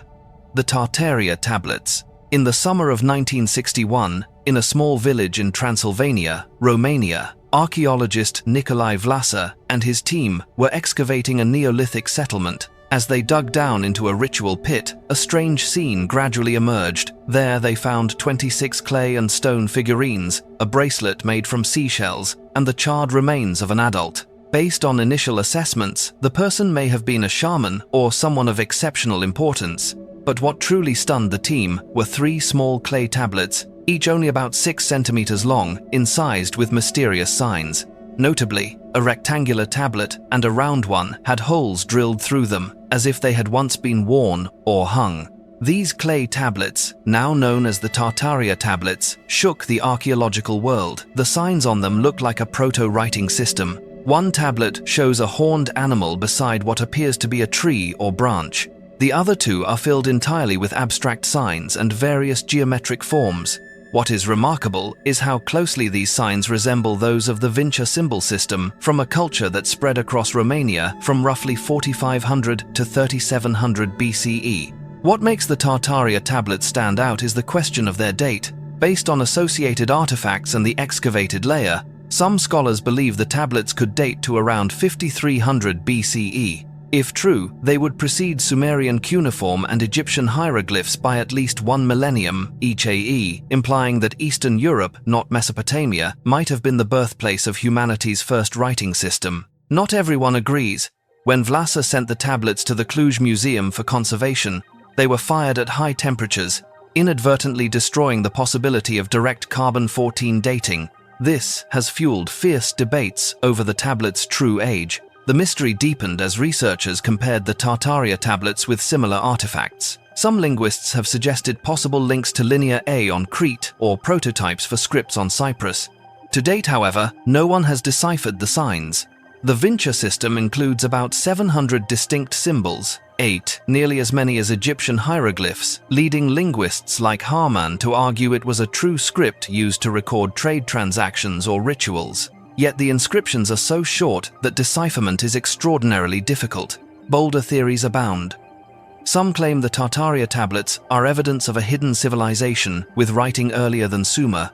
The Tartaria Tablets. In the summer of 1961, in a small village in Transylvania, Romania, archaeologist Nicolae Vlasa and his team were excavating a Neolithic settlement. As they dug down into a ritual pit, a strange scene gradually emerged. There they found 26 clay and stone figurines, a bracelet made from seashells, and the charred remains of an adult. Based on initial assessments, the person may have been a shaman or someone of exceptional importance. But what truly stunned the team were 3 small clay tablets, each only about 6 centimeters long, incised with mysterious signs. Notably, a rectangular tablet and a round one had holes drilled through them, as if they had once been worn or hung. These clay tablets, now known as the Tartaria Tablets, shook the archaeological world. The signs on them look like a proto-writing system. One tablet shows a horned animal beside what appears to be a tree or branch. The other 2 are filled entirely with abstract signs and various geometric forms. What is remarkable is how closely these signs resemble those of the Vinca symbol system from a culture that spread across Romania from roughly 4500 to 3700 BCE. What makes the Tartaria tablets stand out is the question of their date. Based on associated artifacts and the excavated layer, some scholars believe the tablets could date to around 5300 BCE. If true, they would precede Sumerian cuneiform and Egyptian hieroglyphs by at least 1 millennium each AE, implying that Eastern Europe, not Mesopotamia, might have been the birthplace of humanity's first writing system. Not everyone agrees. When Vlasa sent the tablets to the Cluj Museum for conservation, they were fired at high temperatures, inadvertently destroying the possibility of direct carbon-14 dating. This has fueled fierce debates over the tablets' true age. The mystery deepened as researchers compared the Tartaria tablets with similar artifacts. Some linguists have suggested possible links to Linear A on Crete or prototypes for scripts on Cyprus. To date, however, no one has deciphered the signs. The Vinci system includes about 700 distinct symbols, nearly as many as Egyptian hieroglyphs, leading linguists like Harman to argue it was a true script used to record trade transactions or rituals. Yet the inscriptions are so short that decipherment is extraordinarily difficult. Bolder theories abound. Some claim the Tartaria tablets are evidence of a hidden civilization with writing earlier than Sumer,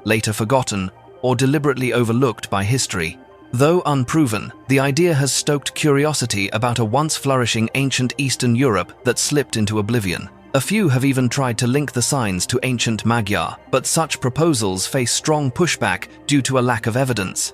later forgotten or deliberately overlooked by history. Though unproven, the idea has stoked curiosity about a once flourishing ancient Eastern Europe that slipped into oblivion. A few have even tried to link the signs to ancient Magyar, but such proposals face strong pushback due to a lack of evidence.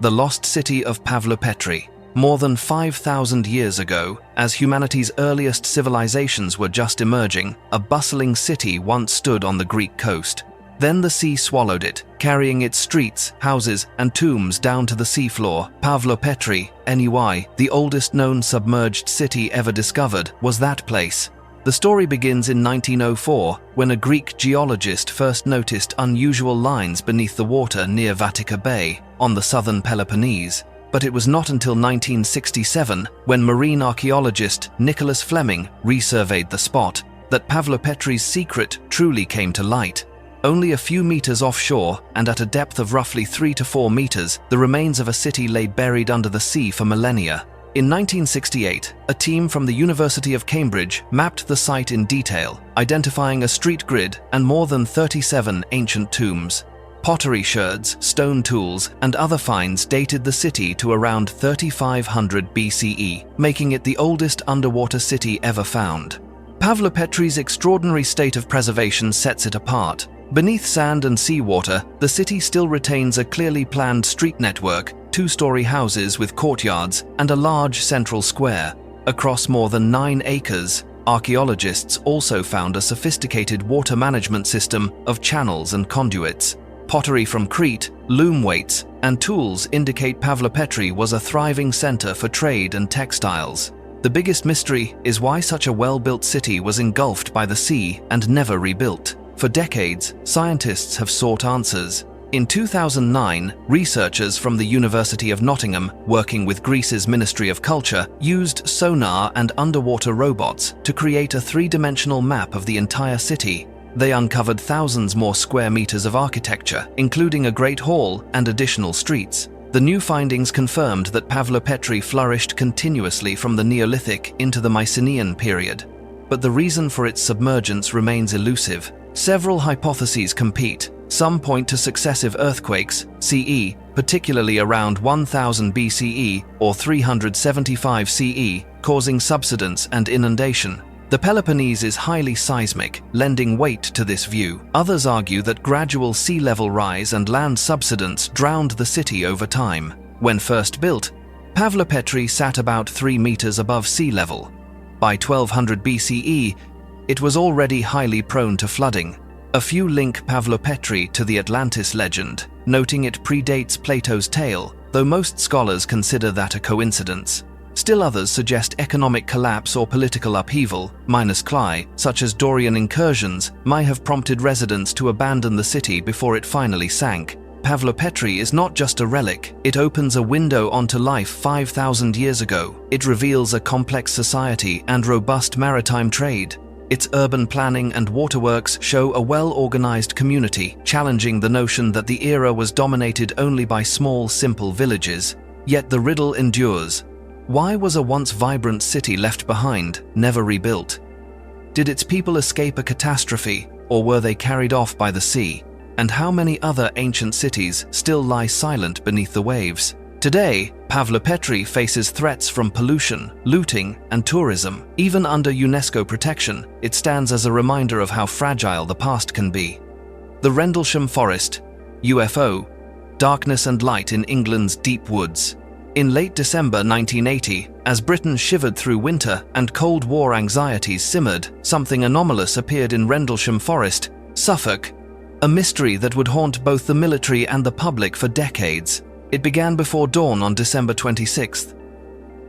The lost city of Pavlopetri. More than 5,000 years ago, as humanity's earliest civilizations were just emerging, a bustling city once stood on the Greek coast. Then the sea swallowed it, carrying its streets, houses, and tombs down to the seafloor. Pavlopetri, Moai, the oldest known submerged city ever discovered, was that place. The story begins in 1904, when a Greek geologist first noticed unusual lines beneath the water near Vatica Bay, on the southern Peloponnese. But it was not until 1967, when marine archaeologist Nicholas Fleming resurveyed the spot, that Pavlopetri's secret truly came to light. Only a few meters offshore, and at a depth of roughly 3 to 4 meters, the remains of a city lay buried under the sea for millennia. In 1968, a team from the University of Cambridge mapped the site in detail, identifying a street grid and more than 37 ancient tombs. Pottery sherds, stone tools, and other finds dated the city to around 3500 BCE, making it the oldest underwater city ever found. Pavlopetri's extraordinary state of preservation sets it apart. Beneath sand and seawater, the city still retains a clearly planned street network, 2-story houses with courtyards, and a large central square. Across more than 9 acres, archaeologists also found a sophisticated water management system of channels and conduits. Pottery from Crete, loom weights, and tools indicate Pavlopetri was a thriving center for trade and textiles. The biggest mystery is why such a well-built city was engulfed by the sea and never rebuilt. For decades, scientists have sought answers. In 2009, researchers from the University of Nottingham, working with Greece's Ministry of Culture, used sonar and underwater robots to create a 3-dimensional map of the entire city. They uncovered thousands more square meters of architecture, including a Great Hall and additional streets. The new findings confirmed that Pavlopetri flourished continuously from the Neolithic into the Mycenaean period. But the reason for its submergence remains elusive. Several hypotheses compete. Some point to successive earthquakes, CE, particularly around 1000 BCE or 375 CE, causing subsidence and inundation. The Peloponnese is highly seismic, lending weight to this view. Others argue that gradual sea level rise and land subsidence drowned the city over time. When first built, Pavlopetri sat about 3 meters above sea level. By 1200 BCE, it was already highly prone to flooding. A few link Pavlopetri to the Atlantis legend, noting it predates Plato's tale, though most scholars consider that a coincidence. Still others suggest economic collapse or political upheaval, minus Cly, such as Dorian incursions, might have prompted residents to abandon the city before it finally sank. Pavlopetri is not just a relic, it opens a window onto life 5,000 years ago. It reveals a complex society and robust maritime trade. Its urban planning and waterworks show a well-organized community, challenging the notion that the era was dominated only by small, simple villages. Yet the riddle endures. Why was a once vibrant city left behind, never rebuilt? Did its people escape a catastrophe, or were they carried off by the sea? And how many other ancient cities still lie silent beneath the waves? Today, Pavlopetri faces threats from pollution, looting, and tourism. Even under UNESCO protection, it stands as a reminder of how fragile the past can be. The Rendlesham Forest, UFO, darkness and light in England's deep woods. In late December 1980, as Britain shivered through winter and Cold War anxieties simmered, something anomalous appeared in Rendlesham Forest, Suffolk, a mystery that would haunt both the military and the public for decades. It began before dawn on December 26th.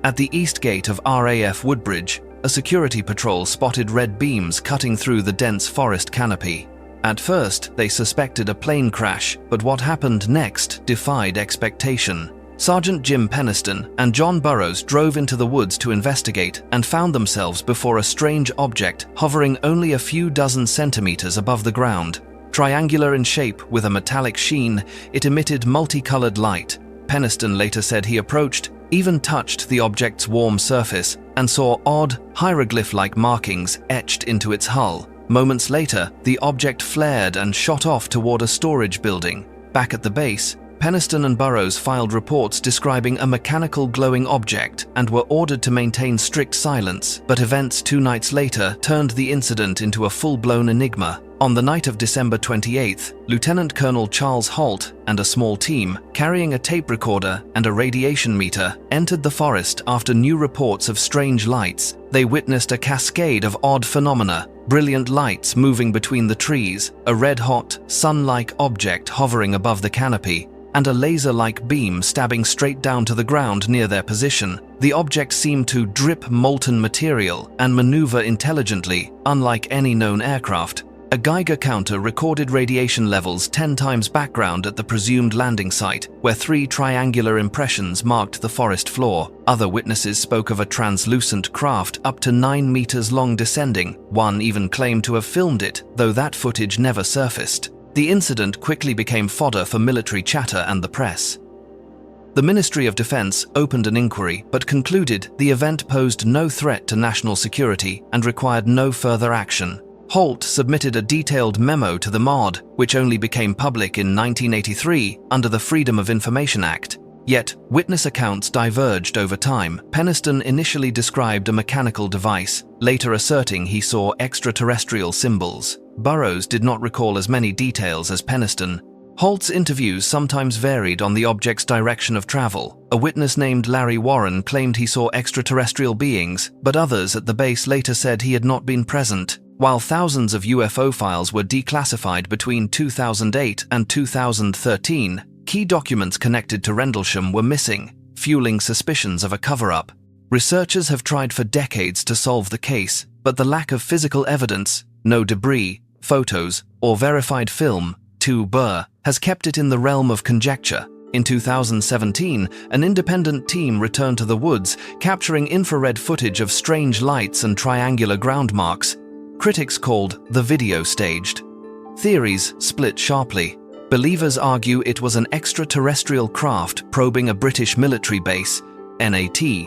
At the east gate of RAF Woodbridge, a security patrol spotted red beams cutting through the dense forest canopy. At first, they suspected a plane crash, but what happened next defied expectation. Sergeant Jim Penniston and John Burroughs drove into the woods to investigate and found themselves before a strange object hovering only a few dozen centimeters above the ground. Triangular in shape with a metallic sheen, it emitted multicolored light. Penniston later said he approached, even touched the object's warm surface, and saw odd, hieroglyph-like markings etched into its hull. Moments later, the object flared and shot off toward a storage building. Back at the base, Penniston and Burroughs filed reports describing a mechanical glowing object and were ordered to maintain strict silence, but events 2 nights later turned the incident into a full-blown enigma. On the night of December 28th, Lieutenant Colonel Charles Holt and a small team, carrying a tape recorder and a radiation meter, entered the forest after new reports of strange lights. They witnessed a cascade of odd phenomena, brilliant lights moving between the trees, a red-hot, sun-like object hovering above the canopy, and a laser-like beam stabbing straight down to the ground near their position. The object seemed to drip molten material and maneuver intelligently, unlike any known aircraft. A Geiger counter recorded radiation levels 10 times background at the presumed landing site, where 3 triangular impressions marked the forest floor. Other witnesses spoke of a translucent craft up to 9 meters long descending. One even claimed to have filmed it, though that footage never surfaced. The incident quickly became fodder for military chatter and the press. The Ministry of Defense opened an inquiry but concluded the event posed no threat to national security and required no further action. Holt submitted a detailed memo to the MOD, which only became public in 1983 under the Freedom of Information Act. Yet, witness accounts diverged over time. Penniston initially described a mechanical device, later asserting he saw extraterrestrial symbols. Burroughs did not recall as many details as Penniston. Holt's interviews sometimes varied on the object's direction of travel. A witness named Larry Warren claimed he saw extraterrestrial beings, but others at the base later said he had not been present. While thousands of UFO files were declassified between 2008 and 2013, key documents connected to Rendlesham were missing, fueling suspicions of a cover-up. Researchers have tried for decades to solve the case, but the lack of physical evidence, no debris, photos, or verified film, too Burr, has kept it in the realm of conjecture. In 2017, an independent team returned to the woods, capturing infrared footage of strange lights and triangular ground marks. Critics called the video staged. Theories split sharply. Believers argue it was an extraterrestrial craft probing a British military base, NAT,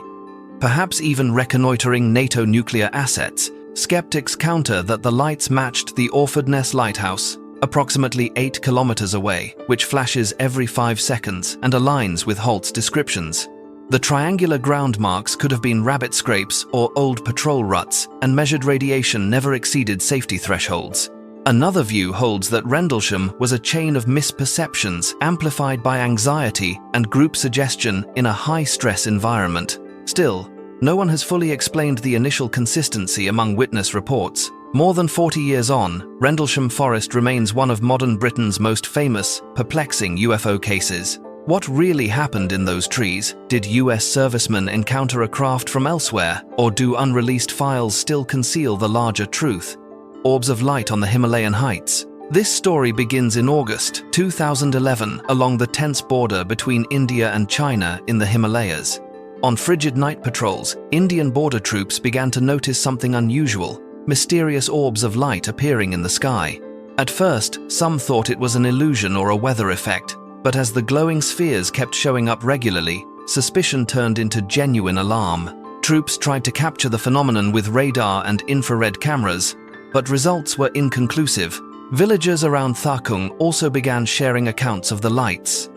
perhaps even reconnoitering NATO nuclear assets. Skeptics counter that the lights matched the Orfordness Lighthouse, approximately 8 kilometers away, which flashes every 5 seconds and aligns with Holt's descriptions. The triangular ground marks could have been rabbit scrapes or old patrol ruts, and measured radiation never exceeded safety thresholds. Another view holds that Rendlesham was a chain of misperceptions amplified by anxiety and group suggestion in a high-stress environment. Still, no one has fully explained the initial consistency among witness reports. More than 40 years on, Rendlesham Forest remains one of modern Britain's most famous, perplexing UFO cases. What really happened in those trees? Did US servicemen encounter a craft from elsewhere, or do unreleased files still conceal the larger truth? Orbs of light on the Himalayan heights. This story begins in August 2011 along the tense border between India and China in the Himalayas. On frigid night patrols, Indian border troops began to notice something unusual, mysterious orbs of light appearing in the sky. At first, some thought it was an illusion or a weather effect, but as the glowing spheres kept showing up regularly, suspicion turned into genuine alarm. Troops tried to capture the phenomenon with radar and infrared cameras, but results were inconclusive. Villagers around Thakung also began sharing accounts of the lights,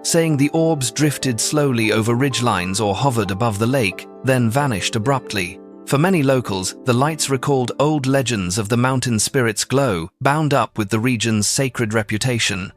saying the orbs drifted slowly over ridgelines or hovered above the lake, then vanished abruptly. For many locals, the lights recalled old legends of the mountain spirit's glow, bound up with the region's sacred reputation.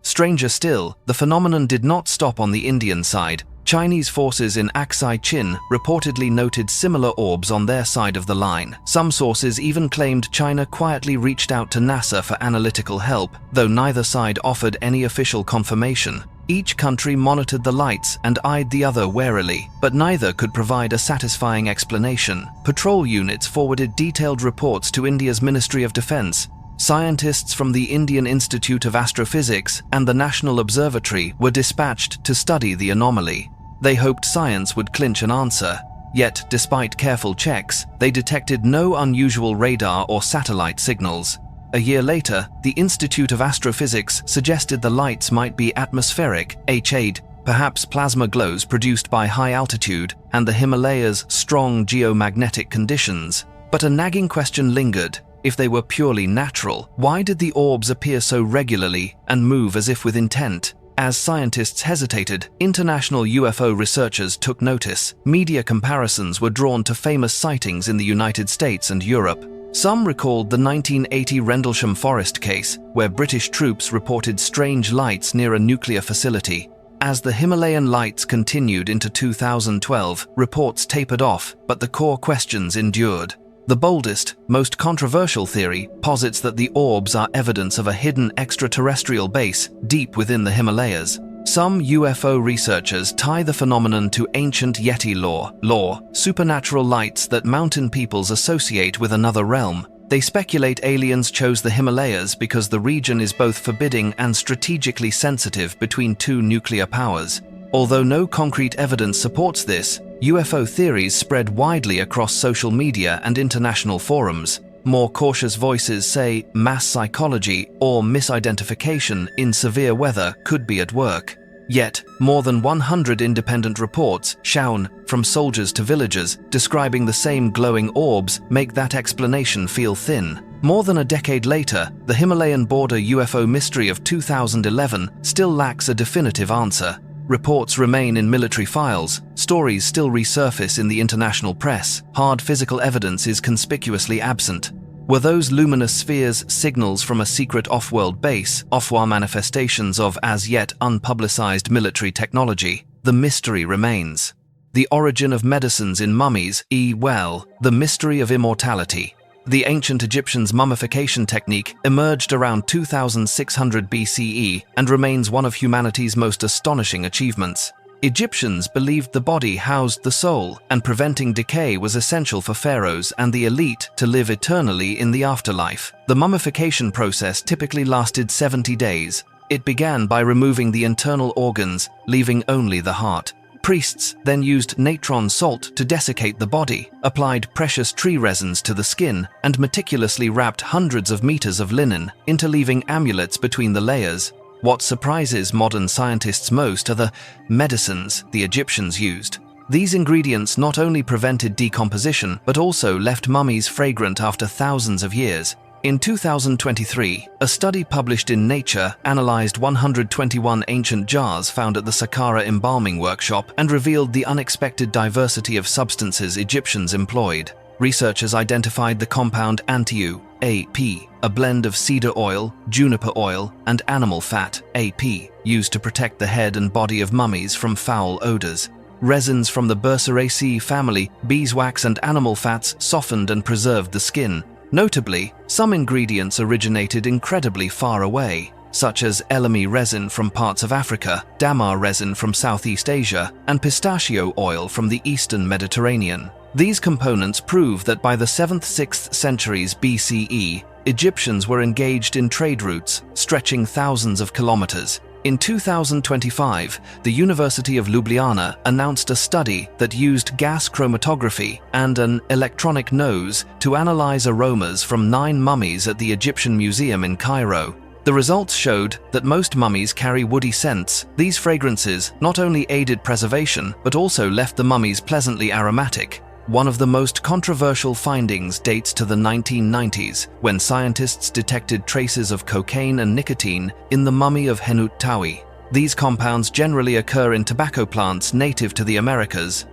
Stranger still, the phenomenon did not stop on the Indian side. Chinese forces in Aksai Chin reportedly noted similar orbs on their side of the line. Some sources even claimed China quietly reached out to NASA for analytical help, though neither side offered any official confirmation. Each country monitored the lights and eyed the other warily, but neither could provide a satisfying explanation. Patrol units forwarded detailed reports to India's Ministry of Defense, Scientists from the Indian Institute of Astrophysics and the National Observatory were dispatched to study the anomaly. They hoped science would clinch an answer. Yet, despite careful checks, they detected no unusual radar or satellite signals. A year later, the Institute of Astrophysics suggested the lights might be atmospheric, H8, perhaps plasma glows produced by high altitude and the Himalayas' strong geomagnetic conditions. But a nagging question lingered. If they were purely natural, why did the orbs appear so regularly and move as if with intent? As scientists hesitated, international UFO researchers took notice. Media comparisons were drawn to famous sightings in the United States and Europe. Some recalled the 1980 Rendlesham Forest case, where British troops reported strange lights near a nuclear facility. As the Himalayan lights continued into 2012, reports tapered off, but the core questions endured. The boldest, most controversial theory posits that the orbs are evidence of a hidden extraterrestrial base deep within the Himalayas. Some UFO researchers tie the phenomenon to ancient Yeti lore, supernatural lights that mountain peoples associate with another realm. They speculate aliens chose the Himalayas because the region is both forbidding and strategically sensitive between two nuclear powers. Although no concrete evidence supports this, UFO theories spread widely across social media and international forums. More cautious voices say mass psychology or misidentification in severe weather could be at work. Yet, more than 100 independent reports, shown from soldiers to villagers, describing the same glowing orbs make that explanation feel thin. More than a decade later, the Himalayan border UFO mystery of 2011 still lacks a definitive answer. Reports remain in military files, stories still resurface in the international press, hard physical evidence is conspicuously absent. Were those luminous spheres signals from a secret off-world base, off-war manifestations of as-yet unpublicized military technology? The mystery remains. The origin of medicines in mummies, the mystery of immortality. The ancient Egyptians' mummification technique emerged around 2600 BCE and remains one of humanity's most astonishing achievements. Egyptians believed the body housed the soul, and preventing decay was essential for pharaohs and the elite to live eternally in the afterlife. The mummification process typically lasted 70 days. It began by removing the internal organs, leaving only the heart. Priests then used natron salt to desiccate the body, applied precious tree resins to the skin, and meticulously wrapped hundreds of meters of linen, interleaving amulets between the layers. What surprises modern scientists most are the medicines the Egyptians used. These ingredients not only prevented decomposition, but also left mummies fragrant after thousands of years. In 2023, a study published in Nature analyzed 121 ancient jars found at the Saqqara embalming workshop and revealed the unexpected diversity of substances Egyptians employed. Researchers identified the compound Antiu, AP, a blend of cedar oil, juniper oil, and animal fat, AP, used to protect the head and body of mummies from foul odors. Resins from the Burseraceae family, beeswax and animal fats softened and preserved the skin. Notably, some ingredients originated incredibly far away, such as elemi resin from parts of Africa, damar resin from Southeast Asia, and pistachio oil from the Eastern Mediterranean. These components prove that by the 7th–6th centuries BCE, Egyptians were engaged in trade routes stretching thousands of kilometers. In 2025, the University of Ljubljana announced a study that used gas chromatography and an electronic nose to analyze aromas from 9 mummies at the Egyptian Museum in Cairo. The results showed that most mummies carry woody scents. These fragrances not only aided preservation, but also left the mummies pleasantly aromatic. One of the most controversial findings dates to the 1990s, when scientists detected traces of cocaine and nicotine in the mummy of Henut Tawi. These compounds generally occur in tobacco plants native to the Americas,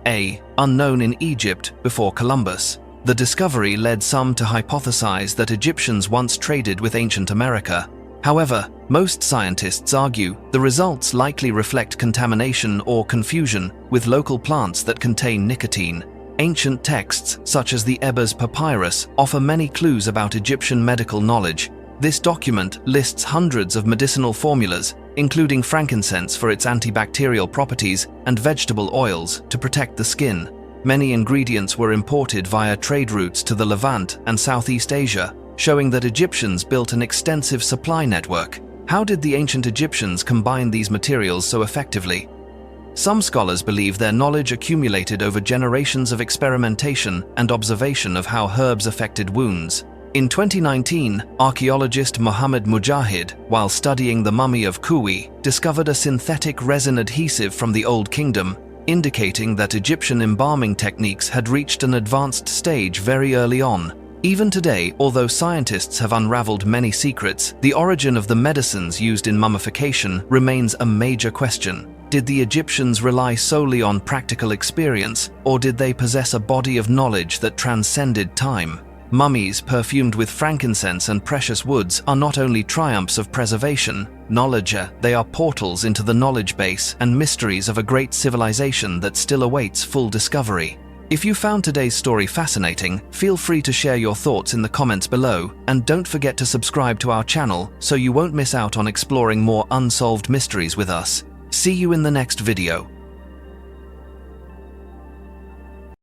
unknown in Egypt before Columbus. The discovery led some to hypothesize that Egyptians once traded with ancient America. However, most scientists argue the results likely reflect contamination or confusion with local plants that contain nicotine. Ancient texts, such as the Ebers Papyrus, offer many clues about Egyptian medical knowledge. This document lists hundreds of medicinal formulas, including frankincense for its antibacterial properties and vegetable oils to protect the skin. Many ingredients were imported via trade routes to the Levant and Southeast Asia, showing that Egyptians built an extensive supply network. How did the ancient Egyptians combine these materials so effectively? Some scholars believe their knowledge accumulated over generations of experimentation and observation of how herbs affected wounds. In 2019, archaeologist Mohammed Mujahid, while studying the mummy of Kuwi, discovered a synthetic resin adhesive from the Old Kingdom, indicating that Egyptian embalming techniques had reached an advanced stage very early on. Even today, although scientists have unraveled many secrets, the origin of the medicines used in mummification remains a major question. Did the Egyptians rely solely on practical experience, or did they possess a body of knowledge that transcended time? Mummies perfumed with frankincense and precious woods are not only triumphs of preservation, knowledge, they are portals into the knowledge base and mysteries of a great civilization that still awaits full discovery. If you found today's story fascinating, feel free to share your thoughts in the comments below, and don't forget to subscribe to our channel so you won't miss out on exploring more unsolved mysteries with us. See you in the next video.